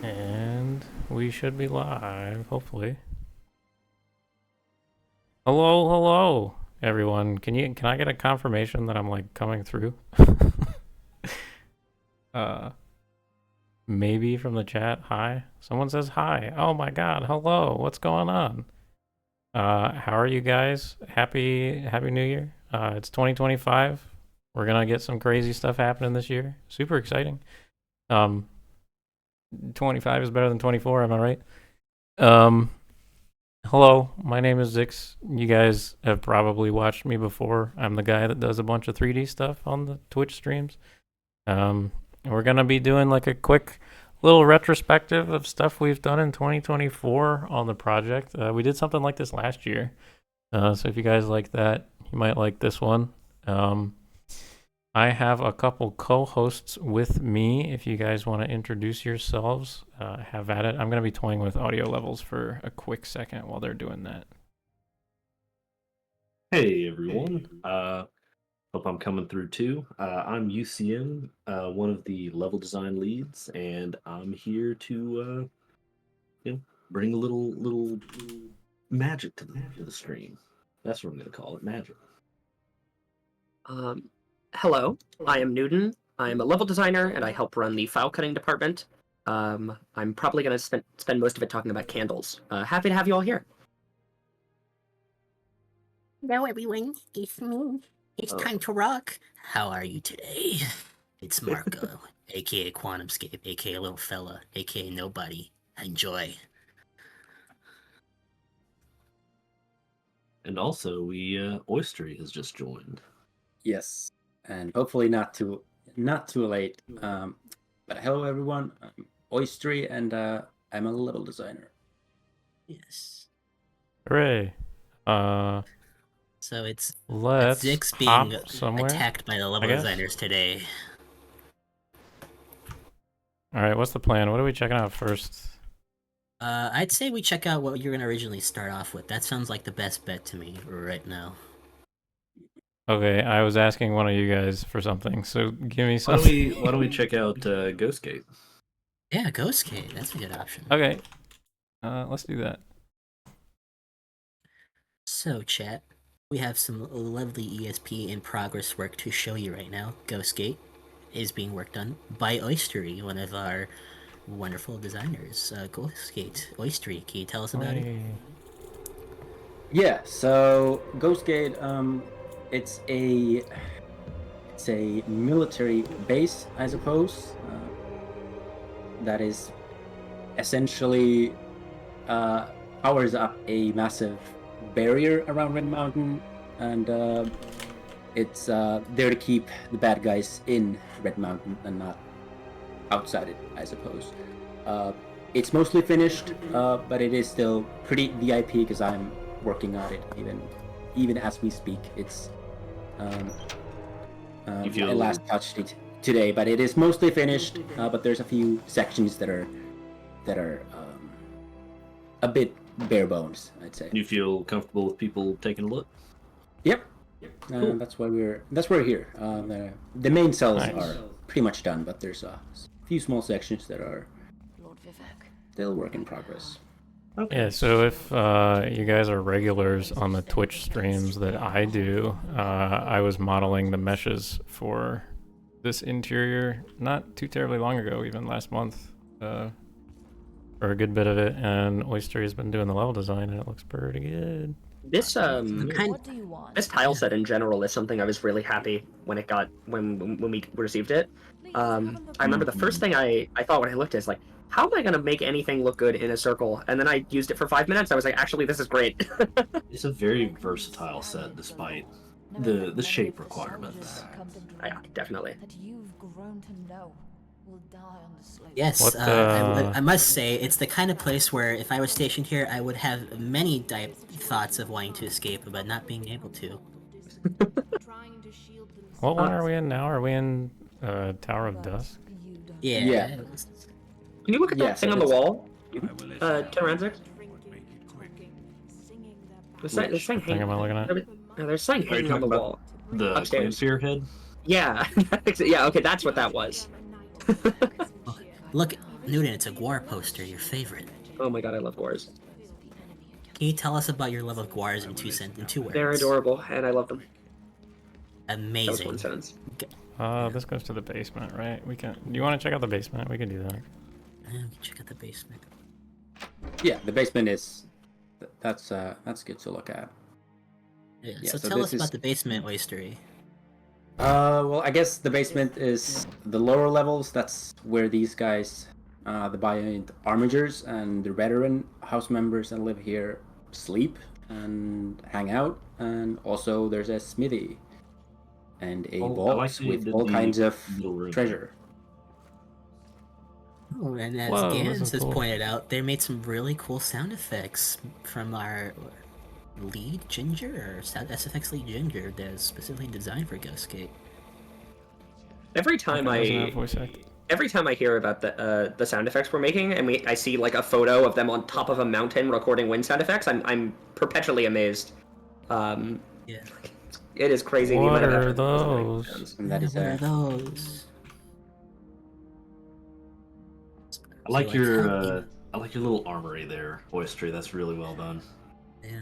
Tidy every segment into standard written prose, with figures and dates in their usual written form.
And we should be live, hopefully. Hello, hello, everyone. Can I get a confirmation that I'm like coming through? uh Maybe from the chat. Hi. Someone says hi. Oh my god, hello. What's going on? How are you guys? Happy New Year. It's 2025. We're gonna get some crazy stuff happening this year. Super exciting. 25 is better than 24, am I right? Hello, my name is Zix. You guys have probably watched me before. I'm the guy that does a bunch of 3D stuff on the Twitch streams. We're gonna be doing like a quick little retrospective of stuff we've done in 2024 on the project. We did something like this last year. So if you guys like that, you might like this one. I have a couple co-hosts with me. If you guys want to introduce yourselves, have at it. I'm going to be toying with audio levels for a quick second while they're doing that. Hey everyone, hope I'm coming through too. I'm UCM, one of the level design leads, and I'm here to bring a little magic to the stream. That's what I'm gonna call it, magic. Hello, I am Newton. I'm a level designer and I help run the file cutting department. I'm probably going to spend most of it talking about candles. Happy to have you all here. Hello everyone, it's me. It's time to rock. How are you today? It's Marco, aka Quantumscape, aka Little Fella, aka Nobody. Enjoy. And also, Oystery has just joined. Yes, and hopefully not too late. But hello everyone, I'm Oystery, and I'm a level designer. Yes. Hooray! So it's Let's Zix hop being somewhere, attacked by the level designers today. All right, what's the plan? What are we checking out first? I'd say we check out what you're gonna originally start off with. That sounds like the best bet to me right now. Okay, I was asking one of you guys for something, so give me something. Why don't we check out Ghostgate? Yeah, Ghostgate. That's a good option. Okay, let's do that. So, chat, we have some lovely ESP in progress work to show you right now. Ghostgate is being worked on by Oystery, one of our wonderful designers. Ghostgate, Oystery, can you tell us about it? Yeah, so Ghostgate, it's a military base, I suppose, that is essentially powers up a massive barrier around Red Mountain, and it's there to keep the bad guys in Red Mountain and not outside it, I suppose. It's mostly finished, but it is still pretty VIP because I'm working on it even as we speak. It's I last touched it today, but it is mostly finished. But there's a few sections that are a bit bare bones, I'd say. You feel comfortable with people taking a look? Yep. Cool. That's why we're here. The main cells are pretty much done, but there's a few small sections that are still work in progress. Okay. Yeah, so if you guys are regulars on the Twitch streams that I do, I was modeling the meshes for this interior not too terribly long ago, even last month, for a good bit of it, and Oyster has been doing the level design, and it looks pretty good. This this tile set in general is something I was really happy when we received it. I remember the first thing I thought when I looked at it is like, how am I gonna make anything look good in a circle? And then I used it for 5 minutes. I was like, actually, this is great. It's a very versatile set, despite the shape requirements. Yeah, definitely. Yes, I must say, it's the kind of place where if I was stationed here, I would have many thoughts of wanting to escape, but not being able to. What one are we in now? Are we in Tower of Dusk? Yeah. Can you look at that thing on the wall? Tyranzix? There's something hanging. Am I looking at? There's something hanging on the wall. The upstairs. Flame head? Yeah. Yeah, okay, that's what that was. Look Newton, it's a Guar poster, your favorite. Oh my god, I love Guars. Can you tell us about your love of Guars in two words? They're adorable, and I love them. That was Amazing. one sentence. This goes to the basement, right? We can. Do you want to check out the basement? We can do that. We can check out the basement. Yeah, the basement is that's good to look at. Yeah, so tell us about the basement, Oystery. Well, I guess the basement is the lower levels. That's where these guys, the Bionic Armigers and the veteran house members that live here, sleep and hang out. And also there's a smithy and a vault with all kinds of treasure. Oh, and as Whoa, Gans has cool. pointed out, they made some really cool sound effects from our lead Ginger, or SFX lead Ginger, that is specifically designed for Ghostgate. Every time I hear about the sound effects we're making, and I see like a photo of them on top of a mountain recording wind sound effects, I'm perpetually amazed. Yeah. It is crazy. What are those? And that is What are those? I like your little armory there, Oyster. That's really well done. Yeah.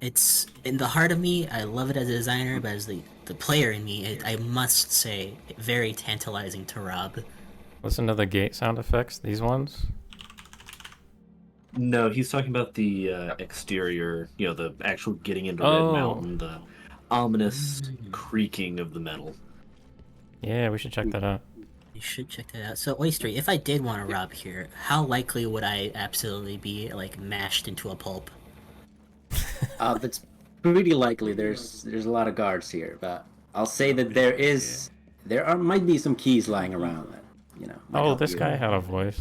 It's in the heart of me. I love it as a designer, but as the player in me, I must say, very tantalizing to rob. Listen to the gate sound effects. These ones. No, he's talking about the exterior. You know, the actual getting into Red Mountain, the ominous creaking of the metal. Yeah, we should check that out. You should check that out. So, Oyster, if I did want to rob here, how likely would I absolutely be like mashed into a pulp? That's pretty likely. There's a lot of guards here, but I'll say that there might be some keys lying around that, you know. Oh, this guy had a voice.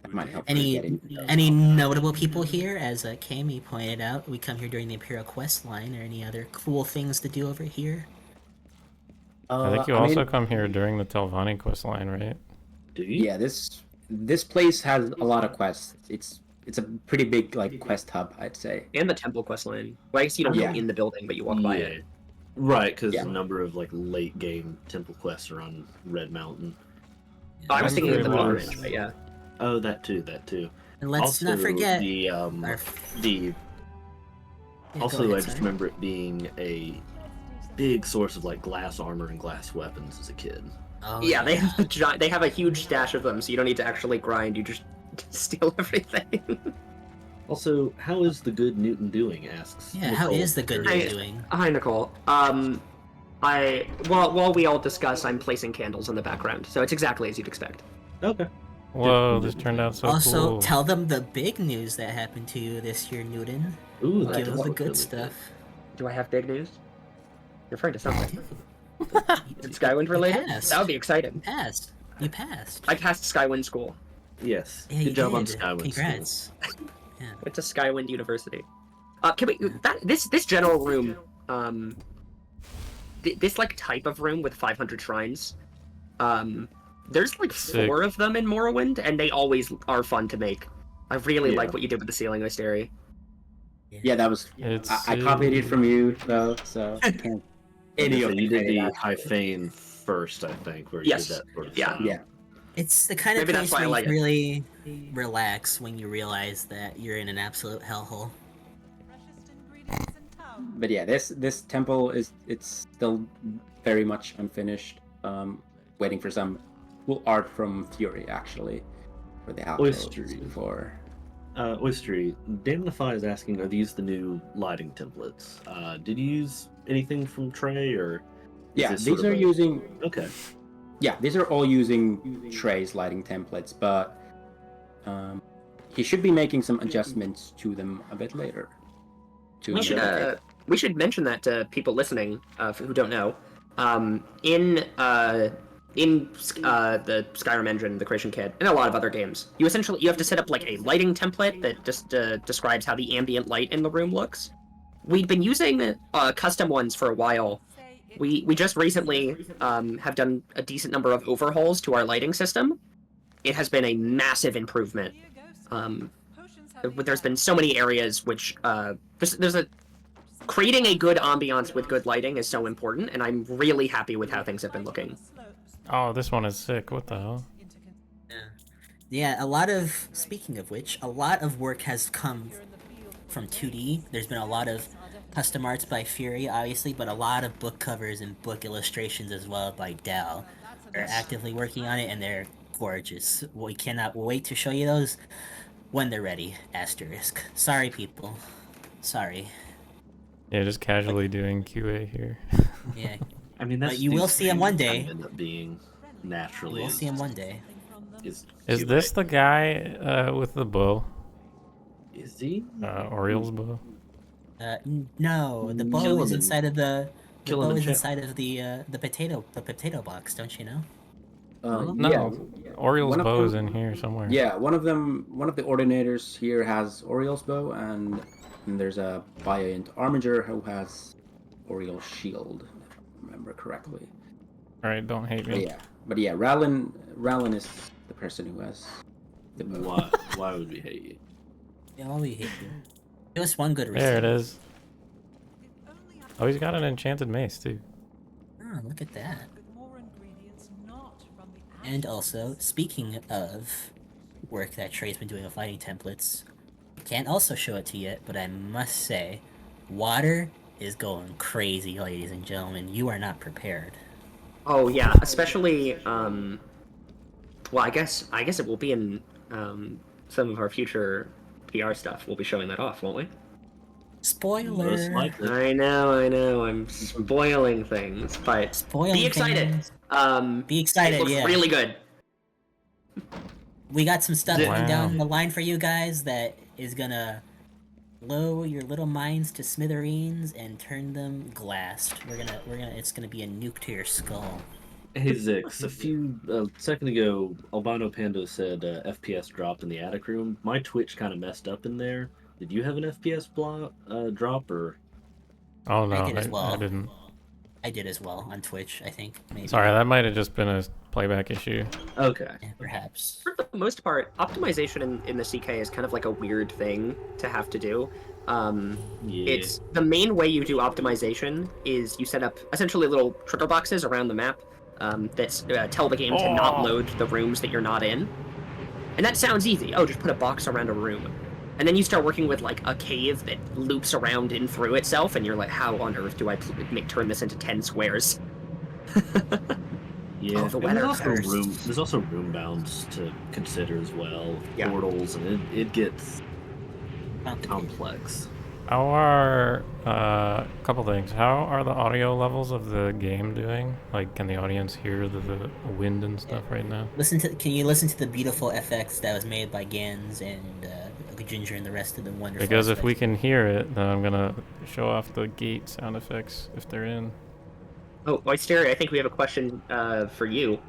That might help. Any notable people here? As Kami pointed out, we come here during the Imperial Quest line. Or any other cool things to do over here? I think you also come here during the Telvanni quest line, right? Do you? Yeah, this place has a lot of quests. It's a pretty big like quest hub, I'd say. And the temple quest line. Well, I guess you don't go in the building, but you walk by it. Right, because a number of like late game temple quests are on Red Mountain. Oh, I was thinking of the Very Mountain nice. Range, but yeah. Oh, that too. And let's also, not forget the Yeah, also go ahead, I just sorry. remember it being a big source of like glass armor and glass weapons as a kid. Oh, Yeah, they have a huge stash of them, so you don't need to actually grind. You just steal everything. Also, how is the good Newton doing? Asks. Yeah, how Nicole. is the good news doing? Hi, Nicole. While we all discuss, I'm placing candles in the background, so it's exactly as you'd expect. Okay. Whoa, this turned out so Also, cool. tell them the big news that happened to you this year, Newton. Ooh, Give them does the look good really stuff. Do I have big news? You're referring to something. It's Skywind related? passed. That would be exciting. You passed. I passed Skywind School. Yes. Yeah, you Good job on did. Skyward. Congrats. Yeah. Went to Skywind University. Can we this general room, this like type of room with 500 shrines, there's like Sick. 4 of them in Morrowind, and they always are fun to make. I really like what you did with the ceiling, Osteri. Yeah, that was. It's I copied it from you though, so I can't. Any of You did the that. Hyphane first, I think, where Yes. you did that sort of Yeah. style. Yeah. It's the kind of Maybe that's place why I where like you it. really relax when you realize that you're in an absolute hellhole. But yeah, this temple it's still very much unfinished. Waiting for some cool art from Fury actually for the Oystery. outposts before. Oystery, Damnify is asking, are these the new lighting templates? Did you use anything from Trey, or? is Yeah, this sort these of are a- using. Okay. Yeah, these are all using Trey's lighting templates, but he should be making some adjustments to them a bit later. To We should mention that to people listening who don't know. In the Skyrim engine, the Creation Kit, and a lot of other games, you have to set up like a lighting template that just describes how the ambient light in the room looks. We've been using custom ones for a while. We just recently have done a decent number of overhauls to our lighting system. It has been a massive improvement. There's been so many areas which creating a good ambiance with good lighting is so important, and I'm really happy with how things have been looking. Oh, this one is sick. What the hell? Yeah. Yeah, speaking of which, a lot of work has come from 2D. There's been a lot of custom arts by Fury, obviously, but a lot of book covers and book illustrations as well by Dal. They're actively working on it, and they're gorgeous. We cannot wait to show you those when they're ready. Asterisk. Sorry, people. Sorry. Yeah, just casually doing QA here. Yeah. I mean, that's But you will see him one day. Kind of end up being naturally. You will see him one day. Is this the guy with the bow? Is he? Oriole's bow? No, the bow Kill is him inside of the bow is chat. inside of the potato box, don't you know? No, Oriole's One of bow is them- in here somewhere. Yeah, one of the ordinators here has Oriel's bow, and there's a Biant Armiger who has Oriel's shield, if I remember correctly. Alright, don't hate me. But yeah, Rallin is the person who has the bow. Why would we hate you? Yeah, well, we hate you. Give us one good reason. There it is. Oh, he's got an enchanted mace too. Oh, look at that. And also, speaking of work that Trey's been doing with fighting templates, can't also show it to you yet, but I must say, water is going crazy, ladies and gentlemen. You are not prepared. Oh yeah, especially well, I guess it will be in some of our future PR stuff. We'll be showing that off, won't we? Spoiler. Most likely. I know. I'm spoiling things, but Spoiling be excited. things. Be It excited, looks yeah. really good. We got some stuff Wow. coming down the line for you guys that is gonna blow your little minds to smithereens and turn them glassed. It's gonna be a nuke to your skull. Hey Zix, a second ago, Albino Pando said FPS dropped in the attic room. My Twitch kind of messed up in there. Did you have an FPS drop or? Oh no, I did as well. I didn't. I did as well on Twitch, I think. Maybe. Sorry, that might have just been a playback issue. Okay. Yeah, perhaps. For the most part, optimization in the CK is kind of like a weird thing to have to do. Yeah. It's the main way you do optimization is you set up essentially little trigger boxes around the map that tell the game to not load the rooms that you're not in. And that sounds easy. Oh, just put a box around a room. And then you start working with like a cave that loops around and through itself, and you're like, how on earth do I turn this into 10 squares? Yeah, Oh, the and weather there's curse. also room bounds to consider as well. Yeah. Portals, and it gets complex. How are couple things? How are the audio levels of the game doing? Like, can the audience hear the wind and stuff right now? Can you listen to the beautiful FX that was made by Gans and Ginger and the rest of the wonderful? Because if we FX? can hear it, then I'm gonna show off the gate sound effects if they're in. Oh, Oyster, I think we have a question for you.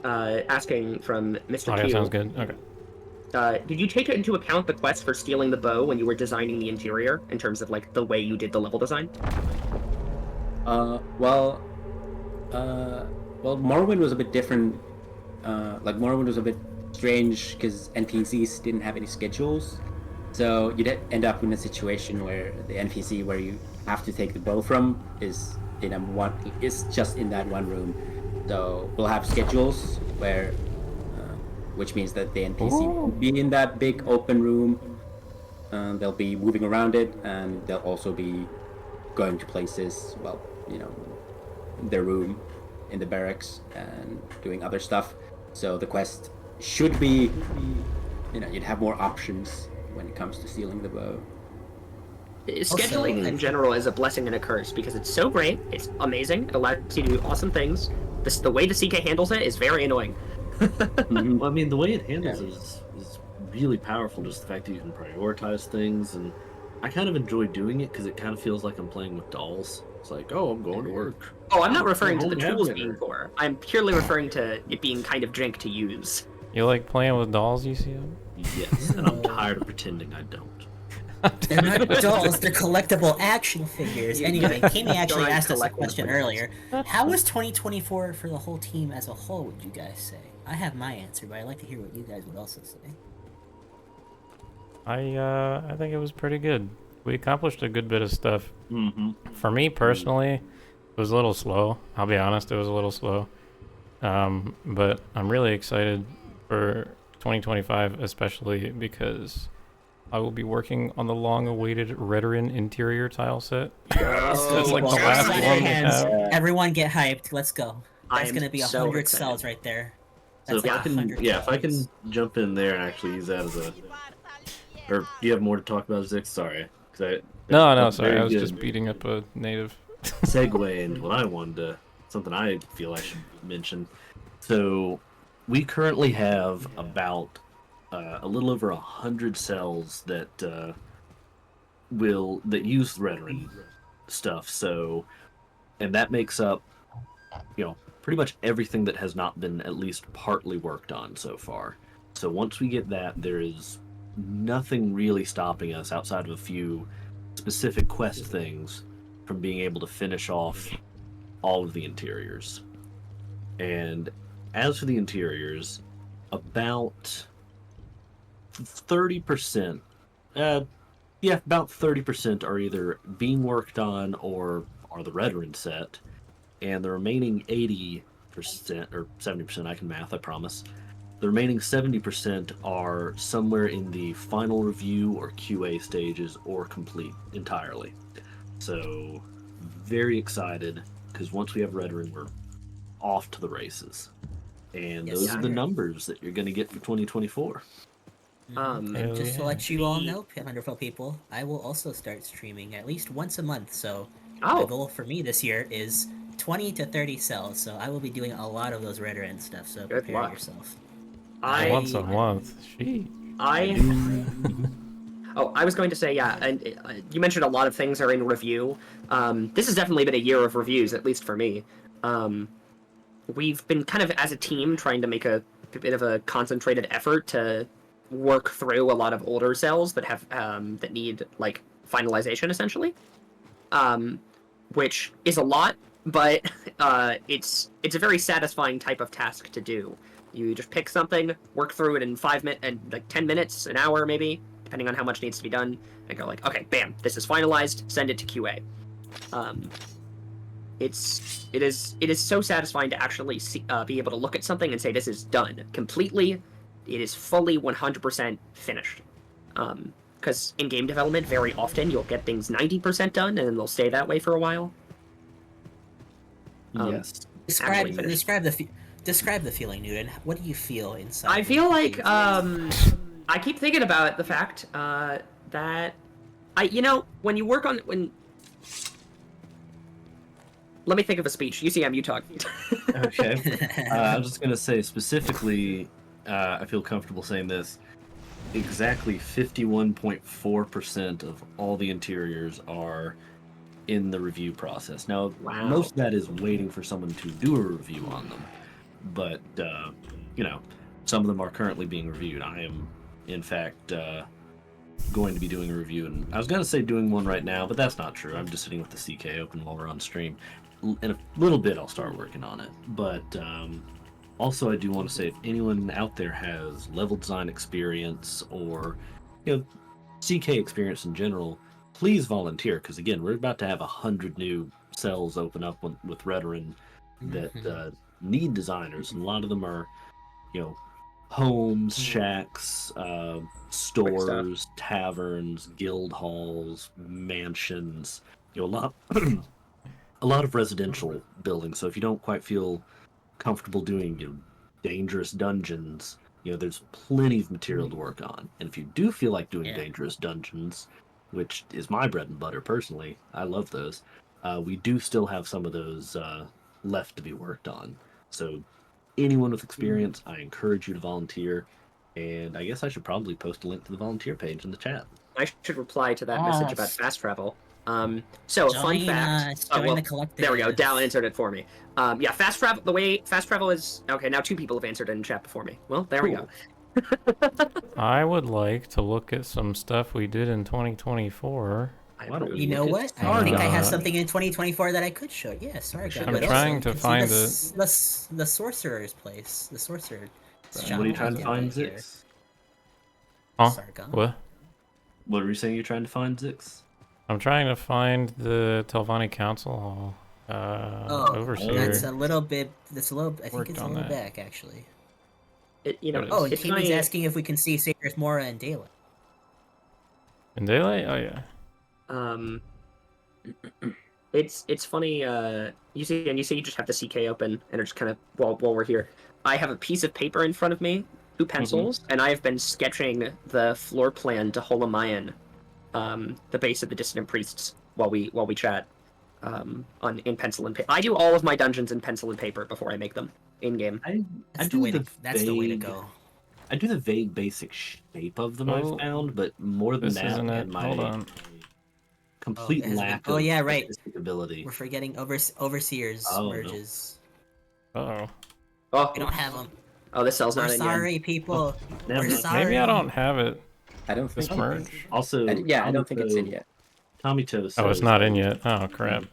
Asking from Mr. Audio Q. sounds good. Okay. Did you take into account the quest for stealing the bow when you were designing the interior, in terms of like the way you did the level design? Well, Morrowind was a bit different. Morrowind was a bit strange because NPCs didn't have any schedules, so you'd end up in a situation where the NPC where you have to take the bow from is just in that one room. So we'll have schedules where, which means that the NPC will be in that big open room. They'll be moving around it, and they'll also be going to places. Well, their room in the barracks and doing other stuff. So the quest should be, you'd have more options when it comes to stealing the bow. Scheduling in general is a blessing and a curse because it's so great, it's amazing, it allows you to do awesome things. The way the CK handles it is very annoying. Well, I mean, the way it handles it is really powerful. Just the fact that you can prioritize things, and I kind of enjoy doing it because it kind of feels like I'm playing with dolls. It's like, oh, I'm going to work. Oh, I'm not referring to the Yeah, tools better. being poor. I'm purely referring to it being kind of jank to use. You like playing with dolls, you see them? Yes, and I'm tired of pretending I don't. They're not dolls, they're collectible action figures. Anyway, Kimi actually Don't asked us a collect question them. earlier. How was 2024 for the whole team as a whole, would you guys say? I have my answer, but I'd like to hear what you guys would also say. I think it was pretty good. We accomplished a good bit of stuff. Mm-hmm. For me personally, it was a little slow. I'll be honest, it was a little slow. But I'm really excited for 2025, especially because I will be working on the long-awaited Redoran interior tile set. Oh, like the well, last clap one your they hands. have. Everyone get hyped. Let's go. That's I'm gonna be so 100 excited. cells right there. So That's if like I can, 100 yeah, if I can cells. jump in there and actually use that as a, or do you have more to talk about, Zix? Sorry, because No, sorry, very I was good just beating up a native. segue into what I wanted to, something I feel I should mention. So we currently have about a little over 100 cells that that use Redoran stuff. So, and that makes up, pretty much everything that has not been at least partly worked on so far. So once we get that, there is nothing really stopping us outside of a few specific quest things from being able to finish off all of the interiors. And as for the interiors, about 30%, about 30% are either being worked on or are the Redoran set, and the remaining 80% or 70%, I can math, I promise. The remaining 70% are somewhere in the final review or QA stages or complete entirely. So, very excited because once we have Redoran, we're off to the races. And Yes, those are the sir. numbers that you're going to get for 2024. And Hell just to yeah. let you all know, wonderful people, I will also start streaming at least once a month. So the goal for me this year is 20 to 30 cells. So I will be doing a lot of those Redoran stuff. So Good prepare luck. yourself. Once a month. Sheesh. I was going to say, yeah, and you mentioned a lot of things are in review. This has definitely been a year of reviews, at least for me. We've been kind of, as a team, trying to make a bit of a concentrated effort to work through a lot of older cells that have that need like finalization, essentially. Which is a lot, but it's a very satisfying type of task to do. You just pick something, work through it in 5 minutes, and like 10 minutes, an hour maybe, depending on how much needs to be done, and go like, okay, bam, this is finalized. Send it to QA. It is so satisfying to actually be able to look at something and say this is done completely. It is fully 100% finished. Because in game development, very often you'll get things 90% done, and then they'll stay that way for a while. Yes. Actually finished. Describe the feeling, Newton. What do you feel inside? I feel like I keep thinking about the fact that when you work on let me think of a speech. UCM, you talk. Okay. I was just going to say specifically, I feel comfortable saying this. Exactly 51.4% of all the interiors are in the review process. Now, Wow. most of that is waiting for someone to do a review on them. But, some of them are currently being reviewed. I am, in fact, going to be doing a review. And I was going to say doing one right now, but that's not true. I'm just sitting with the CK open while we're on stream. In a little bit, I'll start working on it. But also, I do want to say if anyone out there has level design experience or CK experience in general, please volunteer. Because again, we're about to have 100 new cells open up with Redoran that need designers, and a lot of them are, homes, shacks, stores, taverns, guild halls, mansions. A lot. A lot of residential buildings. So if you don't quite feel comfortable doing dangerous dungeons, there's plenty of material to work on. And if you do feel like doing dangerous dungeons, which is my bread and butter personally, I love those. We do still have some of those left to be worked on. So anyone with experience, I encourage you to volunteer. And I guess I should probably post a link to the volunteer page in the chat. I should reply to that message about fast travel. So fun fact. Join the collective. There we go. Dallin answered it for me. Fast travel. The way fast travel is okay. Now 2 people have answered in chat before me. Well, there we go. I would like to look at some stuff we did in 2024. You know what? I think I have something in 2024 that I could show. Yeah, Sargon. I'm trying to find the sorcerer's place. The sorcerer. What are you trying to find, Zix? Huh? Sargon. What? What were you saying you're trying to find, Zix? I'm trying to find the Telvanni Council Hall. Overseer. That's a little bit. I think it's a little back, actually. Oh, it's Timmy's funny. asking if we can see Saber's Mora in daylight. In daylight? Oh yeah. It's funny. You say you just have the CK open, and it's kind of while we're here. I have a piece of paper in front of me, 2 pencils, and I have been sketching the floor plan to Holamayan, the base of the Dissident Priests, while we chat, in pencil and paper. I do all of my dungeons in pencil and paper before I make them in game. That's the way to go. I do the vague basic shape of them I've found, but more than This that, isn't it. and my Hold on. complete lack of artistic ability. We're forgetting Overseers merges. Uh-oh. Oh, We don't have them. oh, this cell's We're not in sorry, yet. people. Never We're mind. sorry. Maybe I don't have it. I don't think This merge. Also, I don't think it's in yet. Tommy Toe says Oh, it's not in yet. Oh crap.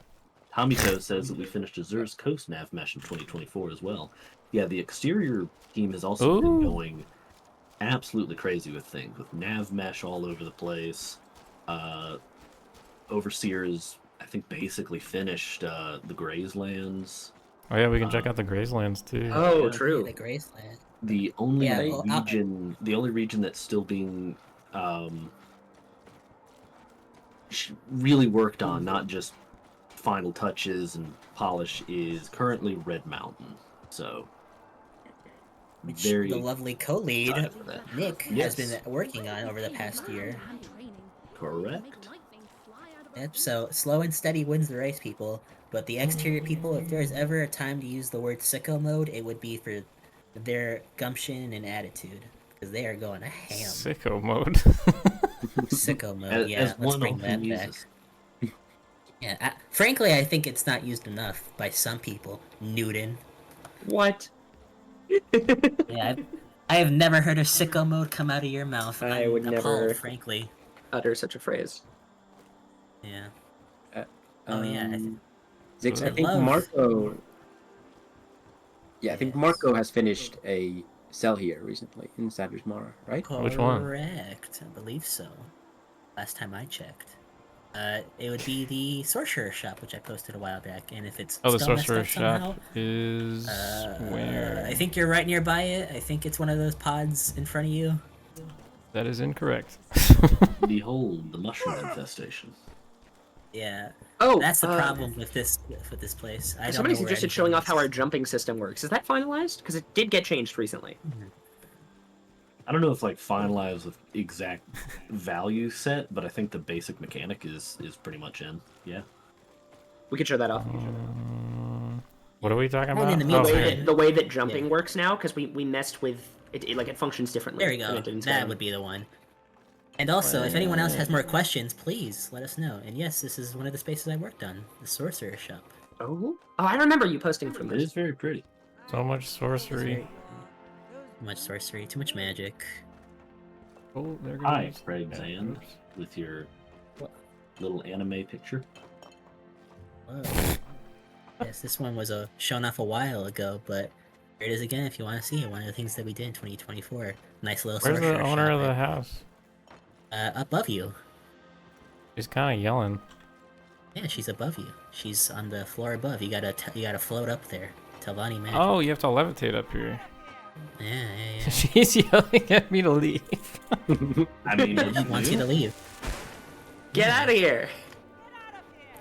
Tommy Toe says that we finished Azur's Coast nav mesh in 2024 as well. Yeah, the exterior team has also been going absolutely crazy with things, with nav mesh all over the place. Overseer is, I think, basically finished the Grayslands. Oh yeah, we can check out the Grayslands too. Oh, true. The Graceland. The only Yeah, the only region that's still being really worked on, not just final touches and polish, is currently Red Mountain. So, Which very the lovely co-lead excited for that. Nick Yes. has been working on over the past year. Correct. Yep, so slow and steady wins the race, people. But the exterior people, if there's ever a time to use the word sicko mode, it would be for their gumption and attitude. Because they are going ham. Sicko mode. Sicko mode, As, yeah, as let's one bring often that back. uses. Yeah, frankly, I think it's not used enough by some people. Newton. What? Yeah, I have never heard a sicko mode come out of your mouth. I I'm would appalled, never- frankly. Utter such a phrase. Yeah. Oh, yeah, I Zix, I I think love- Marco. Yeah, I think Yes. Marco has finished a cell here recently in Sanders Mara, right? Which one? Correct. I believe so. Last time I checked. It would be the Sorcerer Shop, which I posted a while back, and if it's Oh, the still messed sorcerer up somehow, shop is where? I think you're right nearby it. I think it's one of those pods in front of you. That is incorrect. Behold the mushroom infestation. Yeah, Oh, that's the problem with this place. I don't Somebody know where suggested showing anything off how our is. jumping system works. Is that finalized? Because it did get changed recently. I don't know if like finalized with exact value set, but I think the basic mechanic is pretty much in. Yeah. We could show that off. What are we talking And about? in the The Oh, way meantime- that, the way that jumping works now, because we messed with it, like it functions differently. There we than go. it did in That Skyrim. would be the one. And also, if anyone else has more questions, please let us know. And yes, this is one of the spaces I worked on, the Sorcerer Shop. Oh, I remember you posting from It this. is very pretty. so much sorcery. Too much sorcery, too much magic. Oh, there goes. Hi, Craig Zan, with your little anime picture. Whoa. Yes, this one was shown off a while ago, but here it is again if you want to see it. One of the things that we did in 2024. Nice little Where's Sorcerer the owner Shop. of the house? Above you. She's kind of yelling. Yeah, she's above you. She's on the floor above. You gotta float up there. Telvani magic. Oh, you have to levitate up here. Yeah. She's yelling at me to leave. I mean, She wants you to leave. Get out of here!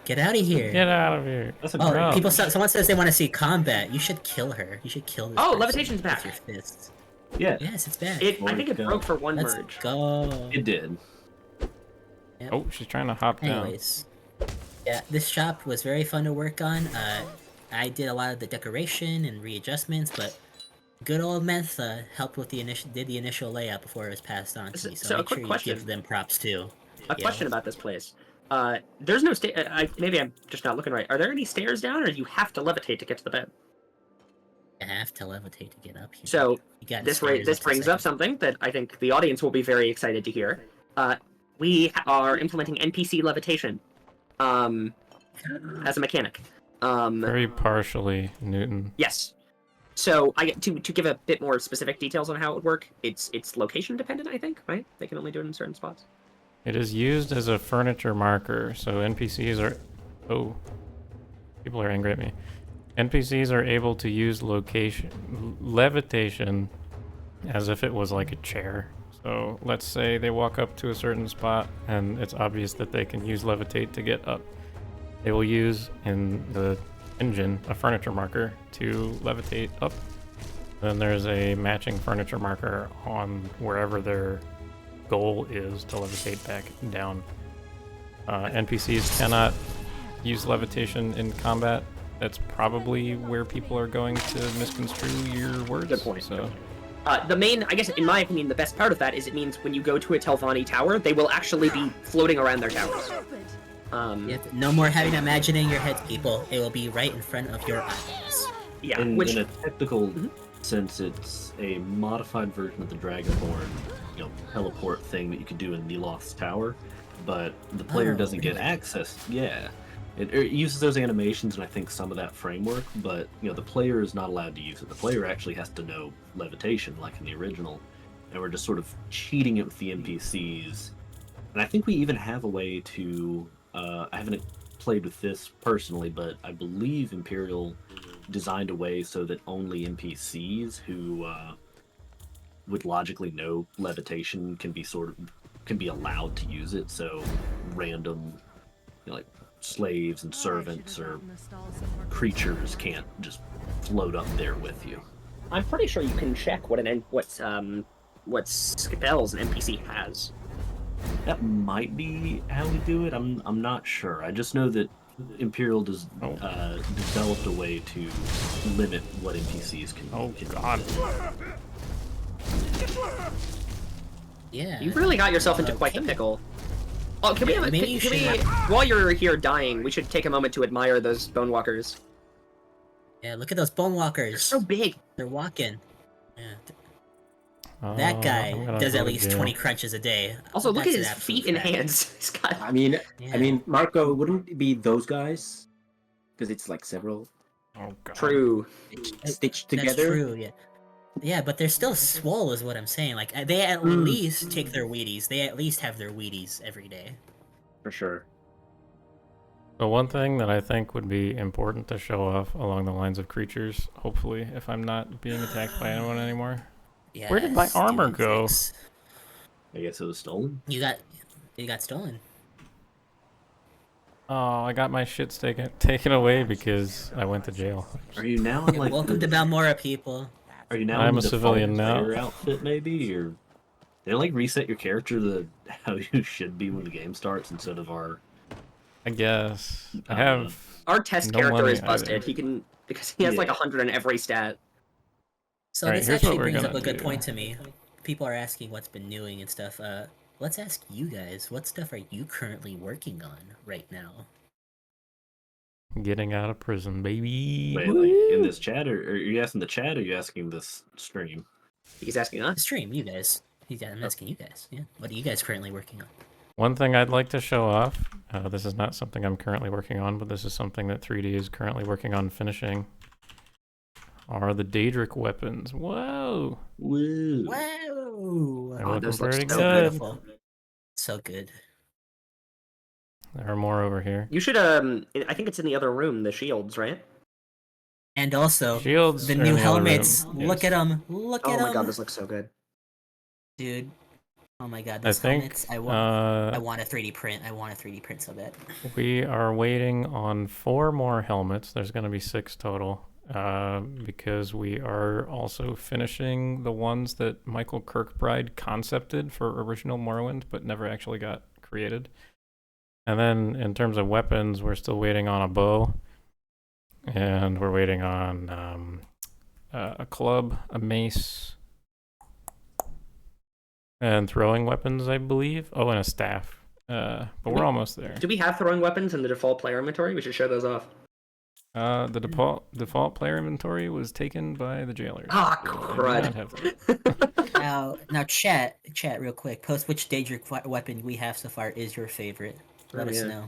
Get out of here. Get out of here. that's a Oh, girl. someone says they want to see combat. You should kill her. You should kill this Oh, person levitation's with back. your fists. Yeah, Yes, it's back. I think it Go. broke for one Let's merge. go. it did. Yep. Oh, she's trying to hop down. Anyways, yeah, this shop was very fun to work on. I did a lot of the decoration and readjustments, but good old Mentha helped with the initial layout before it was passed on to me. So, So a make quick sure you question. give them props too. A question about this place. There's no maybe I'm just not looking right. Are there any stairs down, or you have to levitate to get to the bed? You have to levitate to get up here. So you got this stairs this to brings second. up something that I think the audience will be very excited to hear. We are implementing NPC levitation, as a mechanic. Very partially, Newton. Yes. So I get to give a bit more specific details on how it would work. It's location dependent, I think, right? They can only do it in certain spots. It is used as a furniture marker, so NPCs are... Oh. People are angry at me. NPCs are able to use levitation as if it was like a chair. So let's say they walk up to a certain spot and it's obvious that they can use levitate to get up. They will use in the engine a furniture marker to levitate up. Then there's a matching furniture marker on wherever their goal is to levitate back down. NPCs cannot use levitation in combat. That's probably where people are going to misconstrue your words. Good point. So. The main, I guess, in my opinion, the best part of that is it means when you go to a Telvanni tower, they will actually be floating around their towers. No more having imagining your heads, people. It will be right in front of your eyes. Yeah, In a technical sense, it's a modified version of the Dragonborn, teleport thing that you could do in Niloth's tower, but the player doesn't get access. Yeah. It uses those animations and I think some of that framework, but the player is not allowed to use it. The player actually has to know levitation, like in the original, and we're just sort of cheating it with the NPCs. And I think we even have a way to. I haven't played with this personally, but I believe Imperial designed a way so that only NPCs who would logically know levitation can be allowed to use it. So random, like slaves and servants or creatures can't just float up there with you. I'm pretty sure you can check what spells an NPC has. That might be how we do it. I'm not sure. I just know that Imperial developed a way to limit what NPCs can. Oh can God! Yeah. You really got yourself into quite the pickle. Oh, can we while you're here dying, we should take a moment to admire those bone walkers. Yeah, look at those bone walkers. They're so big. They're walking. Yeah. That guy does at least 20 crunches a day. Also, look at his feet and hands. He's got... I mean, Marco, wouldn't it be those guys? Because it's like several. Oh God. True. Stitched together. That's true. Yeah. Yeah, but they're still swole, is what I'm saying. Like they at least take their Wheaties. They at least have their Wheaties every day. For sure. So one thing that I think would be important to show off along the lines of creatures, hopefully, if I'm not being attacked by anyone anymore. Yes, Where did my armor go? I guess it was stolen. You got stolen. Oh, I got my shit taken away because I went to jail. Are you now in like? Welcome to Balmora, people. Are you now? I'm in a the civilian now. player outfit, maybe, or they like reset your character to how you should be when the game starts instead of our. I guess I have. Our test no character money is busted. either. He can because he has like 100 in every stat. So Alright, this here's what actually we're brings up gonna a good do. point to me. People are asking what's been newing and stuff. Let's ask you guys, what stuff are you currently working on right now? Getting out of prison, baby. Wait, like in this chat, or are you asking the chat, or are you asking this stream? He's asking us. Stream, you guys. I'm asking you guys. Yeah. What are you guys currently working on? One thing I'd like to show off, this is not something I'm currently working on, but this is something that 3D is currently working on finishing, are the Daedric weapons. Whoa! Woo! Wow! They're looking those look pretty so good. Beautiful. So good. There are more over here. You should I think it's in the other room. The shields, right? And also, Shields the are new in the other helmets. room, Look yes. at them. Look at Oh them. my god, this looks so good. Dude. Oh my god, I those think helmets. I want a 3D print. I want a 3D print so bad. we are waiting on 4 more helmets. There's going to be 6 total. Because we are also finishing the ones that Michael Kirkbride concepted for original Morrowind, but never actually got created. And then in terms of weapons, we're still waiting on a bow, and we're waiting on a club, a mace, and throwing weapons, I believe. Oh, and a staff. But we're almost there. Do we have throwing weapons in the default player inventory? We should show those off. The default player inventory was taken by the jailers. Ah, so I do not have them. Now, chat real quick. Post which Daedric weapon we have so far is your favorite. Let us know.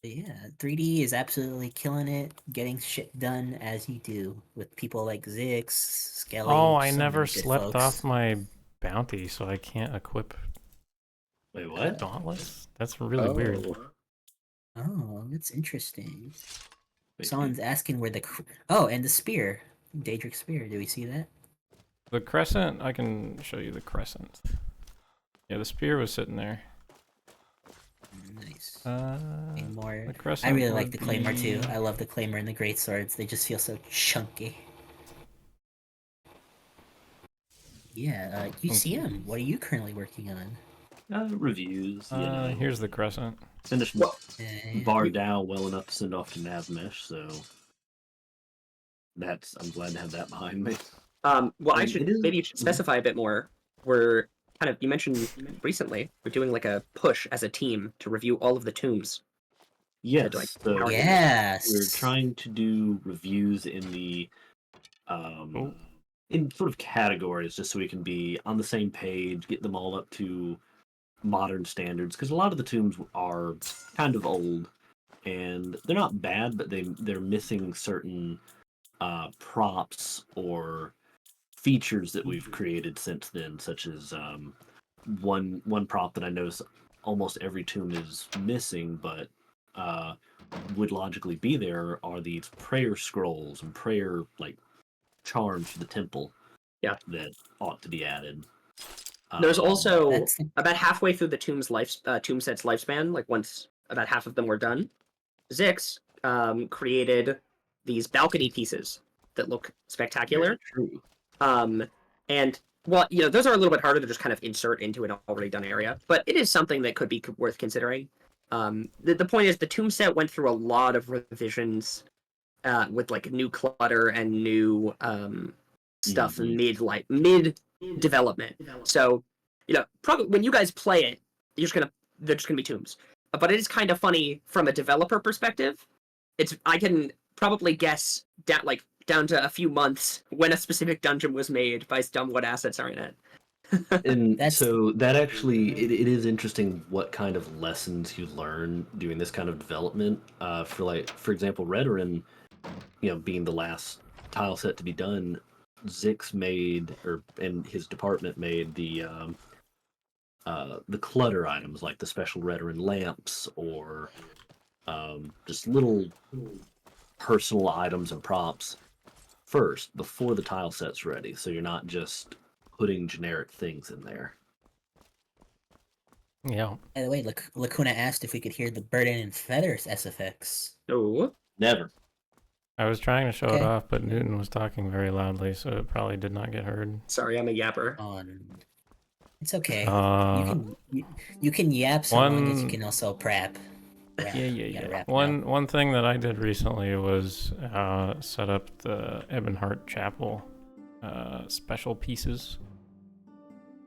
But yeah, 3D is absolutely killing it, getting shit done as you do with people like Zix, Skelly. Oh, I so never many good slept folks. off my bounty, so I can't equip Wait, what? Dauntless? That's really weird. Oh, that's interesting. Wait, Someone's asking where the and the spear. Daedric Spear. Do we see that? The crescent, I can show you the crescent. Yeah, the spear was sitting there. Nice. The I crescent really like would the Claymore too. be- I love the Claymore and the Great Swords. They just feel so chunky. Yeah, UCM, what are you currently working on? Reviews, you know. Here's the crescent. Finished Vardao well enough to send off to Navmesh, so I'm glad to have that behind me. Well, And maybe you should specify a bit more. We're you mentioned recently we're doing like a push as a team to review all of the tombs. Yes, so Yes. we're trying to do reviews in the in sort of categories, just so we can be on the same page, get them all up to modern standards. Because a lot of the tombs are kind of old, and they're not bad, but they're missing certain props or features that we've created since then, such as one prop that I notice almost every tomb is missing, but would logically be there, are these prayer scrolls and prayer charms for the temple. Yeah, that ought to be added. There's also about halfway through the tomb set's lifespan, like once about half of them were done, Zix created these balcony pieces that look spectacular. True. And well, those are a little bit harder to just kind of insert into an already done area, but it is something that could be worth considering. The point is, the tomb set went through a lot of revisions with like new clutter and new stuff mid development. So, probably when you guys play it, they're just gonna be tombs. But it is kind of funny from a developer perspective. I can probably guess down to a few months when a specific dungeon was made based on what assets are in it. And so that actually, it is interesting what kind of lessons you learn doing this kind of development. For example, Redoran, being the last tile set to be done, Zix made, and his department made the clutter items, like the special Redoran lamps, or just little personal items and props first before the tile set's ready, so you're not just putting generic things in there. Yeah. By the way, Lacuna asked if we could hear the Burden and Feathers SFX. Oh, never. I was trying to show it off, but Newton was talking very loudly, so it probably did not get heard. Sorry, I'm a yapper. It's okay. You can yap so long as you can also prep. Yeah. One thing that I did recently was set up the Ebonheart Chapel special pieces.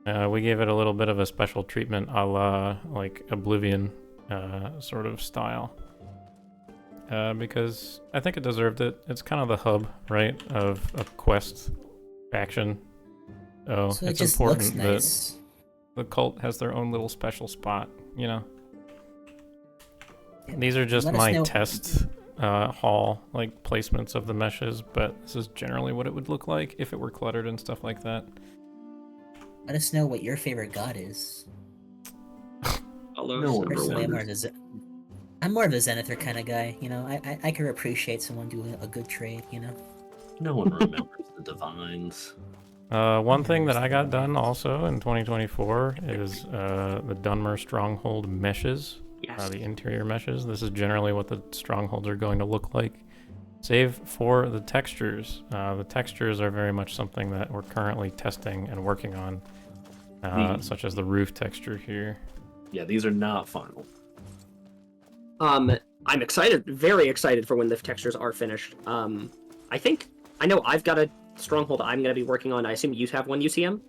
We gave it a little bit of a special treatment, a la like Oblivion sort of style. Because I think it deserved it. It's kind of the hub, right, of a quest faction. So it's important that the cult has their own little special spot, Yeah. These are just my test haul, placements of the meshes, but this is generally what it would look like if it were cluttered and stuff like that. Let us know what your favorite god is. I'm more of a Zenithor kind of guy, I could appreciate someone doing a good trade, No one remembers the Divines. One thing that I got done also in 2024 is the Dunmer Stronghold meshes, the interior meshes. This is generally what the strongholds are going to look like, save for the textures. The textures are very much something that we're currently testing and working on, such as the roof texture here. Yeah, these are not final. I'm excited, very excited for when the textures are finished. I know I've got a stronghold I'm going to be working on. I assume you have one, UCM?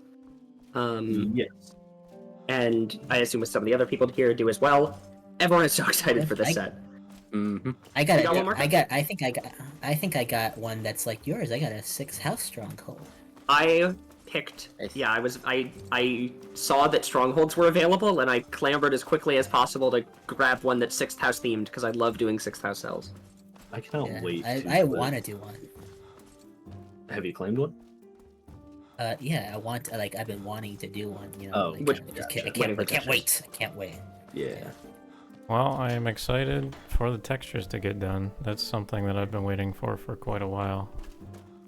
Yes. And I assume with some of the other people here do as well. Everyone is so excited for this set. Mm-hmm. I think I got one that's like yours. I got a 6th house stronghold. I picked. Yeah, I saw that strongholds were available, and I clambered as quickly as possible to grab one that's 6th house themed because I love doing 6th house cells. I cannot wait. I want to do one. Have you claimed one? Yeah, I want. I've been wanting to do one. I can't wait. Yeah. Well, I am excited for the textures to get done. That's something that I've been waiting for quite a while.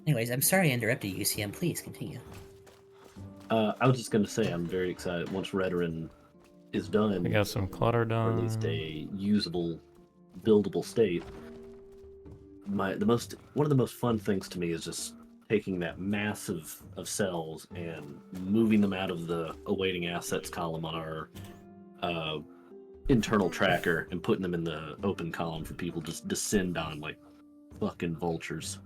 Anyways, I'm sorry I interrupted you, UCM. Please continue. I was just gonna say I'm very excited once Redoran is done. We got some clutter or at least done. a usable, buildable state. One of the most fun things to me is just taking that mass of cells and moving them out of the awaiting assets column on our internal tracker and putting them in the open column for people to just descend on like fucking vultures.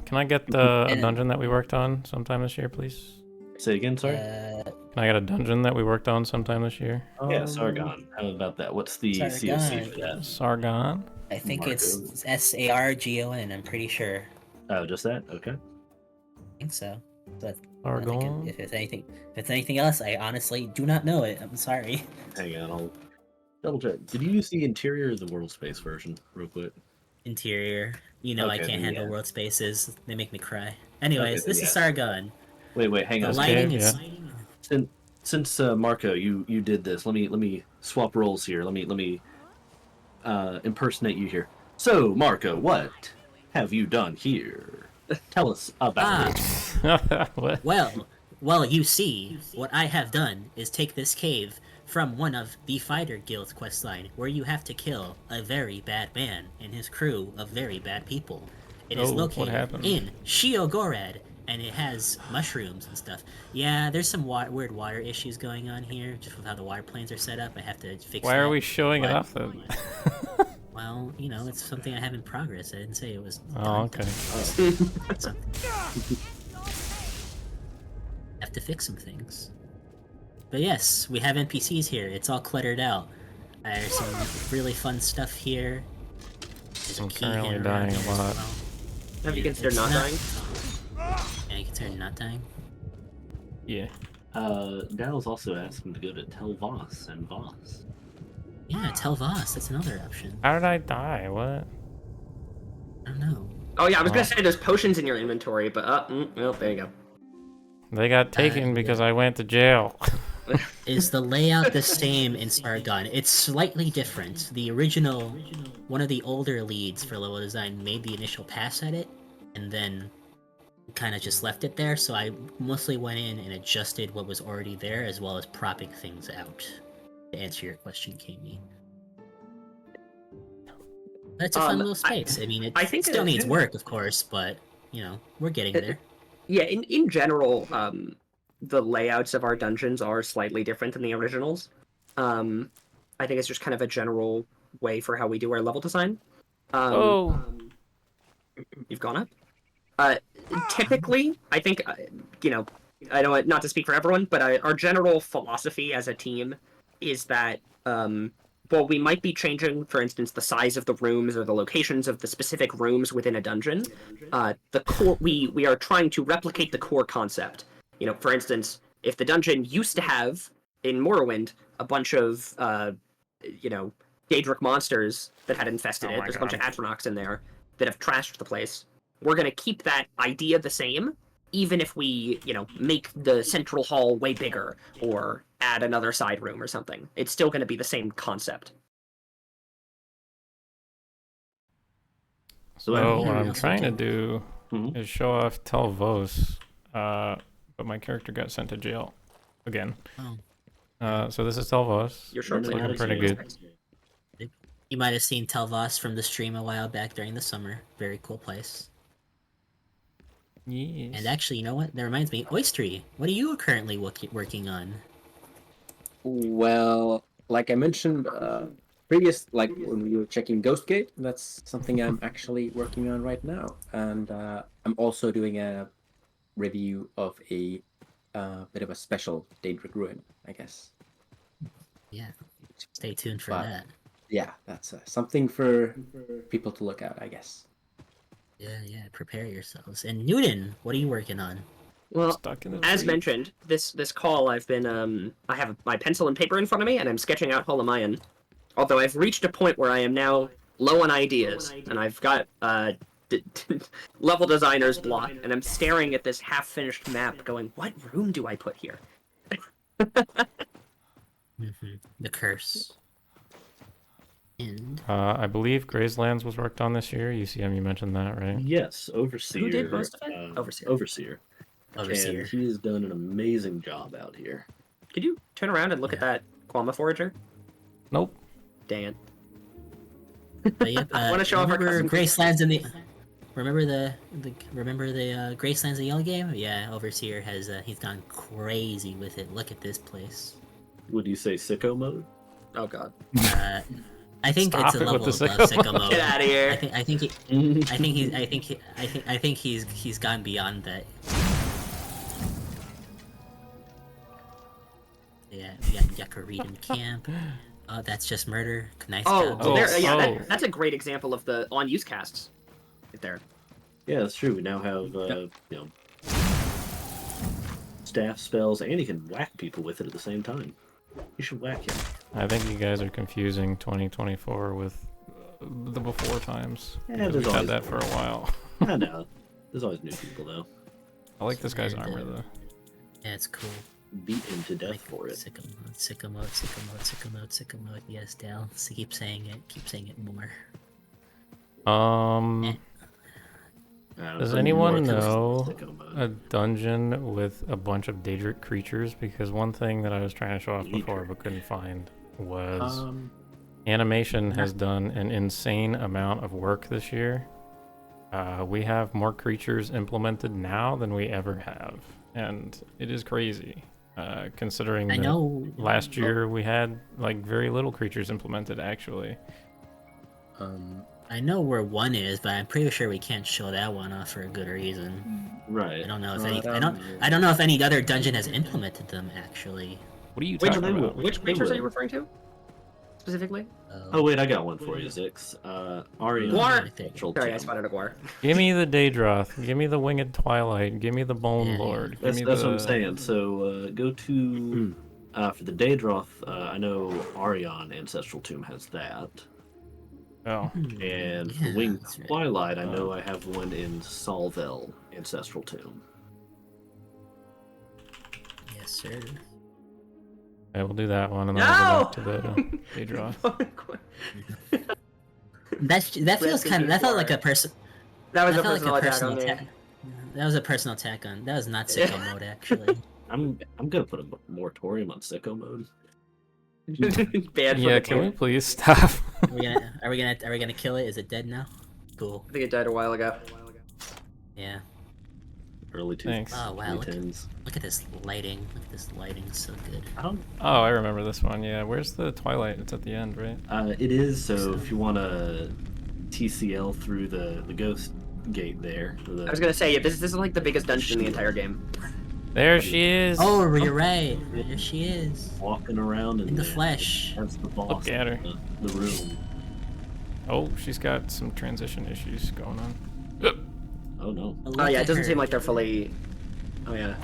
Can I get a dungeon that we worked on sometime this year, please? Say again, sorry? Can I get a dungeon that we worked on sometime this year? Yeah, Sargon. How about that? What's the COC for that? Sargon? I think Marco. it's SARGON, I'm pretty sure. Oh, just that? Okay. I think so. But Sargon? if it's anything else, I honestly do not know it. I'm sorry. Hang on, I'll double check. Did you use the interior or the world space version, real quick? Interior. You know, I Okay, can't then handle yeah. world spaces. They make me cry. Anyways, Okay, then this is yeah. Sargon. Wait, hang The on. lighting yeah. is. Since Marco, you did this. Let me swap roles here. Let me impersonate you here. So, Marco, what have you done here? Tell us about it. What? Well, you see, what I have done is take this cave from one of the Fighter Guild questline, where you have to kill a very bad man and his crew of very bad people. It is Oh, what located happened? in Shiogorad, and it has mushrooms and stuff. Yeah, there's some weird water issues going on here, just with how the water planes are set up. I have to fix Why that. are we showing it but- off then? Well, you know, it's something I have in progress. I didn't say it was Oh, done. okay. So- have to fix some things. But yes, we have NPCs here. It's all cluttered out. There's some really fun stuff here. There's I'm a key currently hidden around dying a here as lot. well. Have you And considered it's not dying? Yeah, you consider not dying? Yeah. Dow's also asking to go to Tel Voss and Voss. Yeah, tell Voss. That's another option. How did I die? What? I don't know. Oh yeah, I was Oh. gonna say there's potions in your inventory, but well, there you go. They got taken yeah. because I went to jail. Is the layout the same in Sargon? It's slightly different. The original, one of the older leads for level design made the initial pass at it, and then kind of just left it there, so I mostly went in and adjusted what was already there, as well as propping things out. To answer your question, Kami. That's a fun little space. I mean, I think it still it- needs work, of course, but, you know, we're getting there. Yeah, in general, the layouts of our dungeons are slightly different than the originals. I think it's just kind of a general way for how we do our level design. Oh. You've gone up. Typically, I think, you know, I don't want not to speak for everyone, but our general philosophy as a team is that, well, we might be changing, for instance, the size of the rooms or the locations of the specific rooms within a dungeon. The core, we are trying to replicate the core concept. You know, for instance, if the dungeon used to have in Morrowind a bunch of, you know, Daedric monsters that had infested it, there's a bunch of Atronachs in there that have trashed the place. We're going to keep that idea the same, even if we, you know, make the central hall way bigger or add another side room or something. It's still going to be the same concept. So Well, what yeah, I'm also trying to too. do Mhm. is show off Telvos, but my character got sent to jail again. Oh. So this is Telvos. You're sure It's it's looking pretty good. You might have seen Telvos from the stream a while back during the summer. Very cool place. Yes. And actually, you know what? That reminds me, Oystery, what are you currently working on? Well, like I mentioned like when we were checking Ghostgate, that's something I'm actually working on right now, and I'm also doing a review of a bit of a special Daedric ruin, I guess. Yeah, stay tuned for But- that. Yeah, that's something for people to look at, I guess. Yeah, prepare yourselves. And Newton, what are you working on? Well, Stuck in the as tree. mentioned, this call I've been I have my pencil and paper in front of me and I'm sketching out Holamayan. Although I've reached a point where I am now low on ideas and I've got level designer's block and I'm staring at this half-finished map going, what room do I put here? The curse. And I believe Grayslands was worked on this year. UCM, you mentioned that, right? Yes, Overseer. Who did most of it? Overseer. Overseer. And he has done an amazing job out here. Could you turn around and look at that Quama Forager? Nope. Dang it. But yep, I want to show off our remember custom Gracelands in the. Remember the Gracelands in the yellow game? Yeah, Overseer has he's gone crazy with it. Look at this place. Would you say sicko mode? Oh god. I think Stop it's a it level with above the sicko mode. Get out of here. I think he's gone beyond that. Yeah, we got Yakureed in camp. Oh, that's just murder. Nice job. That's a great example of the on-use casts. Right there. Yeah, that's true. We now have you know, staff spells, and you can whack people with it at the same time. You should whack him. I think you guys are confusing 2024 with the before times. Yeah, We've had that for a while. I know. There's always new people though. I like this guy's armor though. Yeah, it's cool. Beat him to death Like, for it. sicko mode, sicko mode, sicko mode, sicko mode, sicko mode. Yes, Dal. So keep saying it more. Does anyone know a dungeon with a bunch of Daedric creatures? Because one thing that I was trying to show off before but couldn't find was animation has done an insane amount of work this year. We have more creatures implemented now than we ever have, and it is crazy. Considering I that know last year we had like very little creatures implemented actually. I know where one is, but I'm pretty sure we can't show that one off for a good reason. Right. I don't know if any. I don't know if any other dungeon has implemented them actually. What are you talking about? Which creatures are you referring to? Specifically? Oh wait, I got one for you, Zix. Arian. Guar! Sorry, I spotted a Guar. Give me the Daedroth. Give me the Winged Twilight. Give me the Bone Lord. That's what I'm saying. So go to for the Daedroth. I know Arion Ancestral Tomb has that. Oh. And for Winged Twilight, I know I have one in Solvel Ancestral Tomb. Yes, sir. I will do that one, and then I'll go back to the Daedroth. that feels kind of. That felt like a person. That was a personal attack on me. That was a personal attack on. That was not sicko mode, actually. I'm gonna put a moratorium on sicko mode. Bad yeah, can we please stop? Are we gonna kill it? Is it dead now? Cool. I think it died a while ago. Yeah. Early 2010s. Thanks. Oh wow! Look at this lighting. Look at this lighting. So good. Oh, I remember this one. Yeah, where's the Twilight? It's at the end, right? It is. So if you want to TCL through the ghost gate there. I was gonna say, yeah, this is like the biggest dungeon in the entire game. There she is. Oh, you're right. There she is. Walking around in the flesh. That's the boss. Look at her. The room. Oh, she's got some transition issues going on. Oh no. Oh yeah, it doesn't seem like they're fully. Oh yeah.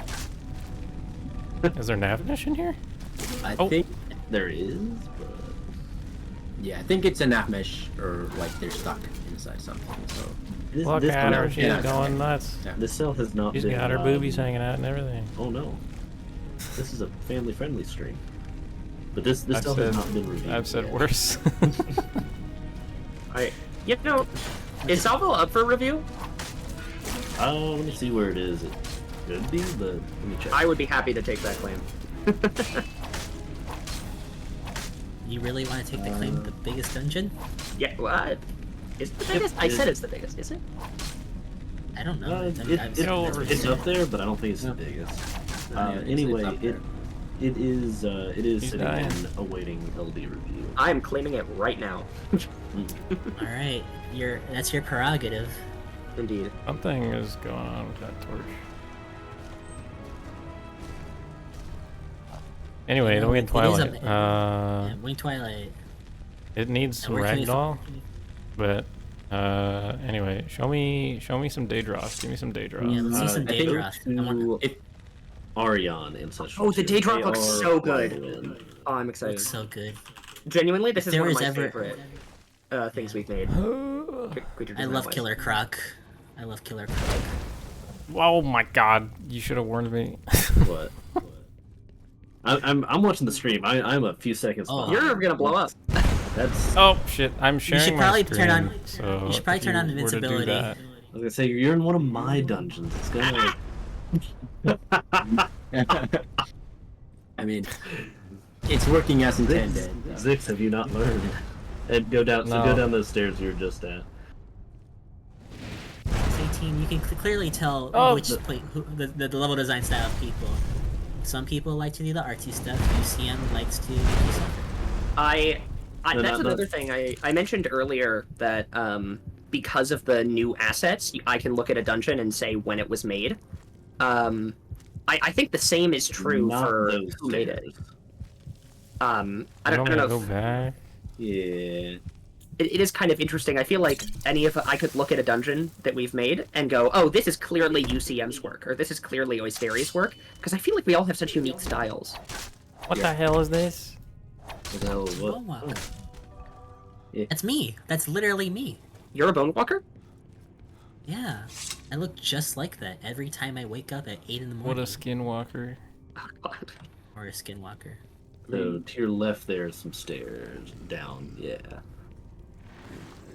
Is there navigation here? I think there is, but yeah, I think it's a nav mesh or like they're stuck inside something. So look at her, she's going nuts. Yeah. This cell has not She's been. got her boobies hanging out and everything. Oh no. This is a family-friendly stream. But this cell has not been reviewed. I've said worse. You know, is Salvo up for review? Let me see where it is. It could be, but let me check. I would be happy to take that claim. You really want to take the claim of the biggest dungeon? Yeah, what? Is it the biggest? I said it's the biggest, is it? I don't know. It's up there, but I don't think it's the biggest. Anyway, it is sitting and awaiting LD review. I'm claiming it right now. All right, that's your prerogative. Indeed. Something is going on with that torch. Anyway, the Winged Twilight. Winged Twilight. It needs some ragdoll, but anyway, show me some Daedroth. Give me some Daedroth. Yeah, let's see some Daedroth. Arion Ancestral. Oh, the Daedroth looks so good. Oh, I'm excited. Looks so good. Genuinely, this is one of my favorite things we've made. I love Killer Croc. I love Killer Croc. Oh my god, you should have warned me. What? I'm watching the stream. I'm a few seconds behind. You're gonna blow up. That's. Oh shit! I'm sharing should my probably screen. turn on- So you should probably if turn on you were to do invincibility. that- I was gonna say you're in one of my dungeons. It's gonna. I mean, it's working as intended. Zix, have you not learned? And go down. So No. go down those stairs you were just at. 18, you can clearly tell Oh, which the level design style of people. Some people like to do the artsy stuff. UCM likes to do something. No, That's no. another thing I mentioned earlier that because of the new assets, I can look at a dungeon and say when it was made. I think the same is true Not for those who made it. stairs. I You don't want me to know. go back? Yeah. It is kind of interesting. I feel like I could look at a dungeon that we've made and go, oh, this is clearly UCM's work, or this is clearly Oysteri's work, because I feel like we all have such unique styles. What the hell is this? What the hell is what? Bone Walker. Yeah. That's me. That's literally me. You're a Bone Walker? Yeah. I look just like that every time I wake up at 8 in the What morning. a skinwalker. Oh, God. Or a skinwalker. So to your left there's some stairs down. Yeah.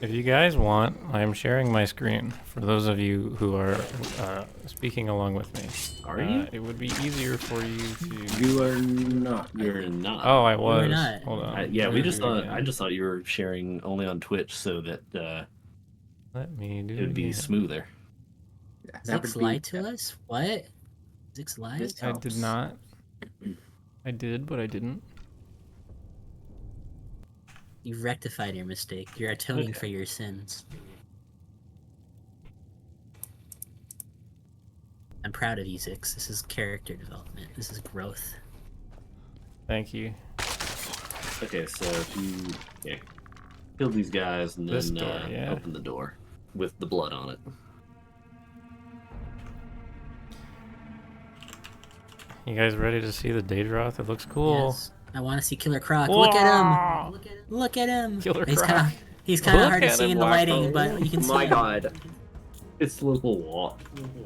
If you guys want, I am sharing my screen for those of you who are speaking along with me. Are you? It would be easier for you to. You are not. You're not. Oh, I was. not. Hold on. Yeah, we just thought. Yeah. I just thought you were sharing only on Twitch so that Let me do it would be it. smoother. That Zix would be- lied to us? What? Zix lied? This I did helps. not. I did, but I didn't. You rectified your mistake. You're atoning Okay. for your sins. I'm proud of you, Zix. This is character development. This is growth. Thank you. Okay, so if you kill these guys and This then door, yeah. open the door with the blood on it. You guys ready to see the Daedroth? It looks cool. Yes. I want to see Killer Croc. Look at him! Whoa! Look at him! Killer He's Croc. kinda, he's kind of Look hard to at see him, in the Wacko. lighting, but you can see My him. God. It's a little walk.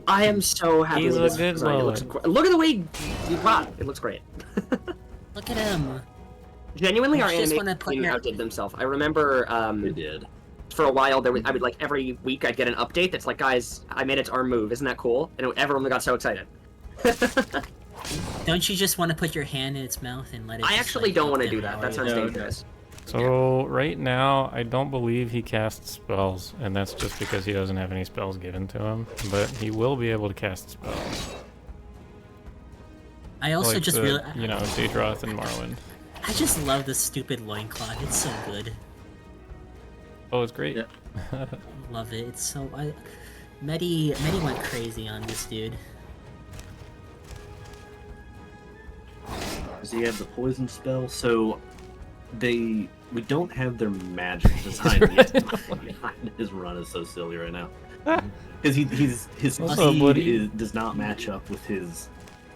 I am so happy He's with a this good design. It looks boy. look at the way wow, it looks great. Look at him! Genuinely, I our just anime wanna put team your- outdid themselves. I remember They did. for a while I would like every week I'd get an update that's like, guys, I made its arm move. Isn't that cool? And everyone got so excited. Don't you just want to put your hand in its mouth and let it I just, actually like, don't eat want to them do that. out? That sounds No, no. dangerous. So right now, I don't believe he casts spells, and that's just because he doesn't have any spells given to him. But he will be able to cast spells. I also Like just the, really... you know, Daedroth and Morrowind. I just love this stupid loincloth. It's so good. Oh, it's great. Yeah. Love it. It's so... Medi went crazy on this dude. Does he have the poison spell? So we don't have their magic design yet. His run is so silly right now. Because his What's up, speed buddy? does not match up with his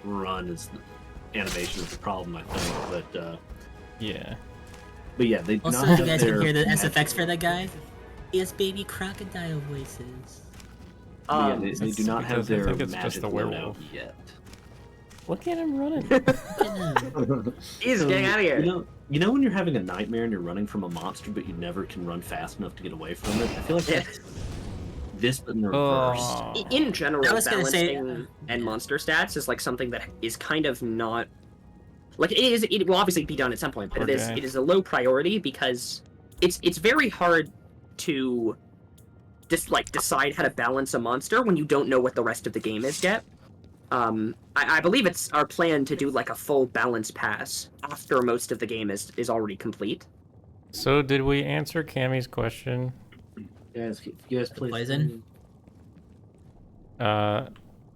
run. His animation is the problem, I think. Yeah. But yeah, they do Also, not you have guys their can hear the magic SFX for ability. that guy? He has baby crocodile voices. But yeah, they That's do not have because I their think it's just magic a loadout werewolf. yet. Look at him running. Look at him. He's So, getting out of here. You know when you're having a nightmare and you're running from a monster, but you never can run fast enough to get away from it? I feel like Yeah. that's this, but in reverse. Oh. In general, I was gonna say- balancing and monster stats is like something that is kind of not like it will obviously be done at some point, but Okay. it is a low priority because it's very hard to just like decide how to balance a monster when you don't know what the rest of the game is yet. I believe it's our plan to do like a full balance pass after most of the game is already complete. So did we answer Cammy's question? You guys play Poison? I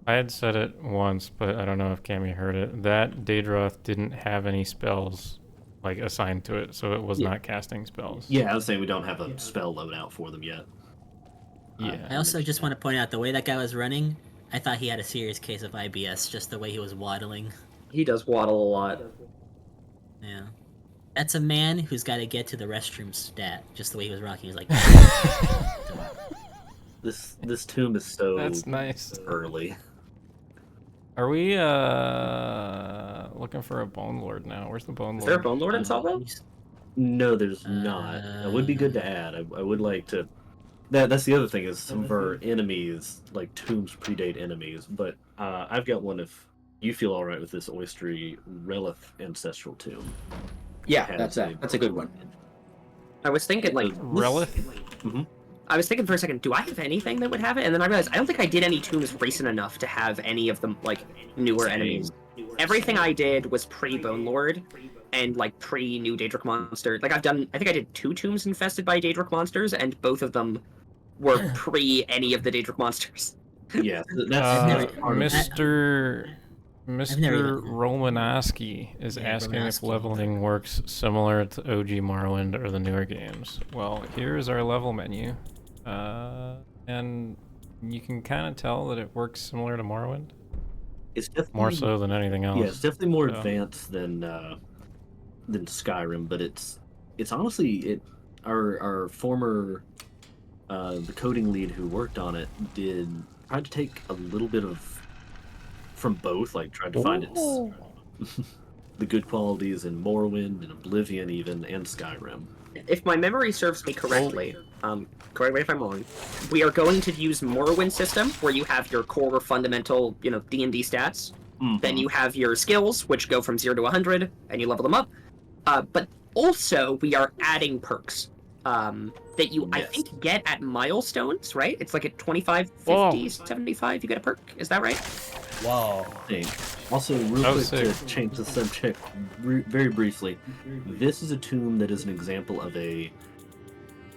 had said it once, but I don't know if Cammy heard it. That Daedroth didn't have any spells like assigned to it, so it was Yeah. not casting spells. Yeah, I was saying we don't have a spell loadout for them yet. Yeah. I also just want to point out the way that guy was running, I thought he had a serious case of IBS, just the way he was waddling. He does waddle a lot. Yeah. That's a man who's got to get to the restroom stat, just the way he was rocking. He was like, This tomb is so That's nice. early. Are we looking for a Bone Lord now? Where's the Bone Is Lord? there a Bone Lord in Salvo? No, there's not. It would be good to add. I would like to. That's the other thing is some of our enemies, like tombs, predate enemies. But I've got one if you feel all right with this oystery Relith ancestral tomb. Yeah, that's a good one. I was thinking like Relith? Mm-hmm. I was thinking for a second, do I have anything that would have it? And then I realized I don't think I did any tombs recent enough to have any of the like newer enemies. Everything I did was pre-Bone Lord and like pre-new Daedric monster. Like I think I did 2 tombs infested by Daedric monsters, and both of them were pre any of the Daedric monsters. Yeah, that's Mr. never Romanoski is asking if Romanoski. leveling works similar to OG Morrowind or the newer games. Well, here's our level menu. And you can kind of tell that it works similar to Morrowind. It's definitely More so than anything else. Yeah, it's definitely more So. advanced than Skyrim, but it's honestly our former the coding lead who worked on it tried to take a little bit of from both, like tried to find its the good qualities in Morrowind and Oblivion even and Skyrim. If my memory serves me correctly, correct me if I'm wrong, we are going to use Morrowind system where you have your core fundamental, D&D stats. Then you have your skills, which go from 0 to 100, and you level them up. But also, we are adding perks that you, I think, get at milestones, right? It's like at 25, 50, 75, you get a perk. Is that right? Whoa. Also, real quick to change the subject very briefly, this is a tomb that is an example of a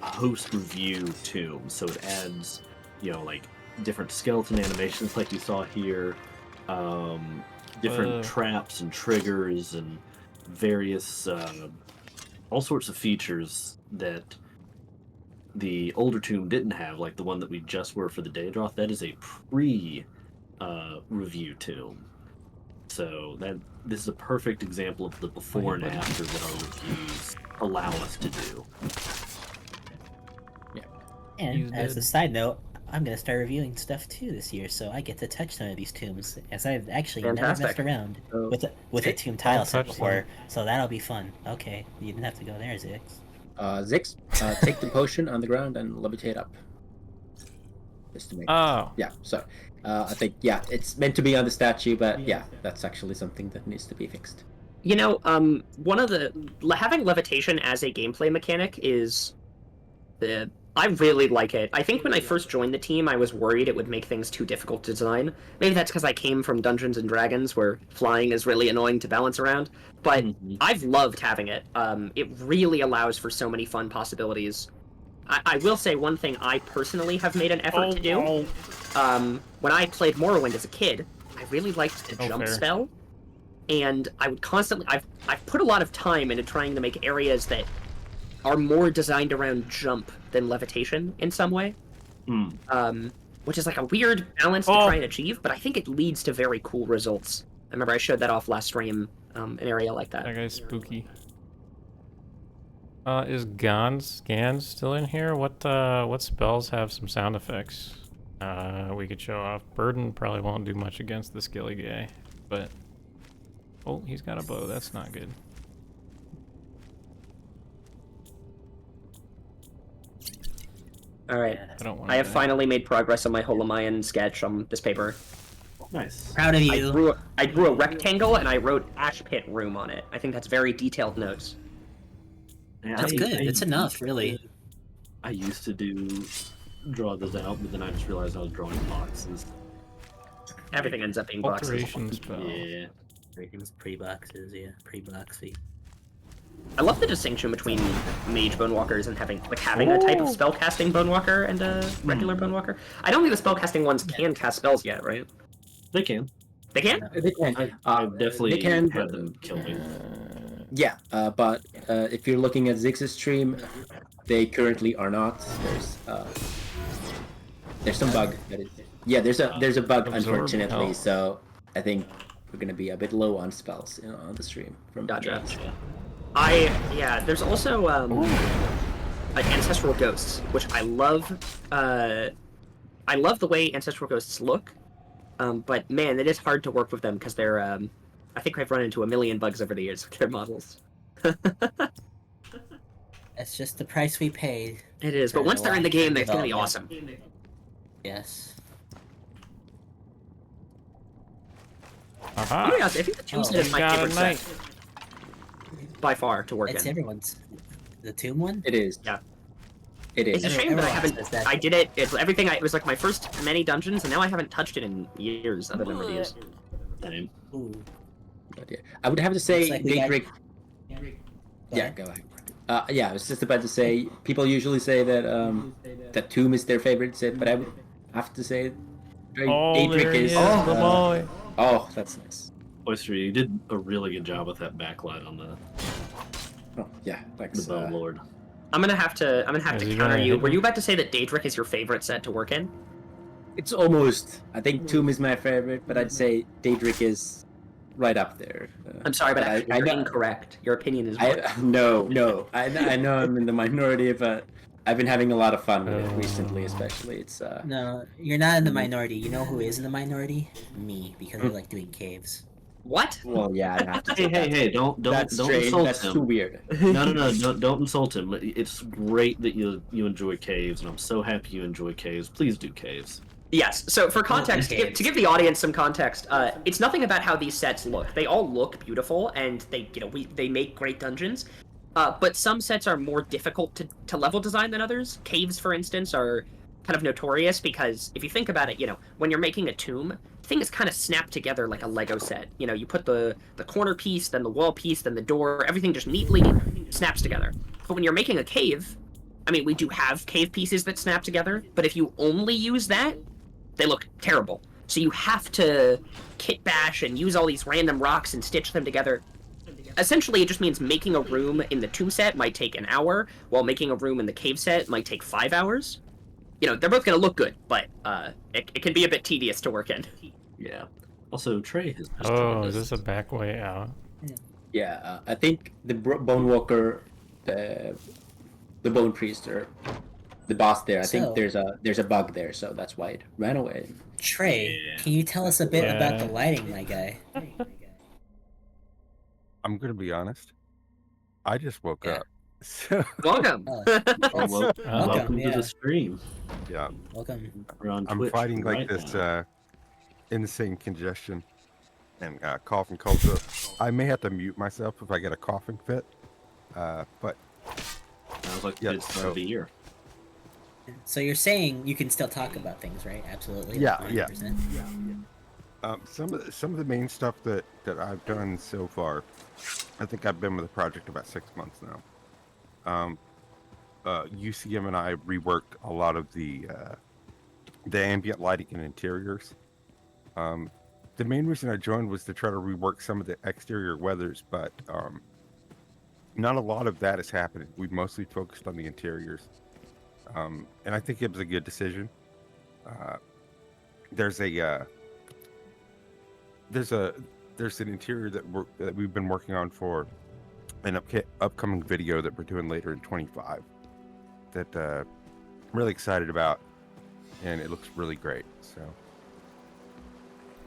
post-review tomb. So it adds, like different skeleton animations like you saw here, different traps and triggers and various, all sorts of features that the older tomb didn't have, like the one that we just were for the Daedroth. That is a review tomb. So this is a perfect example of the before and after that our reviews allow us to do. Yeah. And as a side note, I'm gonna start reviewing stuff too this year, so I get to touch some of these tombs, as I've actually never messed around with a tomb tile set before. So that'll be fun. Okay, you didn't have to go there, Zix. Zix, take the potion on the ground and levitate up. Just to make so I think it's meant to be on the statue, but that's actually something that needs to be fixed. One of the having levitation as a gameplay mechanic is I really like it. I think when I first joined the team, I was worried it would make things too difficult to design. Maybe that's because I came from Dungeons and Dragons, where flying is really annoying to balance around. But I've loved having it. It really allows for so many fun possibilities. I will say one thing I personally have made an effort to do. When I played Morrowind as a kid, I really liked the jump spell. And I would constantly... I've put a lot of time into trying to make areas that are more designed around jump than levitation in some way. Which is like a weird balance to try and achieve, but I think it leads to very cool results. I remember I showed that off last stream, an area like that. That guy's spooky. Is Gans still in here? What spells have some sound effects we could show off? Burden probably won't do much against the skilly guy, but... Oh, he's got a bow. That's not good. Alright, I have finally made progress on my Holamayan sketch on this paper. Nice. Proud of you. I drew a rectangle and I wrote Ash Pit Room on it. I think that's very detailed notes. Yeah, That's good. It's enough, really. I used to draw those out, but then I just realized I was drawing boxes. Everything ends up being boxes. Alteration spell. Yeah. Everything's pre-boxes, pre-boxy. I love the distinction between mage bonewalkers and having a type of spellcasting bonewalker and a regular bonewalker. I don't think the spellcasting ones can cast spells yet, right? They can. They can? They can. I've definitely they can, had them kill me. Yeah, but if you're looking at Zix's stream, they currently are not. There's some bug. There's a bug, unfortunately. So I think we're gonna be a bit low on spells on the stream. Gotcha. There's also ancestral ghosts, which I love. I love the way ancestral ghosts look, but man, it is hard to work with them because they're. I think I've run into a million bugs over the years with their models. That's just the price we paid. It is, but once they're in the game, it's gonna be awesome. Yes. Aha! Let me ask, I think the Tomb set is my got a favorite knight. set. By far, to work It's in. everyone's. The Tomb one? It is. Yeah. It It's is. a shame that I Everyone haven't. says that. I did it. It's everything. It was like my first many dungeons, and now I haven't touched it in years, other than reviews. Same. Ooh. But yeah, I would have to say Looks like we got- Daedric. Go Yeah, ahead. go ahead. Yeah, I was just about to say. People usually say that that Tomb is their favorite set, but I would have to say Oh, Daedric there he is. is, the boy. Oh, that's nice. Oyster, you did a really good job with that backlight on the Oh yeah, thanks. Bone Lord. I'm gonna have to Is he counter gonna you. hit Were me? you about to say that Daedric is your favorite set to work in? It's almost. I think Tomb is my favorite, but I'd say Daedric is right up there. I'm sorry, but I actually, you're know- incorrect. Your opinion is wrong. No. I know I'm in the minority, but I've been having a lot of fun with it recently, especially. It's No, you're not in the minority. You know who is in the minority? Me, because I like doing caves. What? well, yeah. I'd have to say Hey! Don't that's strange. insult That's him. too weird. No, don't insult him. It's great that you enjoy caves, and I'm so happy you enjoy caves. Please do caves. Yes. So for context, to give the audience some context, it's nothing about how these sets look. They all look beautiful, and they make great dungeons. But some sets are more difficult to level design than others. Caves, for instance, are kind of notorious because if you think about it, when you're making a tomb, things kind of snap together like a Lego set. You put the corner piece, then the wall piece, then the door, everything just neatly snaps together. But when you're making a cave, I mean, we do have cave pieces that snap together, but if you only use that, they look terrible. So you have to kit bash and use all these random rocks and stitch them together. Essentially, it just means making a room in the tomb set might take an hour, while making a room in the cave set might take 5 hours. They're both going to look good, but it can be a bit tedious to work in. Yeah. Also, Trey has. just Oh, joined is us. this a back way out? Yeah, I think the Bone Walker, the Bone Priest, or the boss there. I think So- there's a bug there, so that's why it ran away. Trey, Yeah. can you tell us a bit about the Yeah. lighting, my guy? I'm gonna be honest. I just woke Yeah. up. So Welcome. Oh, Well, that's- welcome to yeah. the stream. yeah, welcome. We're on I'm Twitch fighting like right this now. insane congestion and cough and cold. So I may have to mute myself if I get a coughing fit. But Sounds like a yeah, good start so- of the year. So you're saying you can still talk about things, right? Absolutely. Yeah, like yeah. 100%. some of the main stuff that I've done so far, I think I've been with the project about 6 months now. UCM and I reworked a lot of the ambient lighting and interiors. The main reason I joined was to try to rework some of the exterior weathers, but not a lot of that is happening. We've mostly focused on the interiors, and I think it was a good decision. There's an interior that we've been working on for an upcoming video that we're doing later in 25 that I'm really excited about, and it looks really great. So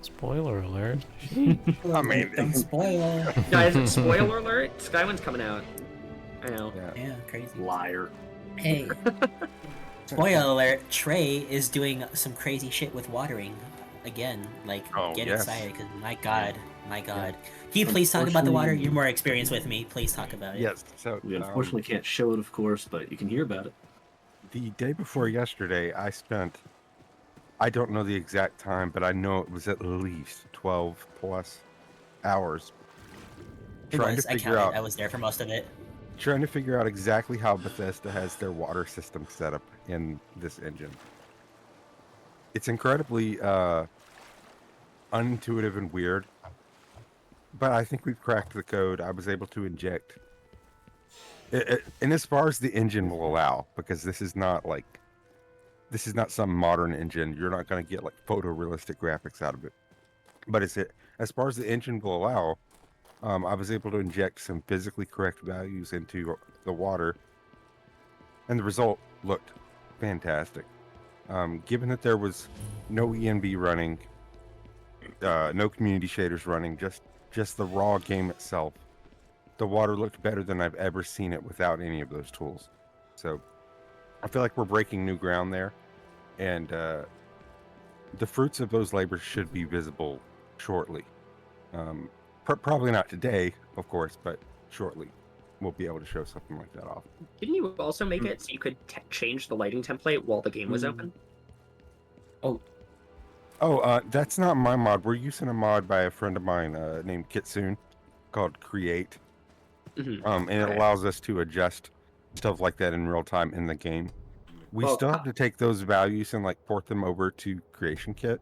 Spoiler alert. I mean, Don't spoil. Guys, spoiler alert, Skywind's coming out. I know. yeah. Yeah, crazy. Liar. Hey. Spoiler alert, Trey is doing some crazy shit with watering. Again, like, Oh, get yes. excited, because my god. Can you please talk about the water? Unfortunately- You're more experienced with me. Please talk about it. Yes. So We unfortunately can't show it, of course, but you can hear about it. the day before yesterday, I spent, I don't know the exact time, but I know it was at least 12 plus hours It trying was, to I figure counted. out I was there for most of it. exactly how Bethesda has their water system set up in this engine. It's incredibly unintuitive and weird, but I think we've cracked the code. I was able to inject and as far as the engine will allow, because this is not some modern engine. You're not going to get like photorealistic graphics out of it, but as far as the engine will allow, I was able to inject some physically correct values into the water, and the result looked fantastic. Given that there was no ENB running, no community shaders running, just the raw game itself, the water looked better than I've ever seen it without any of those tools. So I feel like we're breaking new ground there, and the fruits of those labors should be visible shortly. Probably not today, of course, but shortly we'll be able to show something like that off. Didn't you also make it so you could change the lighting template while the game was open? That's not my mod. We're using a mod by a friend of mine named Kitsune called Create. And it allows us to adjust stuff like that in real time in the game. We still have to take those values and like port them over to Creation Kit,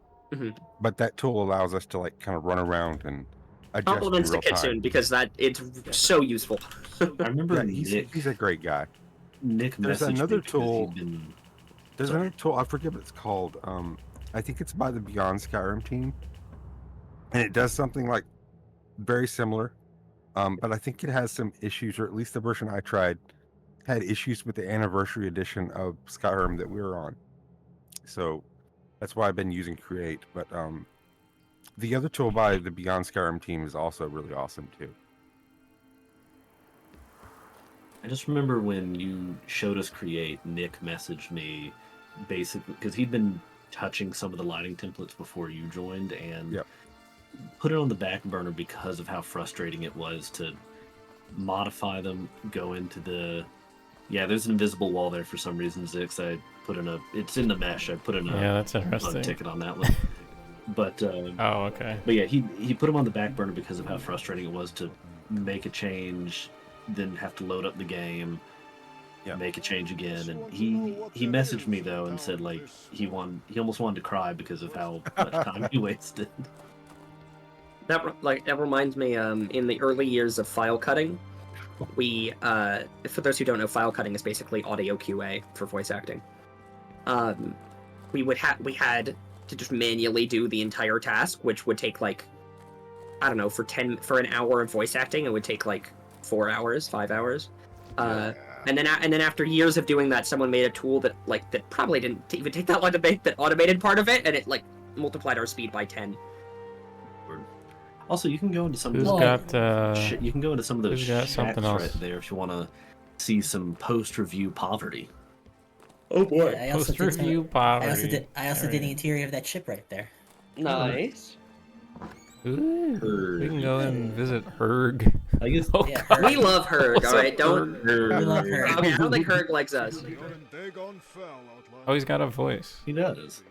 but that tool allows us to like kind of run around and adjust Compliments in to real Kitsune time. because it's so useful. I remember He's a great guy. Nick There's messaged another me because tool. he'd been... There's Sorry. another tool. I forget what it's called. I think it's by the Beyond Skyrim team, and it does something like very similar. But I think it has some issues, or at least the version I tried had issues with the anniversary edition of Skyrim that we were on. So that's why I've been using Create. But the other tool by the Beyond Skyrim team is also really awesome too. I just remember when you showed us Create, Nick messaged me basically because he'd been touching some of the lighting templates before you joined and put it on the back burner because of how frustrating it was to modify them, go into the... Yeah, there's an invisible wall there for some reason, Zix. I put in it's in the mesh. I put in that's interesting. a ticket on that one. But okay. But yeah, he put them on the back burner because of how frustrating it was to make a change, then have to load up the game, make a change again. And he messaged me though and said like he almost wanted to cry because of how much time he wasted. That reminds me. In the early years of file cutting, we for those who don't know, file cutting is basically audio QA for voice acting. We had to just manually do the entire task, which would take like, I don't know, for an hour of voice acting, it would take like 4 hours, 5 hours. And then after years of doing that, someone made a tool that probably didn't even take that long to make, that automated part of it, and it like multiplied our speed by 10. Also, you can go into some of Who's those got you can go into some of those who's got chats something right else? there if you want to see some post-review poverty. Oh boy! I also did Post-review poverty. I also did the interior of that ship right there. Nice. Ooh, we can go and visit Herg. I guess. Oh, Yeah, God. We love Herg, alright? Don't. We love her. I mean, I don't think Herg likes us. Oh, he's got a voice. He does.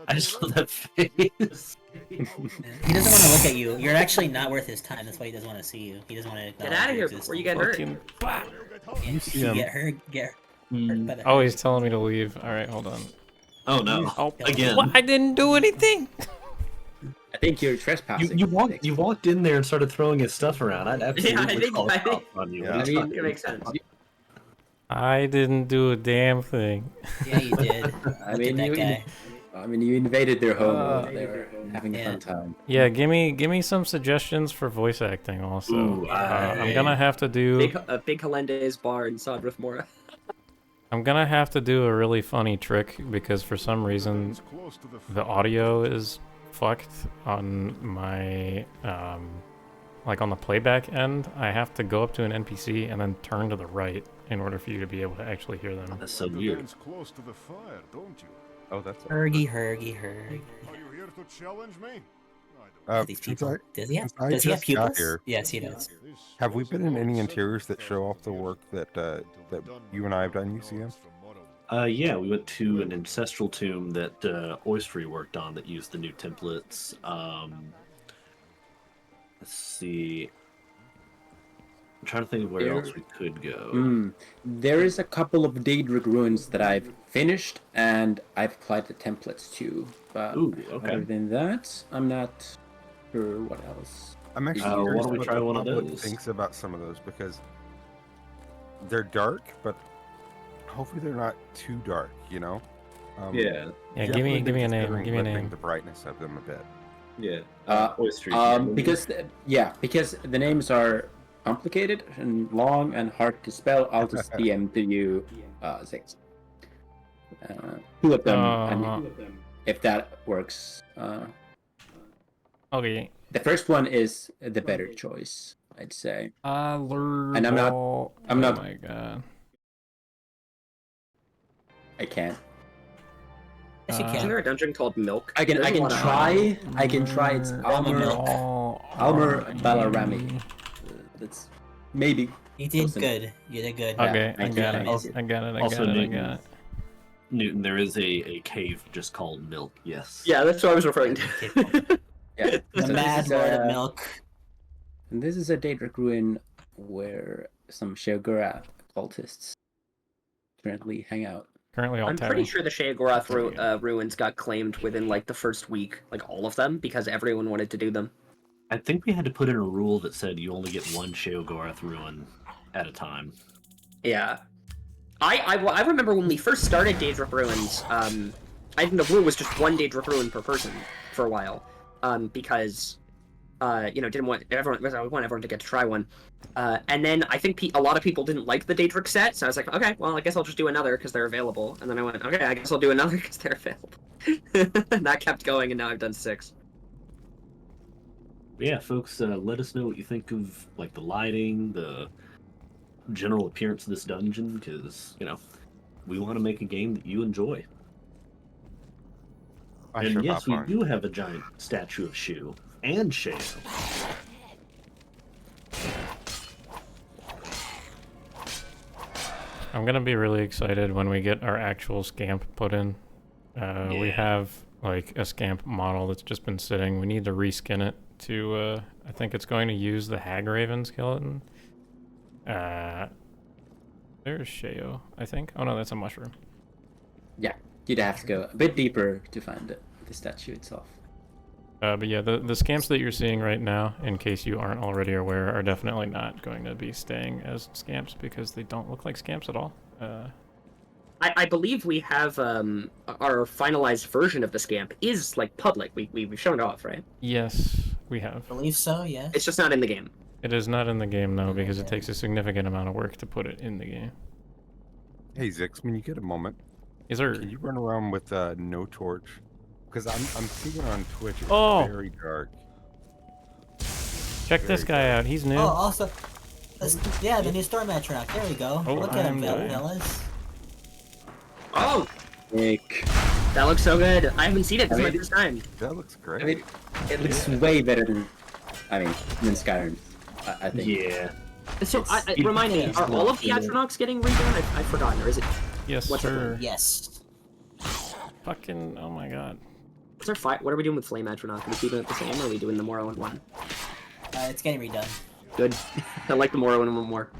I just love that face. He doesn't want to look at you. You're actually not worth his time. That's why he doesn't want to see you. He doesn't want to Get out of here before you get hurt. Fucking bah. You see him. Get hurt by the Oh, he's telling me to leave. All right, hold on. Oh no! Oh, Again. What? I didn't do anything. I think you're trespassing. You walked in there and started throwing his stuff around. I'd absolutely call I the think- cops on you. Yeah. What are you I mean, talking It makes about? sense. I didn't do a damn thing. Yeah, you did. I mean, Look at that guy. you invaded their home. They were having a fun time. Yeah, give me some suggestions for voice acting also. Ooh, I'm gonna have to do Big Melendez bar in Sodrith Mora. I'm gonna have to do a really funny trick because for some reason the audio is fucked on my like on the playback end. I have to go up to an NPC and then turn to the right in order for you to be able to actually hear them. That's so weird. Close to the fire, don't you? Oh, that's Hergy. Are you here to challenge me? These since people. Does he have I pupils? just got here, Yes, he does. have we been in any interiors that show off the work that that you and I have done, UCM? Yeah, we went to an ancestral tomb that Oystery worked on that used the new templates. Let's see. I'm trying to think of where else we could go. There is a couple of Daedric ruins that I've finished and I've applied the templates to. But Ooh, okay. other than that, I'm not sure what else. I'm actually why curious don't we what try the one of public those? thinks about some of those because they're dark, but hopefully they're not too dark. You know? Yeah, Yeah, definitely give me a been name. considering Give me a lifting name. the brightness of them a bit. yeah. Oystery. Because the names are complicated and long and hard to spell, I'll just DM to you 6. Two of them, and if that works. Okay. The first one is the better choice. I'd say. And I'm not- Oh not- my god. I can't. Yes, you Uh, Isn't can. there a dungeon called Milk? I can There's a lot of- try. I can try. It's Almer Balarami. That's maybe. You did Listen. good. You did good. Yeah, Okay, I thank you, got thank it. you. I got it. I Also got it. I Newton. got it. Newton, there is a cave just called Milk. Yes. Yeah, that's what I was referring to. Yeah. The So mad this is, lord of milk. And this is a Daedric ruin where some Sheogura cultists currently hang out. Currently all I'm pretty sure the Sheogorath ruins got claimed within like the first week, like all of them, because everyone wanted to do them. I think we had to put in a rule that said you only get one Sheogorath ruin at a time. Yeah. I remember when we first started Daedric Ruins, I think the rule was just one Daedric Ruin per person for a while, because, didn't want everyone to get to try one. And then I think a lot of people didn't like the Daedric set, so I was like, okay, well, I guess I'll just do another because they're available. And then I went, okay, I guess I'll do another because they're available. And that kept going, and now I've done 6. Yeah, folks, let us know what you think of like the lighting, the general appearance of this dungeon, because we want to make a game that you enjoy. I And sure yes, about we mine. do have a giant statue of Shu and Sheo. I'm gonna be really excited when we get our actual scamp put in. We Yeah. have like a scamp model that's just been sitting. We need to reskin it to. I think it's going to use the Hagraven skeleton. There's Sheo, I think. Oh no, that's a mushroom. Yeah, you'd have to go a bit deeper to find the statue itself. But yeah, the scamps that you're seeing right now, in case you aren't already aware, are definitely not going to be staying as scamps because they don't look like scamps at all. I believe we have our finalized version of the Scamp is like public. We've shown it off, right? Yes, we have. I believe so, yes. It's just not in the game. It is not in the game now because it takes a significant amount of work to put it in the game. Hey Zix, when you get a moment, Is there? can you run around with no torch? Because I'm seeing on Twitch it's Oh! very dark. Check this guy out. He's new. Oh, also, yeah, the new Storm Atronach. There we go. Oh, Look at him, I'm dying. fellas. Oh, Nick. that looks so good. I haven't seen it. This is my first time. That looks great. I mean, it looks way better than Skyrim. I think. Yeah. So, remind me, are all of the Atronachs getting redone? I've forgotten, or is it? Yes, What's it sir. Yes. Fucking. Oh my god. Is there what are we doing with Flame Atronach? Are we keeping it the same, or are we doing the Morrowind one? It's getting redone. Good. I like the Morrowind one more.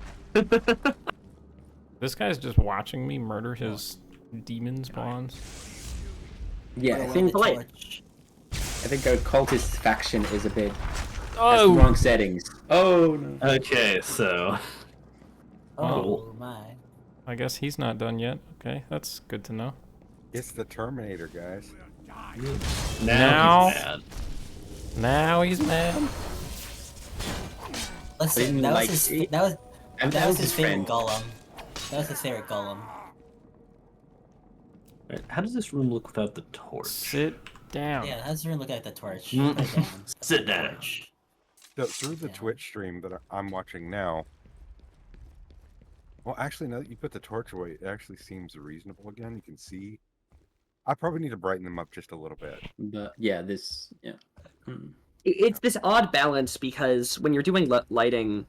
This guy's just watching me murder his demon spawns. Yeah, I think our cultist faction is a bit has the wrong settings. Oh no. Okay, so Oh Cool. my. I guess he's not done yet. Okay, that's good to know. It's the Terminator, guys. Now- he's mad. Now he's mad. Listen, didn't that was like his. it. That was And that was his favorite friend. golem. That was his favorite golem. Right, how does this room look without the torch? Sit down. Yeah, how's everyone look at the torch? Mm. Put it down. Sit down. So through the Twitch stream that I'm watching now. Well, actually, now that you put the torch away, it actually seems reasonable again. You can see. I probably need to brighten them up just a little bit. But yeah, this Hmm. It's this odd balance because when you're doing lighting,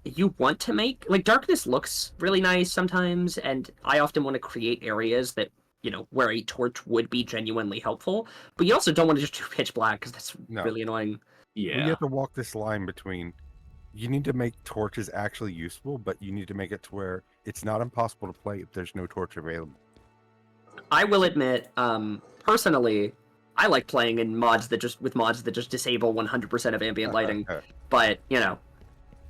you want to make like darkness looks really nice sometimes, and I often want to create areas that where a torch would be genuinely helpful. But you also don't want to just do pitch black because that's No. really annoying. You Yeah. have to walk this line between. You need to make torches actually useful, but you need to make it to where it's not impossible to play if there's no torch available. I will admit, personally, I like playing in mods that just disable 100% of ambient lighting. But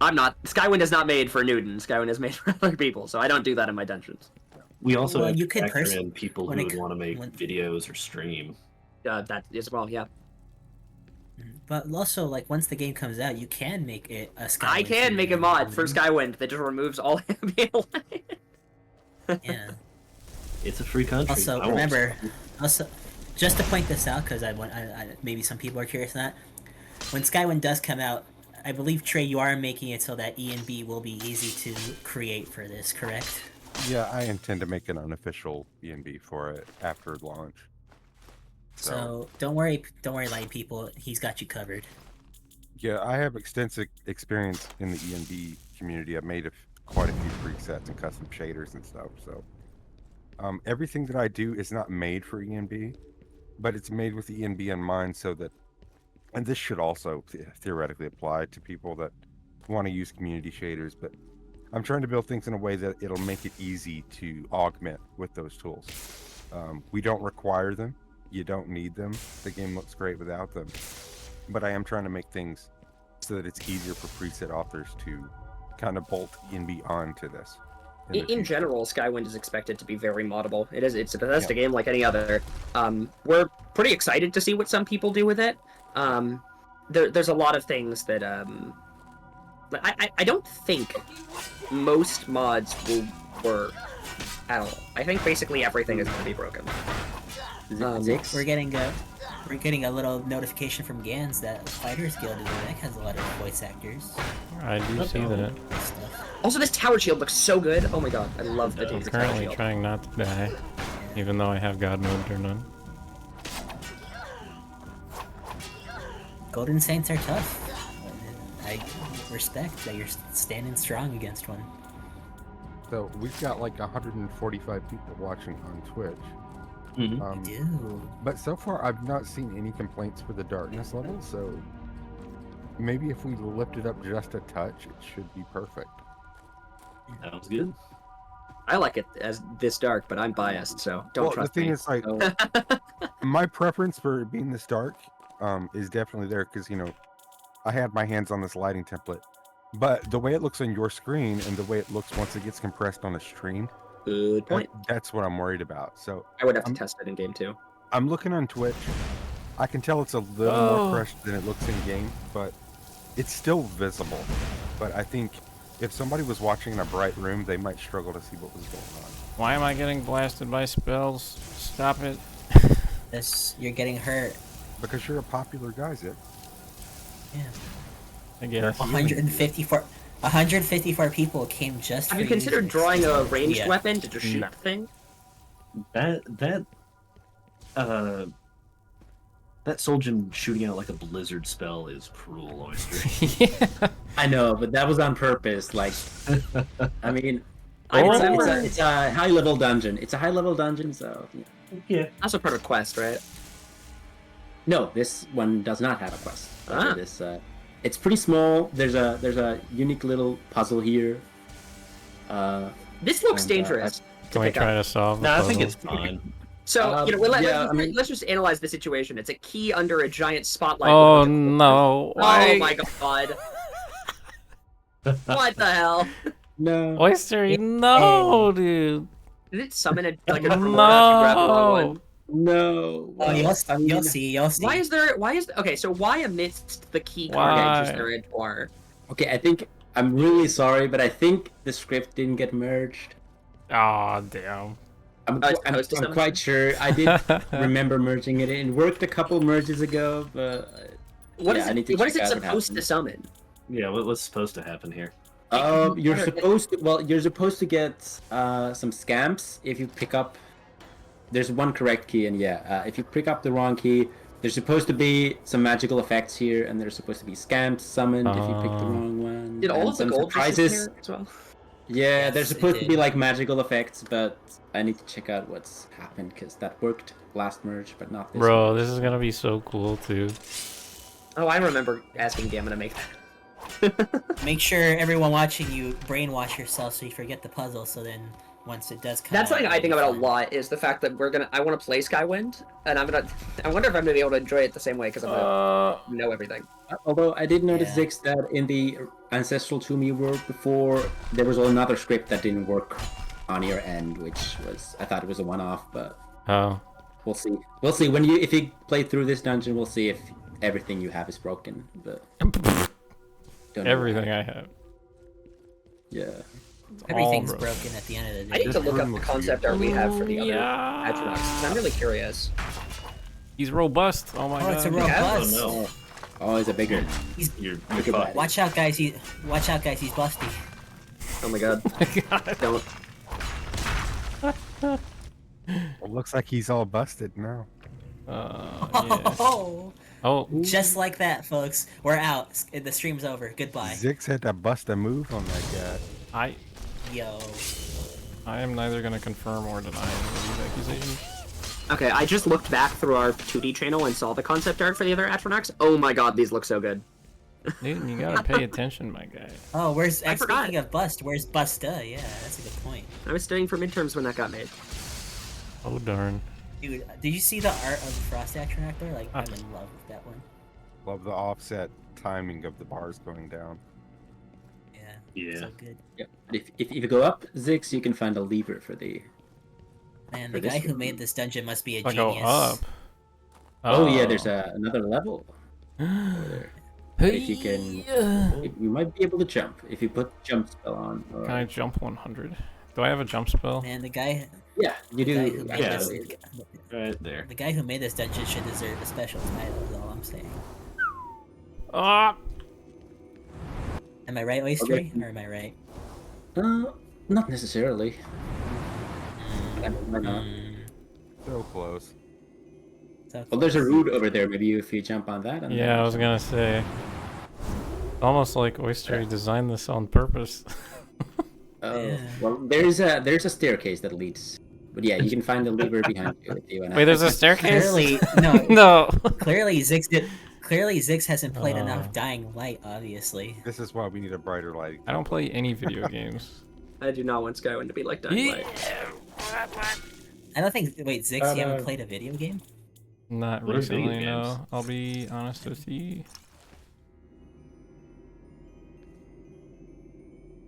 I'm not. Skywind is not made for Newton. Skywind is made for other people, so I don't do that in my dungeons. We also Well, have you to could factor in people who when it would c- want to make when- videos or stream. That as well, yeah. But also, like, once the game comes out, you can make it a Skyward. I can make a mod for Skywind that just removes all ambient light. Yeah. It's a free country. Also, I won't remember, stop. also, just to point this out, because maybe some people are curious on that. When Skywind does come out, I believe, Trey, you are making it so that ENB will be easy to create for this, correct? Yeah, I intend to make an unofficial ENB for it after launch. So don't worry, light people. He's got you covered. Yeah, I have extensive experience in the ENB community. I've made quite a few presets and custom shaders and stuff. So everything that I do is not made for ENB, but it's made with ENB in mind, so that, and this should also theoretically apply to people that want to use community shaders, but I'm trying to build things in a way that it'll make it easy to augment with those tools. We don't require them. You don't need them. The game looks great without them. But I am trying to make things so that it's easier for preset authors to kind of bolt ENB onto this. In general, Skywind is expected to be very moddable. It's a Bethesda game like any other. We're pretty excited to see what some people do with it. There's a lot of things that I don't think most mods will work at all. I think basically everything is going to be broken. We're getting a little notification from Gans that Fighters Guild has a lot of voice actors. I do see that. Also, this tower shield looks so good. Oh my god, I love the I'm tower currently shield. trying not to die, even though I have God mode turned on. Golden Saints are tough. I respect that you're standing strong against one. So we've got like 145 people watching on Twitch. Mm-hmm. We do. But so far, I've not seen any complaints for the darkness level, so maybe if we lift it up just a touch, it should be perfect. Sounds good. I like it as this dark, but I'm biased, so don't trust me. The thing is, like, my preference for it being this dark is definitely there, because, you know, I had my hands on this lighting template, but the way it looks on your screen and the way it looks once it gets compressed on a stream, Good point. that's what I'm worried about. So I would have to test it in game too. I'm looking on Twitch. I can tell it's a little more fresh than it looks in game, but it's still visible. But I think if somebody was watching in a bright room, they might struggle to see what was going on. Why am I getting blasted by spells? Stop it. You're getting hurt. Because you're a popular guy, Zip. Yeah. I guess. 154 people came just. Have you considered drawing a ranged weapon to just shoot the thing? That Soljin shooting out like a blizzard spell is cruel, Oyster. Yeah. I know, but that was on purpose. Like, I mean, I remember. it's a high level dungeon. It's a high level dungeon, so Yeah. That's a part of quest, right? no, this one does not have a quest. Ah. This it's pretty small. There's a unique little puzzle here. This looks And, dangerous. Can we try to solve the No, I puzzle? think it's fine. So, let's just analyze the situation. It's a key under a giant spotlight. Oh no! Why? Oh my god. What the hell? No. Oyster, no, dude. Did it summon a grab the wrong No. one? No. Oh, you'll see. Why is okay, so why amidst the key Why? card edge is there a door? Okay, I think I'm really sorry, but I think the script didn't get merged. Oh damn. I'm supposed to summon? quite sure. I did remember merging it. It worked a couple merges ago, but What yeah, I need to is it check out what supposed to happened. summon? Yeah, what's supposed to happen here? You're supposed to get some scamps if you pick up. There's one correct key, and if you pick up the wrong key, there's supposed to be some magical effects here, and there's supposed to be scamps summoned if you pick the wrong one. Did all and of the some gold surprises here as well? Yeah, Yes, there's it supposed to did. be like magical effects, but I need to check out what's happened because that worked last merge, but not this. Bro, merge. this is gonna be so cool too. Oh, I remember asking Gamma to make that. Make sure everyone watching you brainwash yourself so you forget the puzzle. So then once it does come, That's out, something I it'll think be about a fun. lot is the fact that I want to play Skywind, and I wonder if I'm gonna be able to enjoy it the same way because I'm gonna know everything. Although I did notice, Yeah. Zix, that in the Ancestral Tomb you worked before, there was another script that didn't work on your end, which was, I thought it was a one-off, but Oh. we'll see. We'll see. If you play through this dungeon, we'll see if everything you have is broken, but... don't know. Everything I have. Yeah. Everything's broken. broken at the end of the I day. need to look up the concept art we have for the other Yeah. Edgeruns, 'cause I'm really curious. He's robust. Oh my Oh, god. it's a I don't robust. know. Oh, it's a bigger. You're Bigger fucked. body. Watch out, guys. Watch out, guys. He's busty. Oh my god. Don't. It looks like he's all busted now. Yeah. Oh, Oh, just like that, folks. We're out. The stream's over. Goodbye. Zix had to bust a move on that guy. Yo. I am neither gonna confirm or deny any of these accusations. Okay, I just looked back through our 2D channel and saw the concept art for the other Atronachs. Oh my god, these look so good. Newton, you gotta pay attention, my guy. Oh, where's... I forgot. Speaking of bust, where's Busta? Yeah, that's a good point. I was studying for midterms when that got made. Oh darn. Dude, did you see the art of the Frost Atronach there? Like, I'm in love with that one. Love the offset timing of the bars going down. Yeah. Yeah. So good. Yeah. If you go up, Zix, you can find a lever for the. Man, For the guy this who one. made this dungeon must be a If I genius. go up. Oh, yeah, there's another level over there. If you can, you might be able to jump if you put jump spell on. Or... Can I jump 100? Do I have a jump spell? Man, the guy... Yeah, you The guy do. who made Yeah. this... Right there. The guy who made this dungeon should deserve a special title, is all I'm saying. Ah! Am I right, Oyster? Okay. Or am I right? Not necessarily. Why not? So close. So Well, there's a root over there. Maybe if you jump on that. And Yeah, then- I was gonna say. Almost like Oyster designed this on purpose. Yeah. Well, there's a staircase that leads. But yeah, you can find the lever behind you if you wanna. Wait, there's a staircase? Clearly, no. No! Clearly, Zix hasn't played Oh. enough Dying Light, obviously. This is why we need a brighter light. I don't play any video games. I do not want Skywind to be like Dying Light. I don't think... Wait, Zix, you haven't played a video game? Not What are video recently, no. games? I'll be honest with you.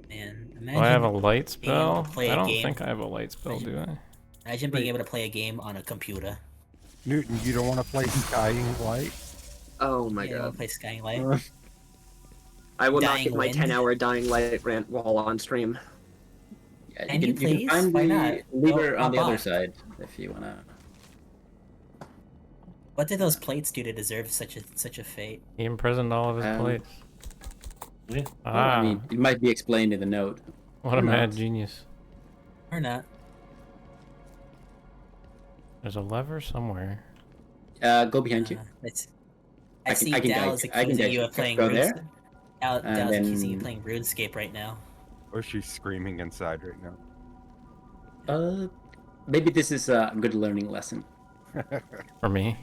Man, Do I have a imagine, light being able spell? to play I a don't game. think I have a light spell, do I? imagine being able to play a game on a computer. Newton, you don't want to play Skying Light? Oh my Yeah, I'll god. play Skying Light. I will not Dying give my Wind. 10-hour Dying Light rant while on stream. Yeah, Can you can please? find Why the not? lever I'll on the other bot. side if you wanna. What did those plates do to deserve such a fate? He imprisoned all of his Um, plates. Yeah. Well, Ah, I mean, it might be explained in the note. what a or mad not. genius. Or not? There's a lever somewhere. Go behind you. It's. I I can- see I can Dal guide is you. I can accusing guide you you. of playing Go there. RuneScape. Dal And is accusing you of then- playing RuneScape right now. Or she's screaming inside right now. Maybe this is a good learning lesson. For me.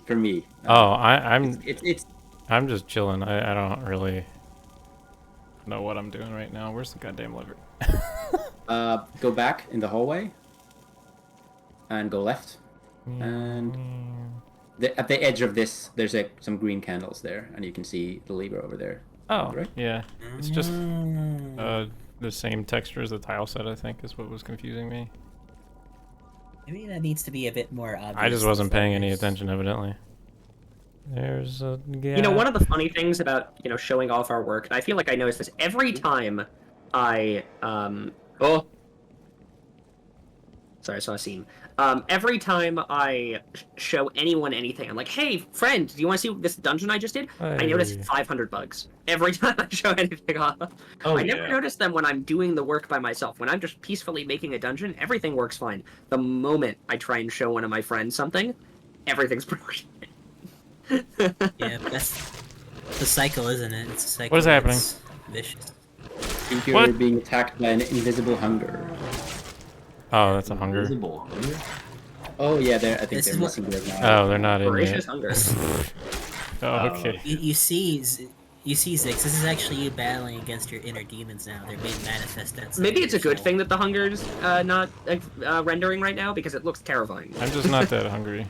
For me. Oh, I'm It's I'm just chilling. I don't really know what I'm doing right now. Where's the goddamn lever? go back in the hallway. And go left. And at the edge of this, there's some green candles there, and you can see the lever over there. Oh, Right? yeah. It's just Mm. the same texture as the tile set, I think, is what was confusing me. Maybe that needs to be a bit more obvious. I just wasn't paying any others. attention, evidently. There's a guy. You know, one of the funny things about, showing off our work, and I feel like I notice this every time I, oh. Sorry, I saw a seam. Every time I show anyone anything, I'm like, hey, friend, do you want to see this dungeon I just did? I notice Hey. 500 bugs. Every time I show anything off. Oh, I never yeah. notice them when I'm doing the work by myself. When I'm just peacefully making a dungeon, everything works fine. The moment I try and show one of my friends something, everything's broken. Yeah, that's the cycle, isn't it? It's a cycle. What is happening? that's Vicious. I think you're What? being attacked by an invisible hunger. Oh, that's a hunger. Invisible hunger? Oh yeah, I think This they're is what- missing their eye. Oh, they're not in Voracious yet. hunger. Oh, okay. You see, Zix, this is actually you battling against your inner demons now. They're being manifest outside. Maybe of it's a your good soul. thing that the hunger's not rendering right now, because it looks terrifying. I'm just not that hungry.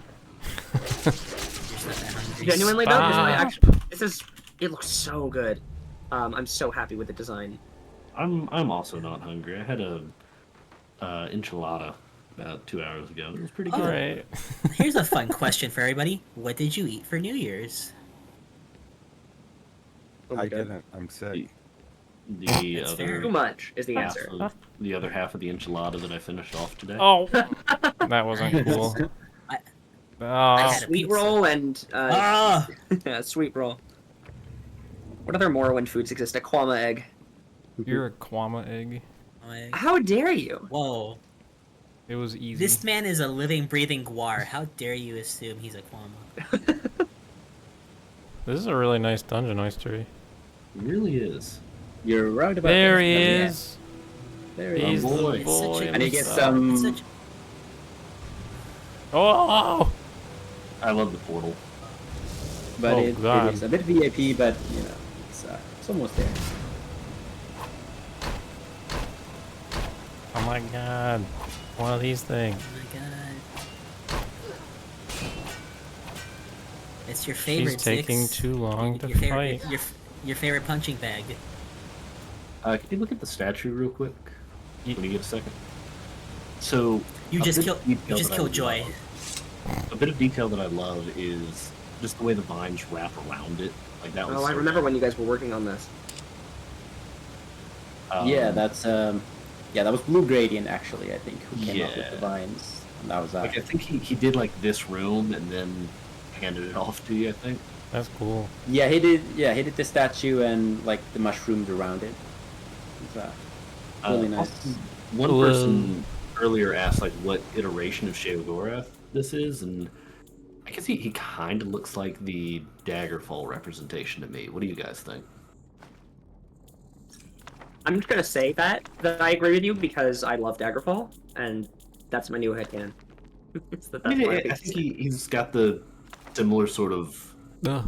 You're just not that hungry. Genuinely though, it looks so good. I'm so happy with the design. I'm also not hungry. I had a enchilada about 2 hours ago. It was pretty good. All right. Here's a fun question for everybody. What did you eat for New Year's? Oh my I God. didn't. I'm sick. The That's other fair. Too much is the half answer. of, the other half of the enchilada that I finished off today. Oh, that wasn't cool. Oh, had a Sweet pizza. roll and Ah! sweet roll. What other Morrowind foods exist? A Kwama egg. you're a Kwama egg. How dare you? Whoa. It was easy. This man is a living, breathing guar. How dare you assume he's a Kwama? This is a really nice dungeon, Oyster. It really is. You're right about There this, he but yeah. is. There he He's is. the boy. It's such boy. a- in And he the gets sun. It's some. such- Oh! I love the portal. But Oh, it God. is a bit VIP, but it's almost there. Oh my god. One of these things. Oh my god. It's your favorite. She's taking Six. too long to your favorite, fight. Your favorite punching bag. Can you look at the statue real quick? When you get a second. So You a just bit of detail killed that I Joy. love- A bit of detail that I love is just the way the vines wrap around it. Like that was. Oh, I so remember good. when you guys were working on this. Yeah, that was Blue Gradient actually. I think who came up with the Yeah. vines. And that was Like I think he did like this room and then handed it off to you. I think. That's cool. Yeah, he did. Yeah, he did the statue and like the mushrooms around it. It's, really nice. Also, one Hello. person earlier asked like what iteration of Sheogorath this is, and I guess he kind of looks like the Daggerfall representation to me. What do you guys think? I'm just gonna say that I agree with you because I love Daggerfall, and that's my new headcanon. That's I mean, my I biggest think thing. he's got the similar sort of Ugh.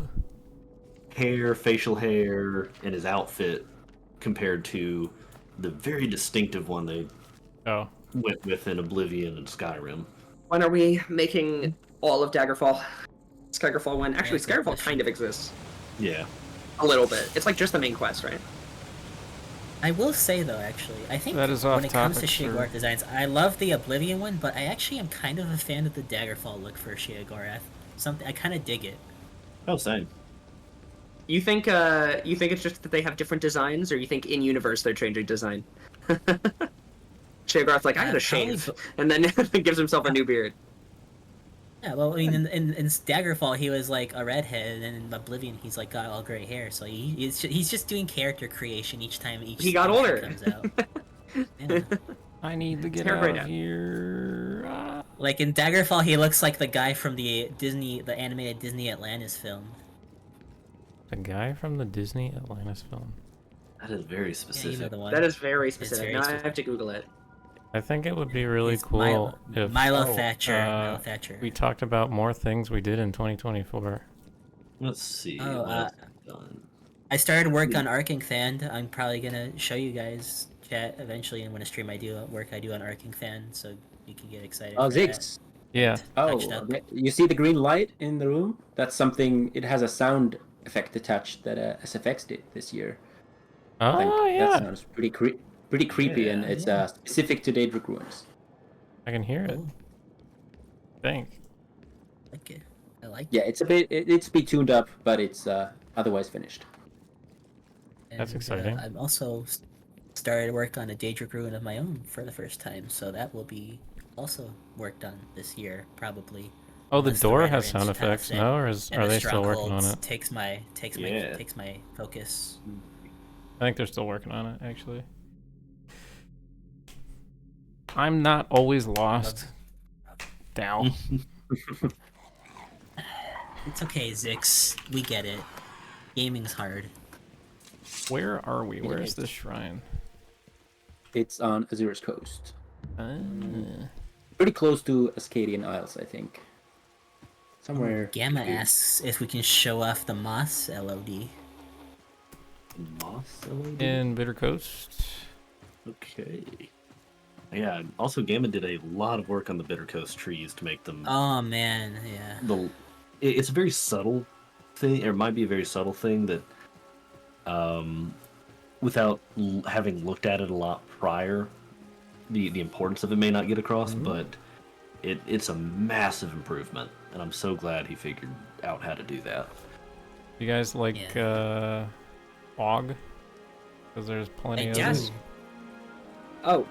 hair, facial hair, and his outfit compared to the very distinctive one they Oh. went with in Oblivion and Skyrim. When are we making all of Daggerfall? Skygerfall 1? Actually, Yeah, good Skygerfall question. kind of exists. Yeah. A little bit. It's like just the main quest, right? I will say though, actually, I think That is when off it comes to topic, sir. Sheogorath designs, I love the Oblivion one, but I actually am kind of a fan of the Daggerfall look for Sheogorath. I kind of dig it. Oh, same. You think it's just that they have different designs, or you think in universe they're changing design? Sheogorath's like, I gotta Probably shave, and then gives himself a new beard. Yeah, well, I mean, in Daggerfall, he was like a redhead, and then in Oblivion, he's like got all gray hair. So he's just doing character creation each time He got issue older. comes out. Yeah. I need to get hair out grayed of out. here. Ah. Like in Daggerfall, he looks like the guy from the animated Disney Atlantis film. The guy from the Disney Atlantis film. That is very Yeah, specific. you know the one. That is very specific. very Now I specific. have to Google it. I think it would be really It's cool if Milo oh, Thatcher. uh, Milo Thatcher. we talked about more things we did in 2024. Let's see. Oh, what else is done. I started work on Arcing Fan. I'm probably gonna show you guys chat eventually, and when a stream I do on Arcing Fan, so you can get excited. Oh, for that. Ziggs. Yeah. Oh, Touched up. okay. You see the green light in the room? That's something. It has a sound effect attached that SFX did this year. I think Oh that yeah. sounds pretty creepy, and it's specific to Daedric ruins. I can hear it. Cool. Think. I like it. I like Yeah, it's a bit. It's a bit tuned up, but it's otherwise finished. it. That's exciting. I've also started work on a Daedric Ruin of my own for the first time, so that will be also worked on this year, probably. Oh, the Unless door writer has ends sound taps effects in, now, or and are the they still working on Strongholds it? Takes Yeah. my focus. I think they're still working on it, actually. I'm not always lost. Down. It's okay, Zix. We get it. Gaming's hard. Where are we? Where is this shrine? It's on Azura's coast, Ah. pretty close to Ascadian Isles, I think. Somewhere. Gamma asks if we can show off the Moss LOD. Moss LED? In Bitter Coast. Okay. Yeah. Also, Gamma did a lot of work on the Bitter Coast trees to make them. Oh man, yeah. It's a very subtle thing, or it might be a very subtle thing that, without having looked at it a lot prior, the importance of it may not get across. But it's a massive improvement, and I'm so glad he figured out how to do that. You guys like fog? Because there's plenty of Yes. Oh,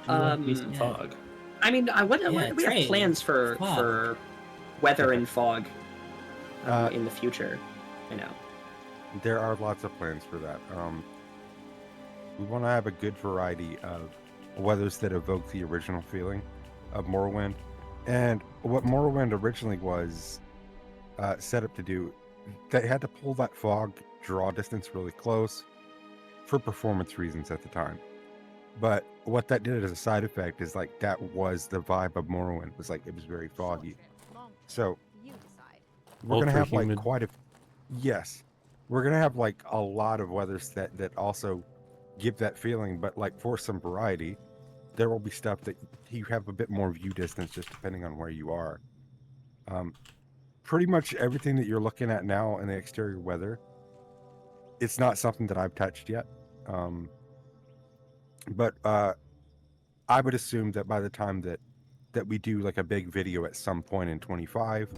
Decent yeah. fog. I mean, we have Trey, plans for fog. weather and fog Uh, in the future. I know. There are lots of plans for that. We want to have a good variety of weathers that evoke the original feeling of Morrowind. And what Morrowind originally was set up to do, they had to pull that fog draw distance really close for performance reasons at the time. But what that did as a side effect is like that was the vibe of Morrowind. It was like it was very foggy. So we're gonna have like Ultra-humid. quite a yes. We're gonna have like a lot of weathers that also give that feeling, but like for some variety, there will be stuff that you have a bit more view distance just depending on where you are. Pretty much everything that you're looking at now in the exterior weather, it's not something that I've touched yet. But I would assume that by the time that we do like a big video at some point in 25,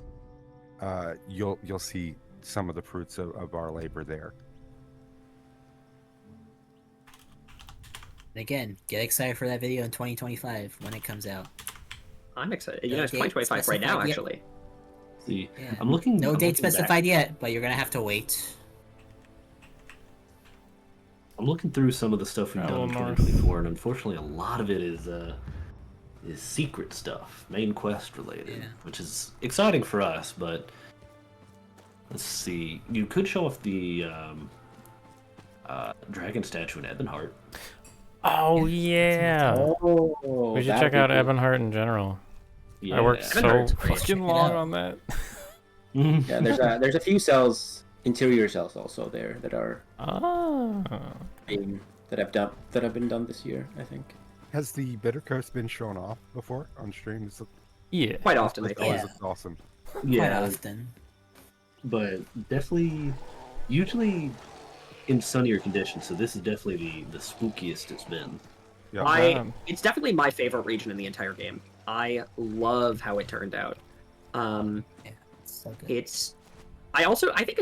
you'll see some of the fruits of our labor there. Again, get excited for that video in 2025 when it comes out. I'm excited. No It's date 2025 right now, specified yet. actually. See, Yeah. I'm looking. No I'm date looking back- specified yet, but you're gonna have to wait. I'm looking through some of the stuff we've done in North. 2024, and unfortunately, a lot of it is secret stuff, main quest related, Yeah. which is exciting for us. But let's see, you could show off the dragon statue in Ebonheart. Oh yeah. Oh, We should that'd check be out cool. Ebonheart in general. Yeah, I worked so Ebonheart's great. fucking Check it long out. on that. Yeah, there's a few cells, interior cells also there that are Ah. that have been done this year, I think. Has the Bitter Coast been shown off before on stream? Yeah. Quite often, I It think. always Yeah. looks awesome. Quite Yeah, often. but definitely, usually in sunnier conditions. So this is definitely the spookiest it's been. Yeah. It's definitely my favorite region in the entire game. I love how it turned out. Yeah, it's so good. I think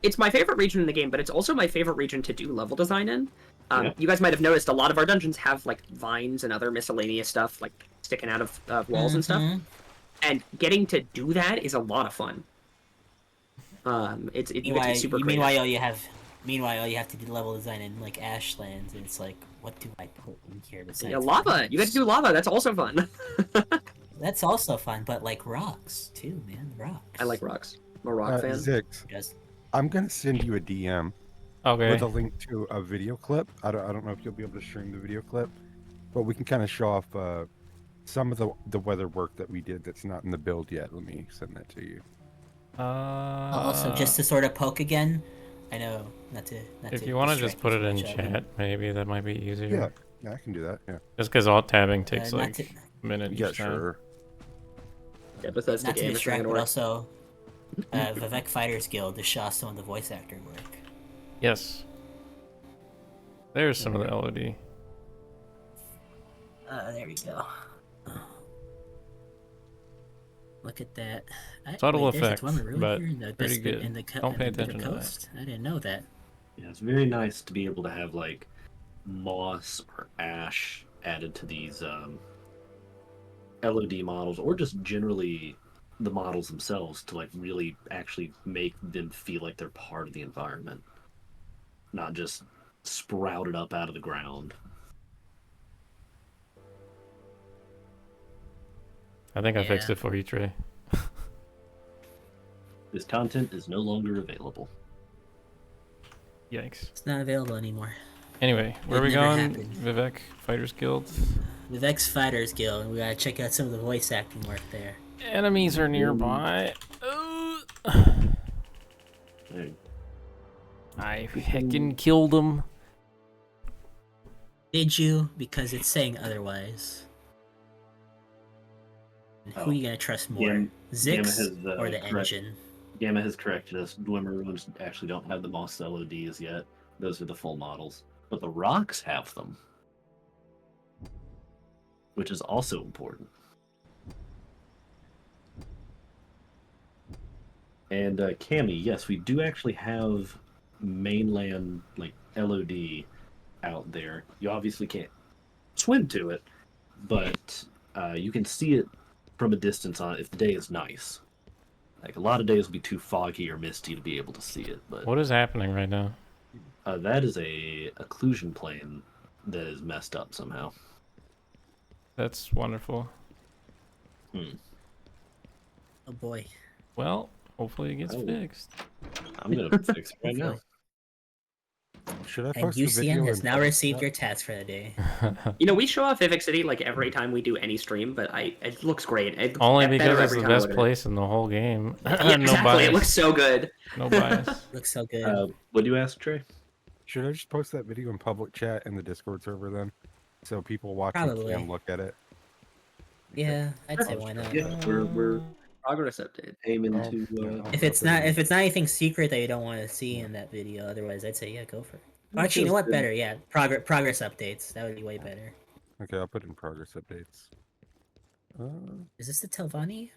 it's my favorite region in the game, but it's also my favorite region to do level design in. Yeah. You guys might have noticed a lot of our dungeons have like vines and other miscellaneous stuff like sticking out of walls and stuff, Mhm. and getting to do that is a lot of fun. It's super creative. Meanwhile, all you have to do level design in like Ashlands, and it's like, what do I put in here besides Yeah, lava. You get to do lava. That's also fun. That's also fun, but like rocks too, man. Rocks. I like rocks. I'm a rock fan. Zix, Just I'm gonna send you a DM Okay. with a link to a video clip. I don't know if you'll be able to stream the video clip, but we can kind of show off some of the weather work that we did that's not in the build yet. Let me send that to you. also just to sort of poke again. I know not to. If you want to just put it in much, chat, maybe that might be easier. Yeah, I can do that. Yeah, Just because alt tabbing takes not like to- a minute yeah, each time. sure. Yeah, Bethesda Not to game is distract, gonna but work. also Vivek Fighters Guild to show some of the voice actor work. Yes. There's some of the LOD. There we go. Look at that. Subtle there's a effects, Dwemer really but here in the pretty Bitter- good. In the, Don't pay in the Bitter attention to that. Coast? I didn't know that. Yeah, it's very nice to be able to have like moss or ash added to these LOD models, or just generally the models themselves, to like really actually make them feel like they're part of the environment, not just sprouted up out of the ground. I think I fixed Yeah. it for you, Trey. This content is no longer available. Yikes. It's not available anymore. Anyway, where are It we never going? happened. Vivek Fighters Guild. Vivek's Fighters Guild. We gotta check out some of the voice acting work there. Enemies are nearby. Hey, I heckin' killed them. Did you? Because it's saying otherwise. And who Oh. are you gonna trust more? Gamma Zix has, or the correct- engine? Gamma has corrected us. Dwemer ones actually don't have the moss LODs yet. Those are the full models. But the rocks have them, which is also important. And Cammy, yes, we do actually have mainland like LOD out there. You obviously can't swim to it, but you can see it from a distance on it if the day is nice. Like a lot of days will be too foggy or misty to be able to see it. But What is happening right now? that is a occlusion plane that is messed up somehow. That's wonderful. Hmm. Oh boy. Well, hopefully it gets Oh. fixed. I'm gonna fix it right now. Should I And post the video UCM has in now public received chat? your task for the day. You know, we show off Vivek City like every time we do any stream, but it looks great. It looks Only better because it's every the time I best look at it. place in the whole game. Yeah, No exactly. bias. It looks so good. No bias. Looks so good. What do you ask, Trey? Should I just post that video in public chat in the Discord server then, so people watching Probably. can look at it? Yeah, I'd say why not. Yeah, we're Progress update. aiming I'll- to. I'll If it's put it not in. if it's not anything secret that you don't want to see in that video, otherwise I'd say yeah, go for it. Or actually, you know what? Better, yeah. Progress updates. That would be way better. Okay, I'll put in progress updates. Is this the Telvanni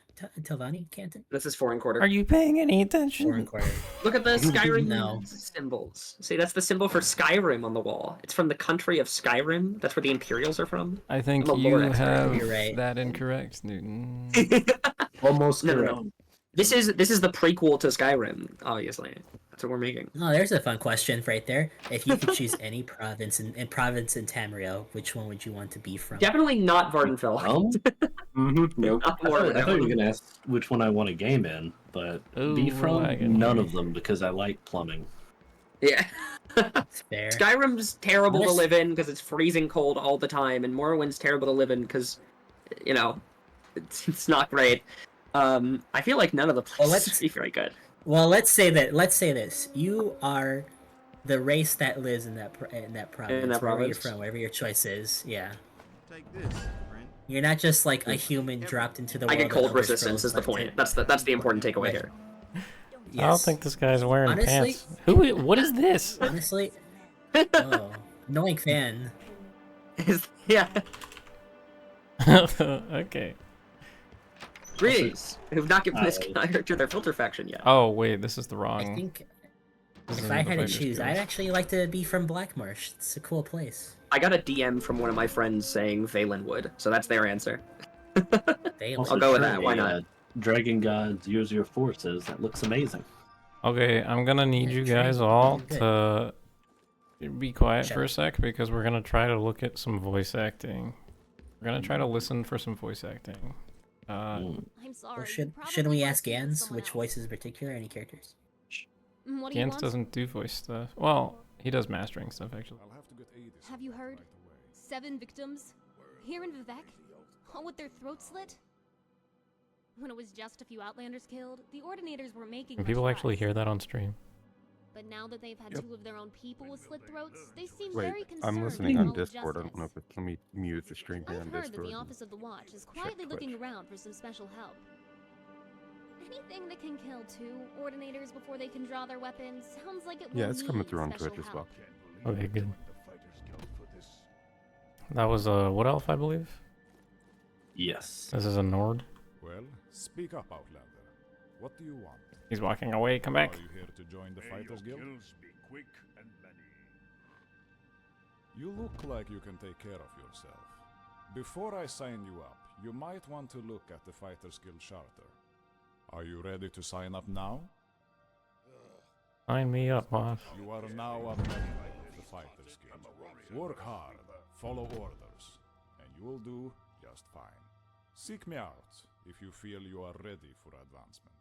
Canton? This is foreign quarter. Are you paying any Foreign attention? quarter. Look at the Skyrim No. symbols. See, that's the symbol for Skyrim on the wall. It's from the country of Skyrim. That's where the Imperials are from. I think I'm a you lore expert. have You're right. that incorrect, Newton. Almost No, no, correct. no. This is the prequel to Skyrim, obviously. That's what we're making. Oh, there's a fun question right there. If you could choose any province in Tamriel, which one would you want to be from? Definitely not Vardenfell. Nope. Not I thought you Morrowind. were gonna ask which one I want to game in, but Ooh, be we're from lagging none here. of them because I like plumbing. Yeah. It's fair. Skyrim's terrible to Unless- live in because it's freezing cold all the time, and Morrowind's terrible to live in because, you know, it's not great. I feel like none of the Well, places let's- would be very good. Well, let's say this. You are the race that lives in that province, wherever you're province? from, wherever your choice is. Yeah. Take this, friend. You're not just like a human dropped into the I world. get of cold Elder resistance Scrolls, is the but point. That's the important takeaway Right. here. I don't Yes. think this guy's wearing Honestly- pants. What is this? Honestly. Oh, annoying fan. Yeah. Okay. Greetings. Who've not given this character their filter faction yet. Oh wait, this is the I wrong. think this if isn't I the had to Fighter's choose, Guild. I'd actually like to be from Blackmarsh. It's a cool place. I got a DM from one of my friends saying Valenwood, so that's their answer. They I'll go with that, Trey, why not? Dragon God 004 says that looks amazing. Okay, I'm gonna need Yeah, you true. guys all Good. to be quiet Shut for a up. sec because we're gonna try to look at some voice acting. We're gonna try to listen for some voice acting. Mm. I'm sorry. Or you shouldn't probably we wanna ask speak with Gans someone which else. voices in particular, any characters? What do you Gantz want? doesn't do voice stuff. Well, he does mastering stuff actually. I'll have to get Aedis Have you heard? right away. 7 victims here in Vivek, all with their throats slit. When it was just a few Outlanders killed, the Ordinators were making. Can much people actually fuss. hear that on stream? But now that they've had Yep. 2 of their own people with slit throats, they seem Wait, very concerned. I'm listening on with all the Discord. I don't know justice. if it's. Let me mute the stream here I've on heard that Discord. the Office of the Watch is quietly looking Twitch. around for some special help. Anything that can kill 2 Ordinators before they can draw their weapons sounds like it will Yeah, it's coming need through on special Twitch as help. well. Okay, good. The Fighters Guild for this. That was a wood elf, I believe. Yes. This is a Nord. Well, speak up, Outlander. What do you want? He's walking away. Come back. Are you here to join the Fighters Guild? Quick and many. You look like you can take care of yourself. Before I sign you up, you might want to look at the Fighters Guild charter. Are you ready to sign up now? Sign me up, boss. You are now a member of the Fighters Guild. Work hard, follow orders, and you will do just fine. Seek me out if you feel you are ready for advancement.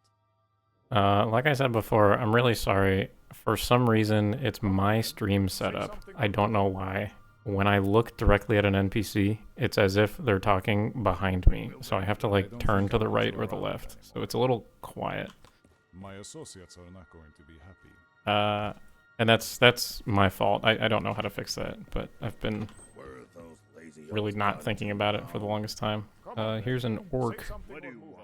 Like I said before, I'm really sorry. For some reason, it's my stream setup. I don't know why. When I look directly at an NPC, it's as if they're talking behind me. So I have to like turn to the right or the left. So it's a little quiet. My associates are not going to be happy. And that's my fault. I don't know how to fix that, but I've been Where are those lazy really old not guns thinking about it for the longest time. Here's an orc. What do you want?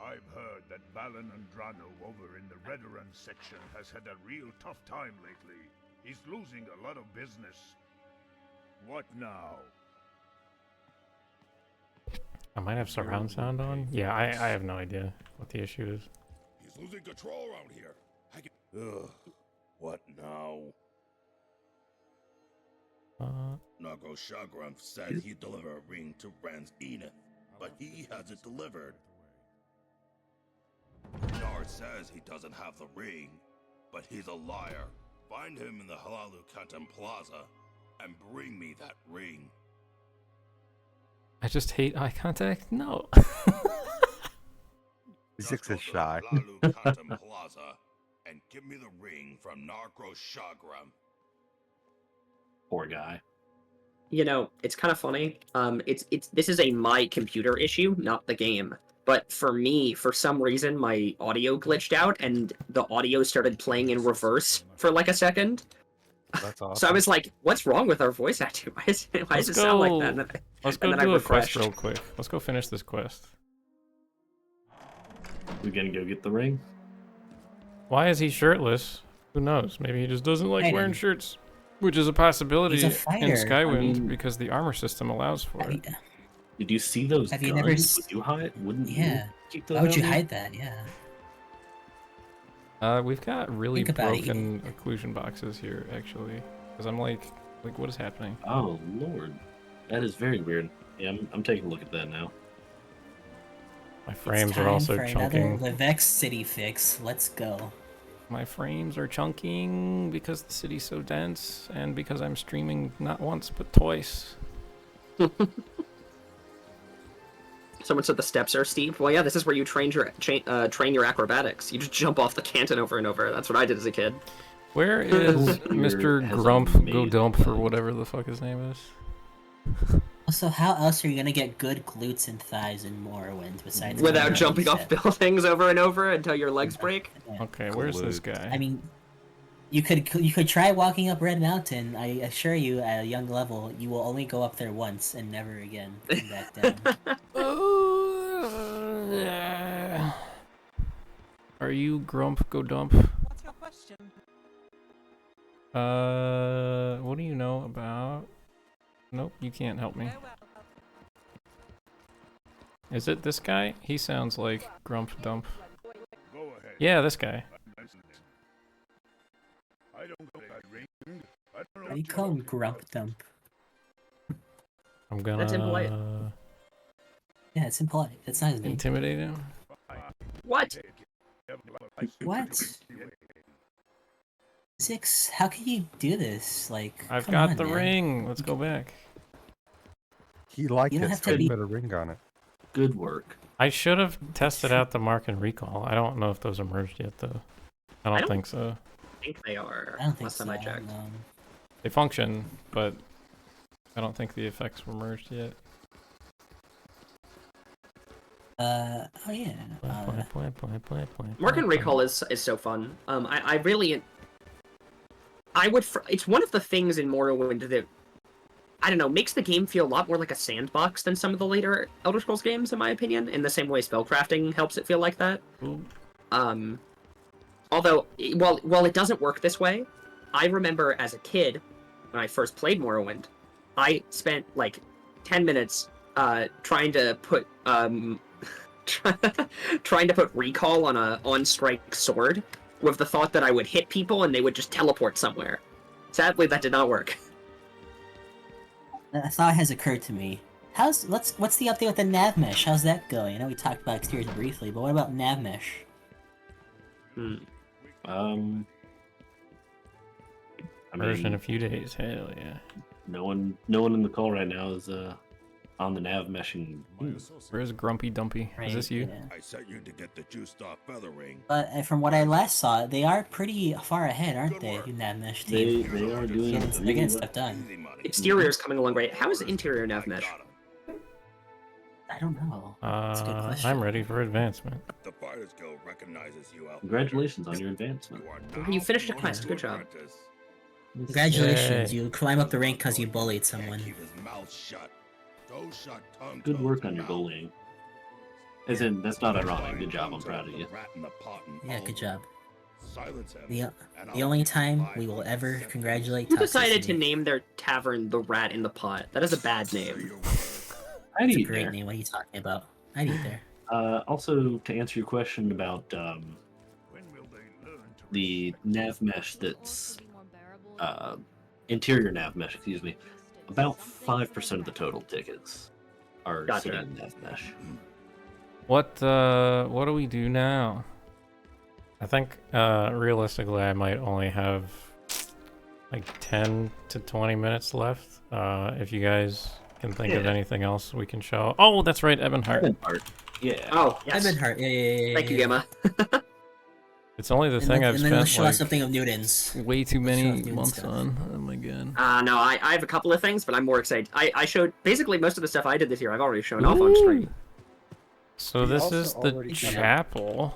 I've heard that Balan Andrano over in the Redoran section has had a real tough time lately. He's losing a lot of business. What now? I might have surround sound on. Yeah, I have no idea what the issue is. He's losing control around here. Ugh. What now? Nago Shagramp said he'd deliver a ring to Rand's Enith. but he has it delivered. Nar says he doesn't have the ring, but he's a liar. Find him in the Halalu Kantan Plaza and bring me that ring. I just hate eye contact. No. Zix is shy. Halalu Kantan Plaza and give me the ring from Nargro Shagram. Poor guy. You know, it's kind of funny. This is a my computer issue, not the game. But for me, for some reason, my audio glitched out and the audio started playing in reverse for like a second. That's awesome. So I was like, "What's wrong with our voice acting? Why does it sound like that?" And then Let's go do a quest real quick. Let's go finish this quest. We gonna go get the ring? Why is he shirtless? Who knows? Maybe he just doesn't like wearing shirts, which is a possibility He's a in fighter. Skywind because the armor system allows for it. Did you see those Have guns? you never Would you hide? Wouldn't Yeah. you keep those Why would you down there? hide that? Yeah. We've got really Think about it. broken occlusion boxes here, actually. Because I'm like, what is happening? Oh lord, that is very weird. Yeah, I'm taking a look at that now. My frames It's are time also for chunking. another Livex City fix. Let's go. My frames are chunking because the city's so dense and because I'm streaming not once but twice. Someone said the steps are steep. Well, yeah, this is where you train your acrobatics. You just jump off the canton over and over. That's what I did as a kid. Where is Mr. has Grump amazing Go Dump or legs. whatever the fuck his name is? Also, how else are you gonna get good glutes and thighs in Morrowind besides Without going jumping on off buildings over and over until your legs break. Okay, where's this Glutes. guy? I mean, you could try walking up Red Mountain. I assure you, at a young level, you will only go up there once and never again come back down. Are you Grump Go Dump? What's your question? What do you know about? Nope, you can't help me. Very well. Is it this guy? He sounds like Grump Dump. Go ahead. Yeah, this guy. I don't know that ring. I don't know Why do you call him Grump Dump? I'm gonna That's impolite. Yeah, it's impolite. That's not his name. intimidate him. What? What? Zix, how can you do this? Like, I've come got on, the man. ring. Let's go back. He liked You don't it, have so to he be- put a ring on it. Good work. I should have tested out the mark and recall. I don't know if those are merged yet, though. I don't think so. I think they are. I don't think Last so. time I checked. They function, but I don't think the effects were merged yet. Oh yeah. Mark and Recall is so fun. I really, it's one of the things in Morrowind that, I don't know, makes the game feel a lot more like a sandbox than some of the later Elder Scrolls games, in my opinion. In the same way, spellcrafting helps it feel like that. Although, while it doesn't work this way, I remember as a kid when I first played Morrowind, I spent like 10 minutes trying to put trying to put recall on a on-strike sword with the thought that I would hit people and they would just teleport somewhere. Sadly, that did not work. A thought has occurred to me. What's the update with the nav mesh? How's that going? I know we talked about exteriors briefly, but what about nav mesh? I Merged in mean, a few days. Hell yeah. no one in the call right now is on the nav meshing. Where's Grumpy Dumpy? Is this you? Yeah. I sent you to get the juiced off feather ring. But from what I last saw, they are pretty far ahead, aren't they? The nav mesh They team. are doing They're really getting well. stuff done. Exterior's coming along great. How is interior nav mesh? I don't know. That's a good question. I'm ready for advancement. The Fighters Guild recognizes you out. Congratulations on your advancement. You finished a quest. Good job. Congratulations, Yay. you climb up the rank because you bullied someone. Keep his mouth shut. Those shut tongue Good work toes on your now. bullying. As in, that's not ironic. Good job. I'm proud of you. Rat in the pot and Yeah, good job. silence him. The, and the I'll only give time you we will 5 ever seconds. congratulate Who decided to toxicity. name their tavern the Rat in the Pot? That is a bad Say name. your word. I'd It's a eat great there. name. What are you talking about? I'd eat there. Also, to answer your question about When will they learn to the respect nav mesh that's interior nav mesh, excuse me, about 5% of the total tickets. are Gotcha. sitting in deathmatch. What do we do now? I think realistically I might only have like 10 to 20 minutes left. If you guys can think of anything else we can show. Oh, that's right, Ebonheart. Ebonheart. Yeah. Oh, yes. Ebonheart. Yeah. Thank you, Gamma. It's only the thing I've and then spent show like us something of Newton's. way too Show us many Newton's months stuff. on. Oh my god. No, I have a couple of things, but I'm more excited. I showed basically most of the stuff I did this year. I've already shown off on stream. So We this also is the already kind of- chapel.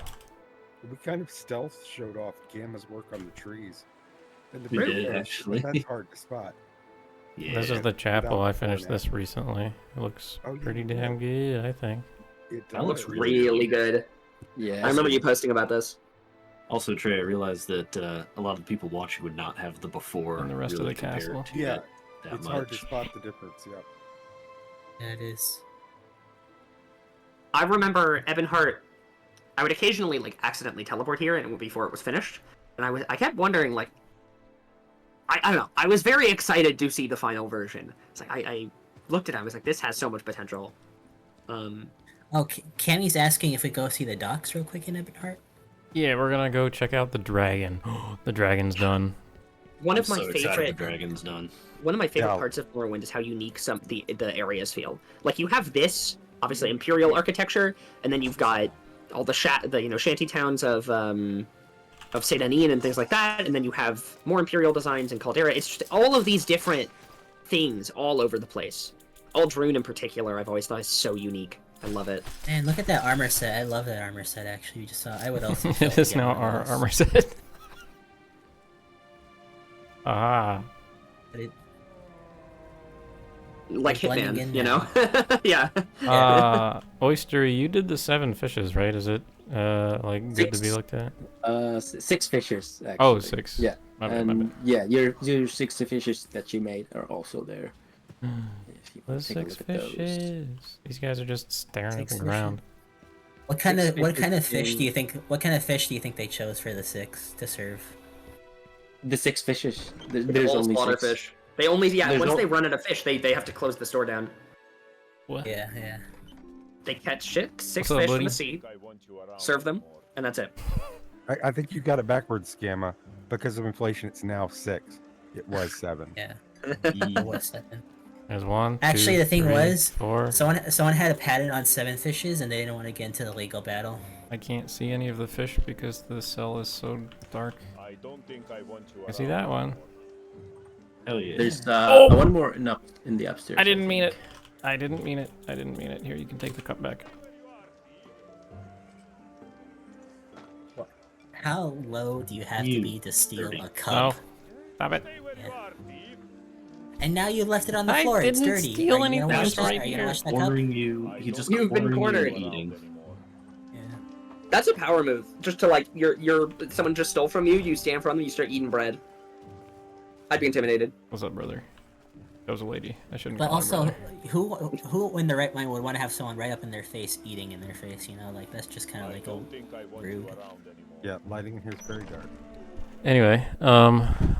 We kind of stealth showed off Gamma's work on the trees. And the We big did, fish, actually. That's hard to spot. Yeah. This is the chapel. Without I finished format. this recently. It looks Oh, you pretty did? damn good, I think. It That looks does. Really good. Yeah. I remember you posting about this. Also, Trey, I realized that a lot of the people watching would not have the before And the rest of really the compared castle. to Yeah, that it's much. hard to spot the difference. Yeah. Yeah, it is. I remember Ebonheart. I would occasionally like accidentally teleport here, and before it was finished, and I kept wondering like, I don't know. I was very excited to see the final version. It's like I looked at it, I was like, this has so much potential. Oh, Cammy's asking if we go see the docks real quick in Ebonheart. Yeah, we're gonna go check out the dragon. The dragon's done. One I'm of my so excited favorite the dragon's done. One of my favorite Yeah. parts of Morrowind is how unique some the areas feel. Like you have this obviously imperial architecture, and then you've got all the shanty towns of St. Anine and things like that, and then you have more imperial designs in Caldera. It's just all of these different things all over the place. Aldrune in particular, I've always thought is so unique. I love it. Man, look at that armor set. I love that armor set. Actually, we just saw. I would also. It is now our armor set. Ah. But it, Like They're blending Hitman, in you now. know? Yeah. Oyster, you did the 7 fishes, right? Is it like good to be 6. looked at? 6 fishes. Actually. Oh, 6. Yeah. My bad, my And bad. yeah, your 60 fishes that you made are also there. If you The take a 6 look at those. fishes. These guys are just staring at 6 the fishes. ground. what kind of fishes fish do you in- think? What kind of fish do you think they chose for the 6 to serve? The 6 fishes. There's All only 6. slaughterfish. They only There's once no- they run out of fish, they have to close the store down. What? Yeah. They catch 6 What's up, fish from buddy? the sea, serve them, and that's it. I think you got it backwards, Gamma. Because of inflation, it's now 6. It was 7. Yeah. It was 7. There's 1, Actually, 2, the thing 3, was, 4. someone had a patent on 7 fishes, and they didn't want to get into the legal battle. I can't see any of the fish because the cell is so dark. I don't think I want you I see that one. Hell yeah. There's Oh! one more in the upstairs. I didn't mean it. I didn't mean it. I didn't mean it. Here, you can take the cup back. How low do you have to You be to steal dirty. a cup? Oh, stop it. And now you left it on the I floor. It's didn't dirty. steal Are you gonna anything. wash It's that? right Are you gonna here. wash that cup? Cornering you. He just You've been cornered cornered. you eating. Yeah. That's a power move. Just to like, someone just stole from you, you stand from them, you start eating bread. I'd be intimidated. What's up, brother? That was a lady. I shouldn't But call her also, brother. who in the right mind would want to have someone right up in their face, eating in their face? You know, like that's just kind of like rude. Yeah, lighting in here is very dark. Anyway,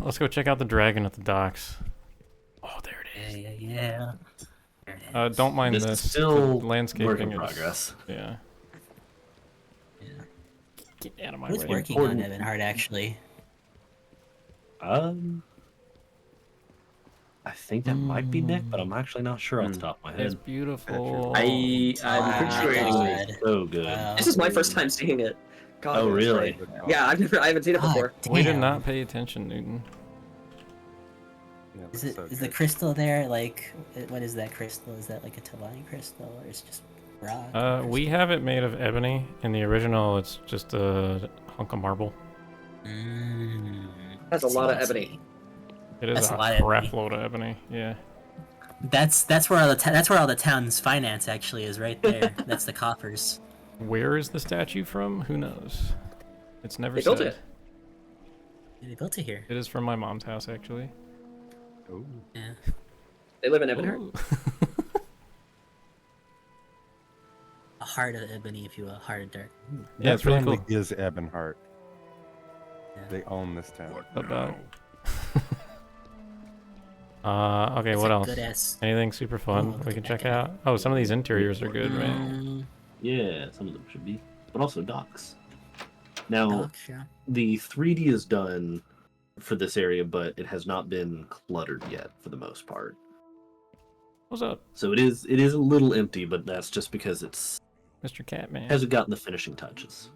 let's go check out the dragon at the docks. Oh, there it is. Yeah. Don't mind This this. is still The landscaping work in is- progress. Yeah. Yeah. Get out of my Who's way. working on Ebonheart actually? I think that might be Nick, but I'm actually not sure off the top of my It's head. beautiful. I'm pretty sure it is. God. So good. Wow. This is my first time seeing it. God, Oh, that's really? great. Yeah, I haven't seen it God before. We did damn. not pay attention, Newton. Yeah, Is that's it so is the good. crystal there? Like, what is that crystal? Is that like a Tavani crystal, or is it just rock? We have it made of ebony. In the original, it's just a hunk of marble. That's a lot of ebony. It is That's a a lot of crap ebony. load of ebony. Yeah. That's where all the town's finance actually is, right there. That's the coffers. Where is the statue from? Who knows? It's never They said. built it. They built it here. It is from my mom's house, actually. Ooh. Yeah. They live in Ebonheart. Ooh. A heart of ebony, if you will, a heart of dirt. Yeah, That it's really family cool. is Ebonheart. Yeah. They own this town. About. Okay, That's what a else? good-ass- Anything super fun look we at can that check guy. out? Oh, some of these interiors are good, right? Yeah, some of them should be, but also docks. Now, Docks, yeah. the 3D is done for this area, but it has not been cluttered yet for the most part. What's up, So it is a little empty, but that's just because it's Mr. Catman? hasn't gotten the finishing touches.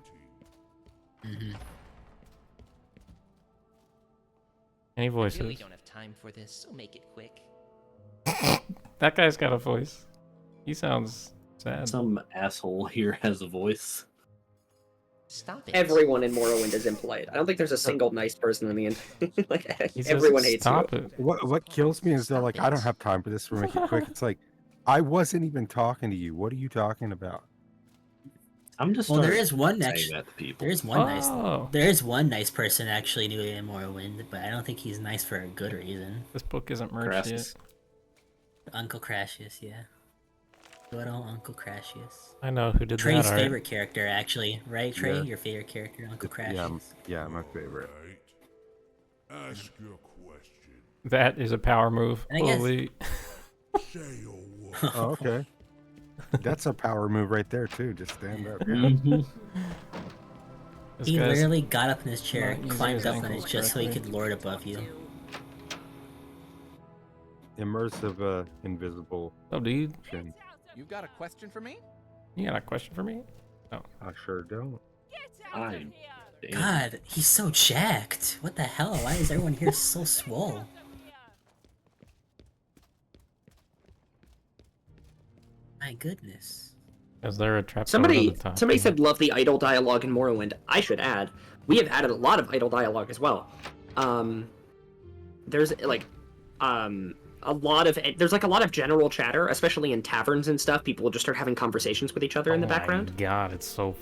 Any I voices? really don't have time for this, so make it quick. That guy's got a voice. He sounds sad. Some asshole here has a voice. Stop it. Everyone in Morrowind is impolite. I don't think there's a single nice person in the like He says, everyone hates "Stop you. it." What kills me is they're like, I don't have time for this. We'll make it quick. It's like, I wasn't even talking to you. What are you talking about? I'm just Well, there starting is one saying next. that to people. There is one nice. Oh. There is one nice person actually new in Morrowind, but I don't think he's nice for a good reason. This book isn't merged Crassus. yet. Uncle Crashius, yeah. Good old Uncle Crashius. I know who did Trey's that art. favorite character, actually, right? Trey, Yeah. your favorite character, Uncle Crashius. Yeah, my favorite. Ask your question. That is a power move. And I guess- Holy. Say your word. Oh, okay. That's a power move right there too. Just stand up. Yeah. Mhm. This He guy's- literally got up in his chair, not using climbed his up on it ankles just so he correctly. could lord above you. Immersive, invisible. Oh, dude. Chin. You got a question for me? You got a question for me? I sure don't. I'm damn. God, he's so jacked. What the hell? Why is everyone here so swole? My goodness. Is there a trap Somebody, on the top? somebody said love the idle dialogue in Morrowind. I should add, we have added a lot of idle dialogue as well. There's like, a lot of general chatter, especially in taverns and stuff. People will just start having conversations with each other in the background. Oh my god, it's so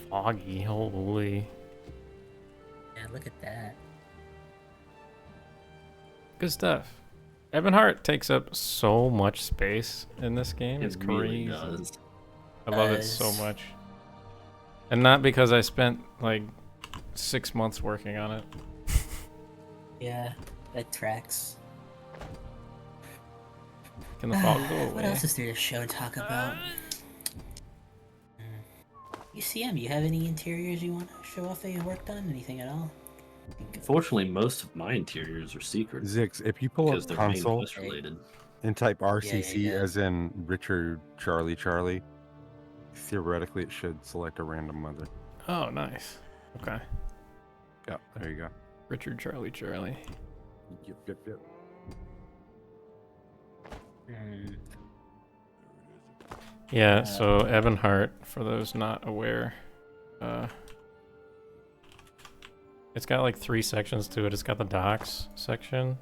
foggy. Holy. Yeah, look at that. Good stuff. Evan Hart takes up so much space in this game. It's It really crazy. does. I love it so much. And not because I spent like 6 months working on it. Yeah, that tracks. Can the fog go away? What else is there to show and talk about? UCM, you have any interiors you want to show off that you worked on? Anything at all? Fortunately, most of my interiors are secret Zix, if you pull because up they're console quest related. and type RCC yeah. as in Richard Charlie, theoretically it should select a random mother. Oh, nice. Okay. Yeah, there you go. Richard Charlie. Yep. Yeah, so Evan Hart, for those not aware, it's got like 3 sections to it. It's got the docks section,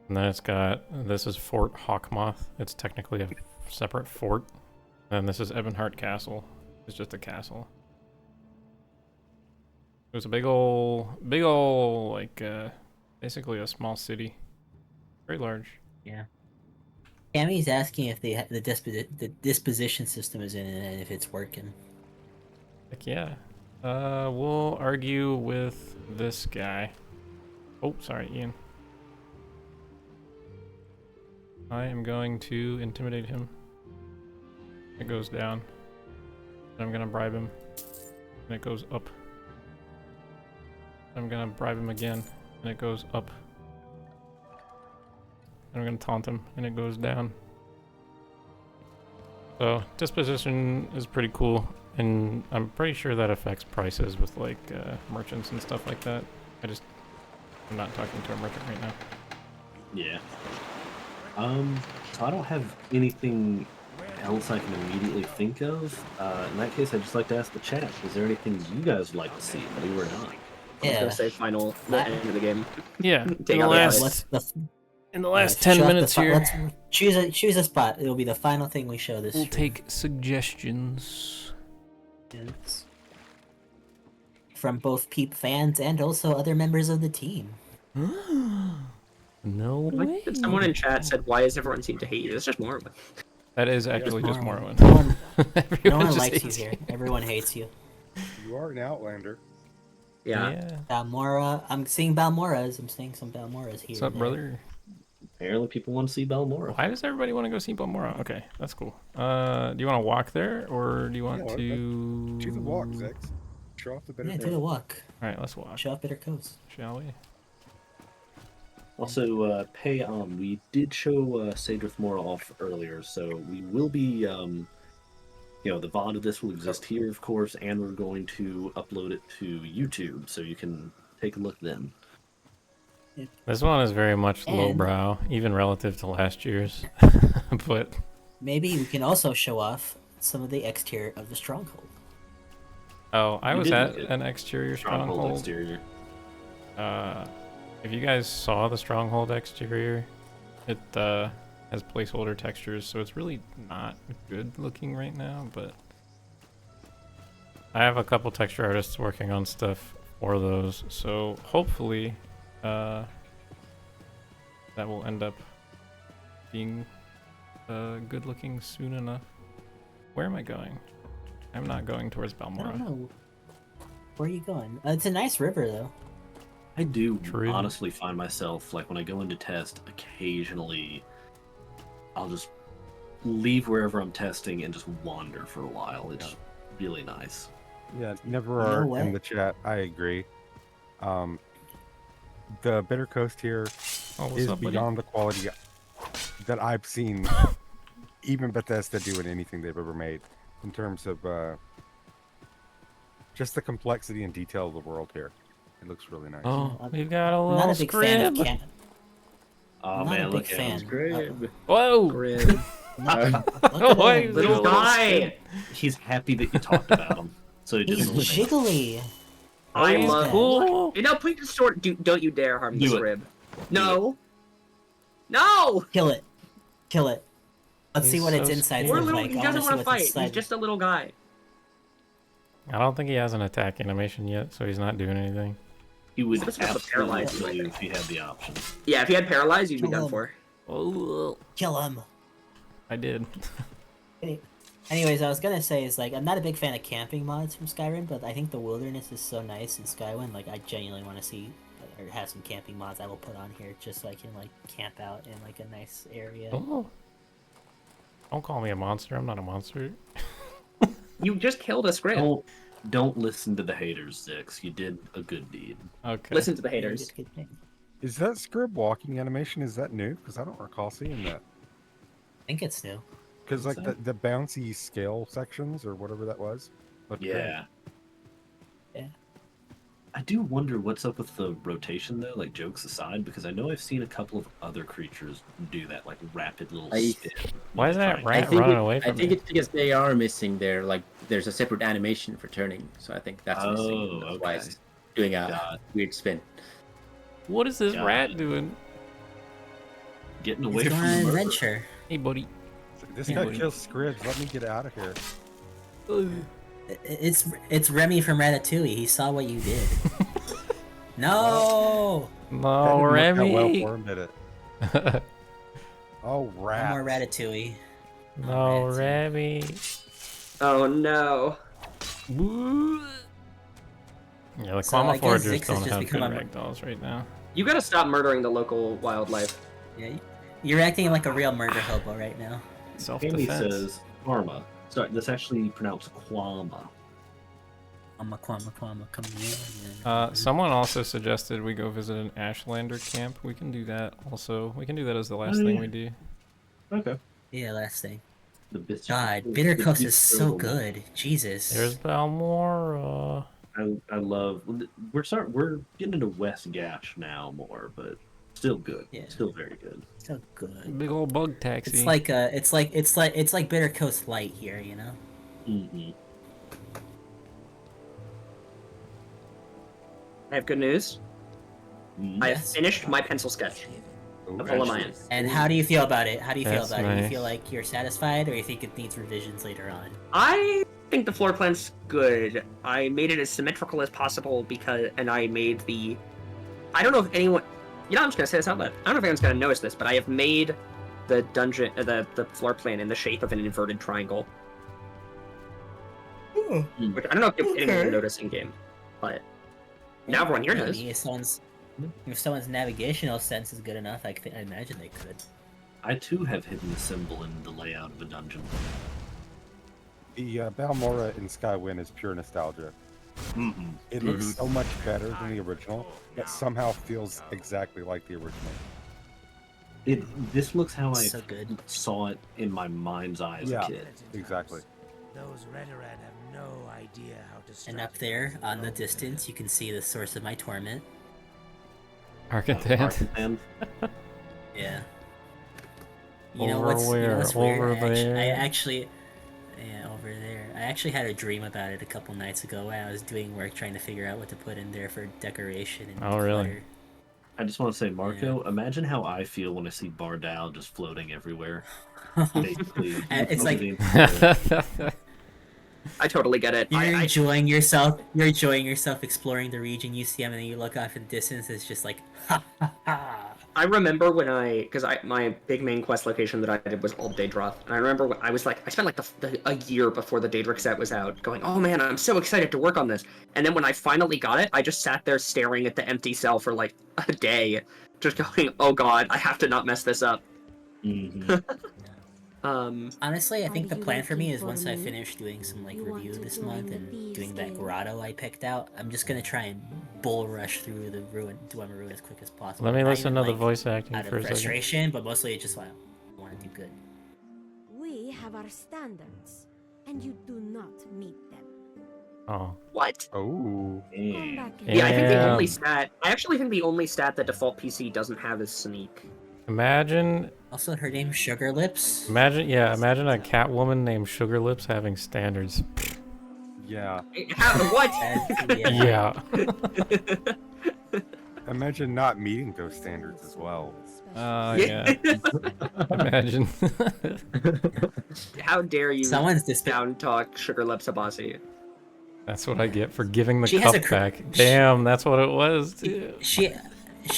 and then it's got, this is Fort Hawkmoth. It's technically a separate fort. And this is Evan Hart Castle. It's just a castle. It was a big ol', like, basically a small city. Very large. Yeah. Cammy's asking if they the disposition system is in it and if it's working. Heck yeah. We'll argue with this guy. Oh, sorry, Ian. I am going to intimidate him. It goes down. I'm gonna bribe him. And it goes up. I'm gonna bribe him again. And it goes up. And I'm gonna taunt him. And it goes down. So, disposition is pretty cool. And I'm pretty sure that affects prices with like merchants and stuff like that. I'm not talking to a merchant right now. Yeah. So I don't have anything else I can immediately think of. In that case, I'd just like to ask the chat: is there anything you guys would like to see, new or not? I was Yeah. gonna say the end of the game. Yeah. Take out In the last 10 minutes here, Let's choose a spot. It'll be the final thing we show this we'll stream. take suggestions. From both Peep fans and also other members of the team. No way. Someone in chat said, "Why does everyone seem to hate you?" It's just Morrowind. That is actually just Morrowind. Morrowind. No one just likes you hates here. Everyone hates you. You are an Outlander. Yeah. Balmora. I'm seeing Balmoras. I'm seeing some Balmoras here. What's up, there. brother? Apparently, people want to see Balmora. Why does everybody want to go see Balmora? Okay, that's cool. Do you want to walk there, or do you want to... Do the walk, Zix. Show off the Bitter Yeah, Coast. do the walk. All right, let's walk. Show off Bitter Coast. Shall we? Also, we did show Sadrith Mora off earlier, so we will be, the VOD of this will exist here, of course, and we're going to upload it to YouTube, so you can take a look then. This one is very much And- lowbrow, even relative to last year's. But Maybe we can also show off some of the exterior of the stronghold. oh, I You was did at look at an exterior stronghold. exterior. If you guys saw the stronghold exterior, it has placeholder textures, so it's really not good looking right now. But I have a couple texture artists working on stuff for those, so hopefully that will end up being good looking soon enough. Where am I going? I'm not going towards I don't Balmora. know. Where are you going? It's a nice river, though. I do True. honestly find myself, like, when I go into test, occasionally I'll just leave wherever I'm testing and just wander for a while. It's really nice. Yeah, never You know are what? in the chat. I agree. The Bitter Coast here Oh, what's is up, buddy? beyond the quality that I've seen even Bethesda do in anything they've ever made in terms of just the complexity and detail of the world here. It looks really nice. Oh, we've got a I'm little not a big fan of scrib. camp. Oh Not a man, big look at fan. him. Great. Whoa! Grid. Look at Oh, him. he's Little a guy. He's happy that you talked about him. So he He's didn't jiggly. I he's love. cool. You know, put your sword. Don't you dare harm this Do it. rib. No. No. Kill it. Kill it. Let's see He's what its so insides We're look little, like. he I doesn't want want to to fight. inside. He's just a little guy. I don't think he has an attack animation yet, so he's not doing anything. He would Supposed to have absolutely paralyzed, kill I you think. if he had the option. Yeah, if he had paralyzed, you'd be Kill done him. for. Oh, Kill him. I did. Anyways, I was gonna say is like I'm not a big fan of camping mods from Skyrim, but I think the wilderness is so nice in Skywind. Like I genuinely want to see or have some camping mods I will put on here just so I can like camp out in like a nice area. Oh. Don't call me a monster. I'm not a monster. You just killed a script. Don't listen to the haters, Zix. You did a good deed. Okay. Listen to the Yeah, you haters. did good thing. Is that Scrib walking animation? Is that new? Because I don't recall seeing that. I think it's new. Because like What's the bouncy scale sections or whatever that was. looked great. Yeah. Yeah. I do wonder what's up with the rotation though, like jokes aside, because I know I've seen a couple of other creatures do that, like rapid little spin. Why is that I rat think, running away from I think me? it's because they are missing their there's a separate animation for turning, so I think that's missing. That's why it's doing a weird spin. What is this Got rat it. doing? Getting He's away going from on the an murder. adventure. Hey, buddy. This Yeah, guy buddy. kills Scribs. Let me get out of here. It's Remy from Ratatouille. He saw what you did. No. No, That didn't work out well Remy. for him, did it? Oh, No rat. more Ratatouille. No, Remy. Oh no. Yeah, the So, I Quama guess Foragers Zix has don't just have good become a- ragdolls right now. You gotta stop murdering the local wildlife. Yeah, you're acting like a real murder hobo right now. Amy Self-defense. says Karma. Sorry, that's actually pronounced Quama. Kwama, come here. Someone also suggested we go visit an Ashlander camp. We can do that also. We can do that as the last thing we do. Okay. Yeah, last thing. The bits. God, Bitter Coast is so good. Jesus. There's Balmora. I love. We're getting into West Gash now more, but still good. Yeah. Still very good. So good. Big old bug taxi. It's like Bitter Coast Light here, you know. Mm-hmm. I have good news. I have Yes. finished my pencil sketch of Olamayan. And how do you feel about it? How do you feel That's about it? You nice. feel like you're satisfied, or you think it needs revisions later on? I think the floor plan's good. I made it as symmetrical as possible and I made the. I don't know if anyone. You know, I'm just gonna say this out loud. I don't know if anyone's gonna notice this, but I have made the dungeon, the floor plan in the shape of an inverted triangle. Which I don't know if anyone will notice in game, but now everyone here knows. It If someone's navigational sense is good enough, I imagine they could. I too have hidden the symbol in the layout of a dungeon. The Balmora in Skywind is pure nostalgia. It looks so much better than the original, but somehow feels exactly like the original. This looks how I So good. saw it in my mind's eye as a kid. Exactly. Those Redoran have no idea how to. And up there, on the distance, you can see the source of my torment. Arcatan. Yeah. You know what's weird? Over there. I actually, yeah, over there. I actually had a dream about it a couple nights ago when I was doing work trying to figure out what to put in there for decoration and Oh, really? clutter. I just want to say, Marco, imagine how I feel when I see Bardal just floating everywhere. Basically, It's like I totally get it. You're enjoying yourself. You're enjoying yourself exploring the region you see, and then you look off in the distance. It's just like, ha ha ha. I remember when my big main quest location that I did was Old Daedra, and I remember when I was like, I spent like a year before the Daedric set was out, going, oh man, I'm so excited to work on this. And then when I finally got it, I just sat there staring at the empty cell for like a day, just going, oh god, I have to not mess this up. Honestly, I think the plan for me is once I finish doing some like review this month and doing that grotto I picked out, I'm just gonna try and bull rush through the Dwemer Ruin as quick as possible. Let me Not listen even, to the like, voice acting out for of a second. frustration, but mostly it's just like I want to do good. We have our standards, and you do not meet them. Oh. What? Oh. Yeah, I think the only stat. I actually think the only stat that default PC doesn't have is sneak. Imagine. Also, her name's Sugar Lips. Imagine a cat woman named Sugar Lips having standards. Yeah. What? Yeah. Imagine not meeting those standards as well. Yeah. Imagine. How dare you Someone's down talk Sugar Lips Abasi? That's what I get for giving the She has cup a back. Damn, that's what it was, too. She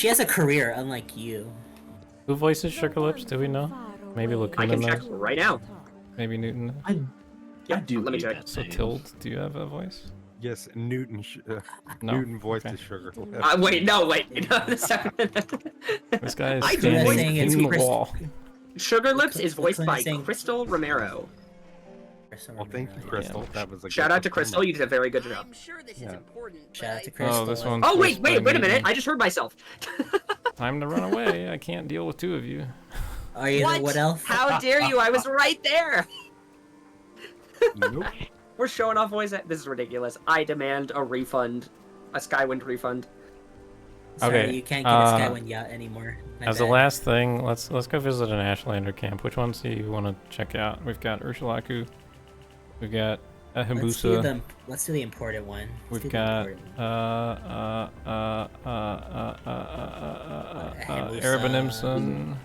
has a career unlike you. Who voices Sugar Lips? Do we know? Maybe Lacuna I can check knows? right now. Maybe Newton. Yeah, let me check. So Tilt, do you have a voice? Yes, Newton. No. Newton voiced the Sugar. Wait. No, a second. This guy is I do standing voice- in the wall. Sugar Lips is voiced by saying- Crystal Romero. Well, thank you, Crystal. That was a Shout good out to Crystal, you did a very good job. Shout out to Crystal. Oh, this one's Oh wait voiced by a minute! Newton. I just heard myself. Time to run away. I can't deal with two of you. Are you What? what else? How dare you? I was right there. Nope. We're showing off voice. This is ridiculous. I demand a refund, a Skywind refund. Sorry, Okay, you can't get a Skywind yacht anymore. My As the bad. last thing, let's go visit an Ashlander camp. Which ones do you want to check out? We've got Ursulaku. We've got Let's do Habusa. the important one. Let's We've do the got important Arabanimson.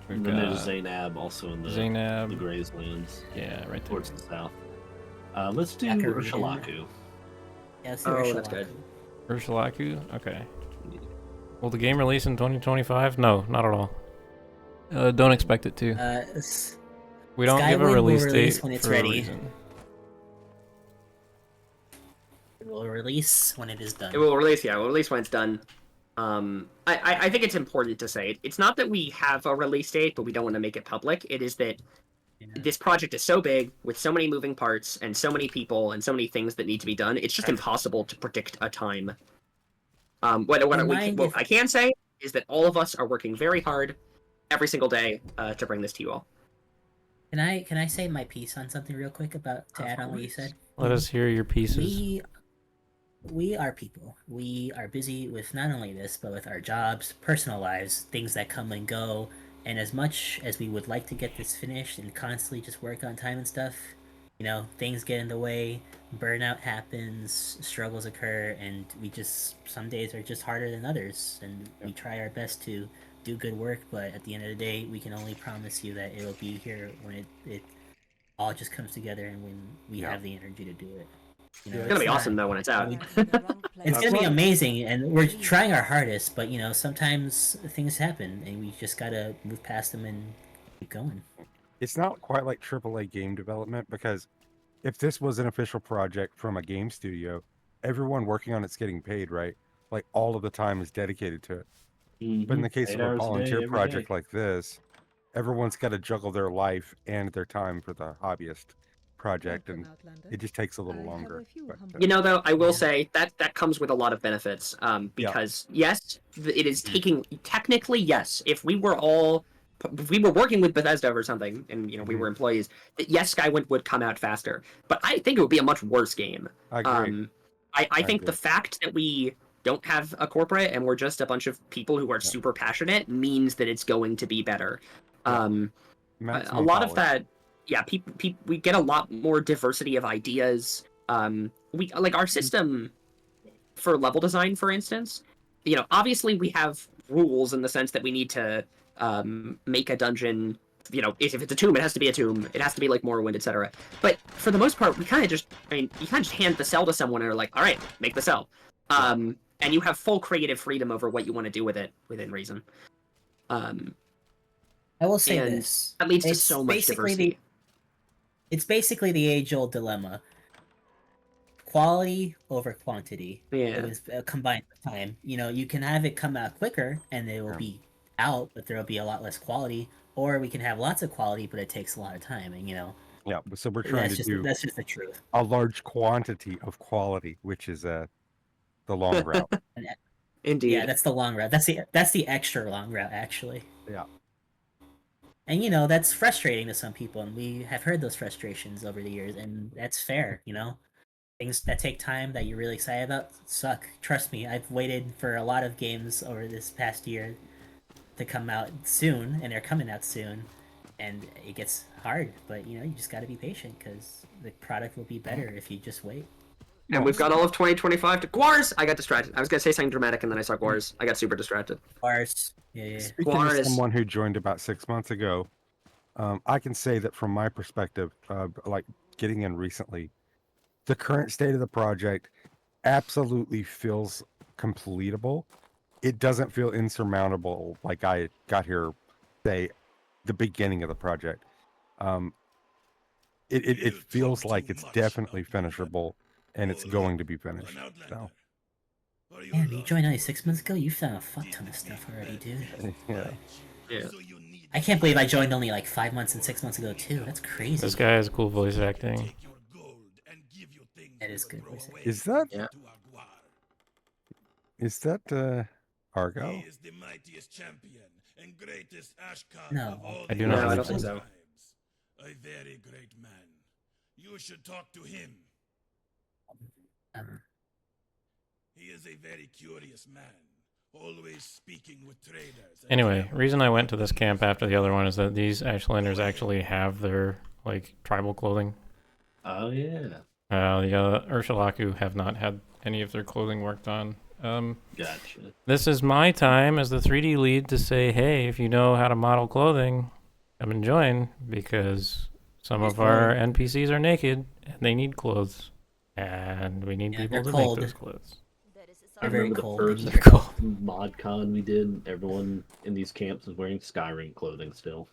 We've And then got there's Zainab also in the Zainab. Grayslands. Yeah, right there. Towards the south. Let's do Akaruda. Ursulaku. Yeah, let's do Oh, Ursulaku. that's good. Ursulaku? Okay. Will the game release in 2025? No, not at all. Don't expect it to. We don't give a Skywind will release release date when it's for ready. a reason. It will release when it is done. It will release. Yeah, it will release when it's done. I think it's important to say it's not that we have a release date, but we don't want to make it public. It is that this project is so big with so many moving parts and so many people and so many things that need to be done. It's just impossible to predict a time. What I can say is that all of us are working very hard every single day to bring this to you all. Can I say my piece on something real quick to add on what you said? Let us hear your pieces. We are people. We are busy with not only this, but with our jobs, personal lives, things that come and go. And as much as we would like to get this finished and constantly just work on time and stuff, you know, things get in the way, burnout happens, struggles occur, and some days are just harder than others. And we try our best to do good work, but at the end of the day, we can only promise you that it'll be here when it all just comes together and when we have the energy to do it. You know, It's gonna be awesome though when it's out. It's gonna be amazing, and we're trying our hardest. But you know, sometimes things happen, and we just gotta move past them and keep going. It's not quite like AAA game development, because if this was an official project from a game studio, everyone working on it's getting paid, right? like all of the time is dedicated to it. But in the case 8 of a hours a day, volunteer every project day. like this, everyone's got to juggle their life and their time for the hobbyist project, and it just takes a little longer. But, You know, though, I will say that comes with a lot of benefits. Because yes, it is taking technically yes. If we were working with Bethesda or something, and we were employees, yes, Skywind would come out faster. But I think it would be a much worse game. I agree. I think agree. the fact that we don't have a corporate and we're just a bunch of people who are super passionate means that it's going to be better. A lot of that, we get a lot more diversity of ideas. We like our system for level design, for instance. Obviously we have rules in the sense that we need to make a dungeon. If it's a tomb, it has to be a tomb. It has to be like Morrowind, etc. But for the most part, you kind of just hand the cell to someone and are like, all right, make the cell. And you have full creative freedom over what you want to do with it within reason. I will say and this. That leads to It's so much basically diversity. It's basically the age-old dilemma. Quality over quantity. Yeah. It was combined with time. You can have it come out quicker and it will be out, but there will be a lot less quality. Or we can have lots of quality, but it takes a lot of time, and Yeah, so we're trying to do that's just the truth. a large quantity of quality, which is the long route. Indeed. Yeah, that's the long route. That's the extra long route, actually. Yeah. And that's frustrating to some people, and we have heard those frustrations over the years, and that's fair. Things that take time that you're really excited about suck. Trust me, I've waited for a lot of games over this past year to come out soon, and they're coming out soon, and it gets hard. But you just got to be patient because the product will be better if you just wait. And we've got all of 2025 to Guars. I got distracted. I was gonna say something dramatic, and then I saw Guars. I got super distracted. Guars. Yeah. Speaking as someone who joined about 6 months ago, I can say that from my perspective, like getting in recently, the current state of the project absolutely feels completable. It doesn't feel insurmountable like I got here, say, the beginning of the project. It feels like it's definitely finishable, and it's going to be finished. So. Man, you joined only 6 months ago? You've done a fuck ton of stuff already, dude. Yeah. I can't believe I joined only like 5 months and 6 months ago, too. That's crazy. This guy has cool voice acting. That is good voice acting. Is that? Yeah. Is that Argo? He is the mightiest champion and greatest Ashkan No. of all I do the not No, I believe don't so. think so. tribes. A very great man. You should talk to him. He is a very curious man, always speaking with traders. and Anyway, travelers. reason I went to this camp after the other one is that these Ashlanders actually have their tribal clothing. Oh yeah. The Urshulaku have not had any of their clothing worked on. Gotcha. This is my time as the 3D lead to say, hey, if you know how to model clothing, come and join, because some of our NPCs are naked and they need clothes, and we need people to cold. make those clothes. I They're very remember cold. the They first need They're cold. mod con we did. Everyone in these camps was wearing Skyrim clothing still.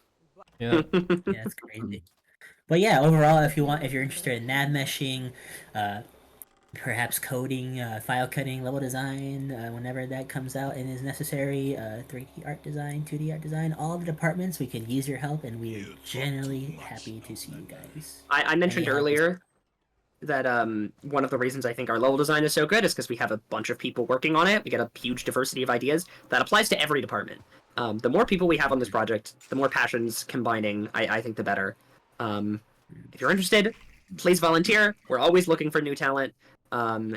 Yeah. Yeah, it's crazy. But yeah, overall, if you're interested in nav meshing, perhaps coding, file cutting, level design, whenever that comes out and is necessary, 3D art design, 2D art design, all the departments, we can use your help, and we are generally happy to see you guys. I mentioned Any help is- earlier that one of the reasons I think our level design is so good is because we have a bunch of people working on it. We get a huge diversity of ideas that applies to every department. The more people we have on this project, the more passions combining, I think the better. If you're interested, please volunteer. We're always looking for new talent.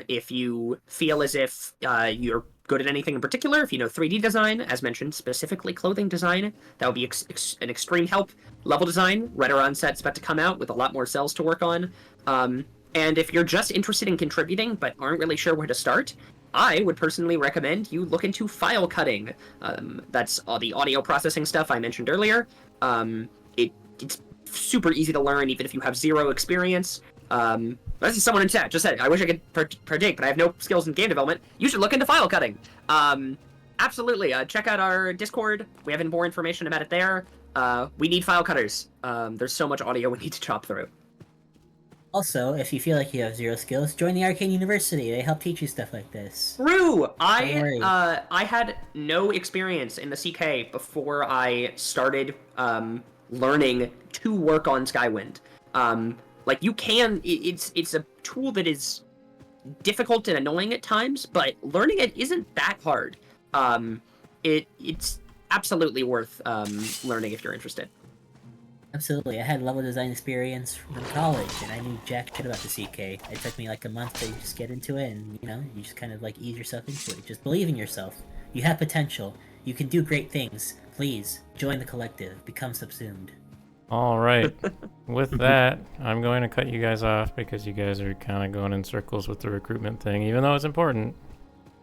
If you feel as if you're good at anything in particular, if you know 3D design, as mentioned, specifically clothing design, that would be an extreme help. Level design, Redoron set's about to come out with a lot more cells to work on. And if you're just interested in contributing but aren't really sure where to start, I would personally recommend you look into file cutting. That's all the audio processing stuff I mentioned earlier. It's super easy to learn even if you have zero experience. This is someone in chat just said, I wish I could predict, but I have no skills in game development. You should look into file cutting. Absolutely. Check out our Discord. We have more information about it there. We need file cutters. There's so much audio we need to chop through. Also, if you feel like you have zero skills, join the Arcane University. They help teach you stuff like this. True. Don't worry. I had no experience in the CK before I started learning to work on Skywind. Like you can, it's a tool that is difficult and annoying at times, but learning it isn't that hard. It's absolutely worth learning if you're interested. Absolutely. I had level design experience from college, and I knew jack shit about the CK. It took me like a month to just get into it, and you just kind of like ease yourself into it. Just believe in yourself. You have potential. You can do great things. Please join the collective. Become subsumed. All right. With that, I'm going to cut you guys off because you guys are kind of going in circles with the recruitment thing, even though it's important.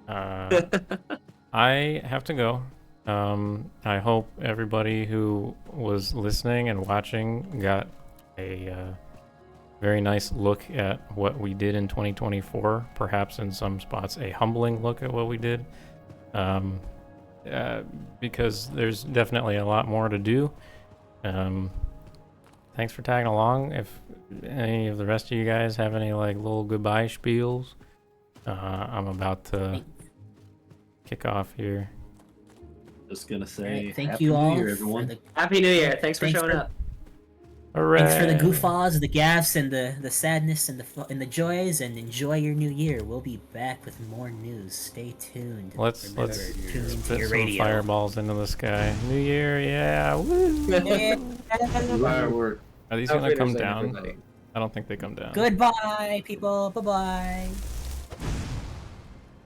I have to go. I hope everybody who was listening and watching got a very nice look at what we did in 2024. Perhaps in some spots a humbling look at what we did. Because there's definitely a lot more to do. Thanks for tagging along. If any of the rest of you guys have any like little goodbye spiels, I'm about to kick off here. Just gonna say, right, thank Happy you New all Year, everyone. Happy New Year! Thanks for showing up. Hooray. Thanks for the goof-offs, the gaffes, and the sadness and the joys, and enjoy your new year. We'll be back with more news. Stay tuned. Let's tune into spit your some radio. fireballs into the sky. New Year, yeah! Woo! Firework. Are these gonna come down? I don't think they come down. Goodbye, people. Bye-bye.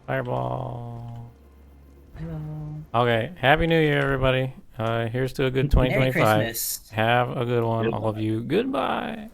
Fireball. Okay, Happy New Year, everybody. Here's to a good 2025. Merry Christmas. Have a good one, all of you. Goodbye.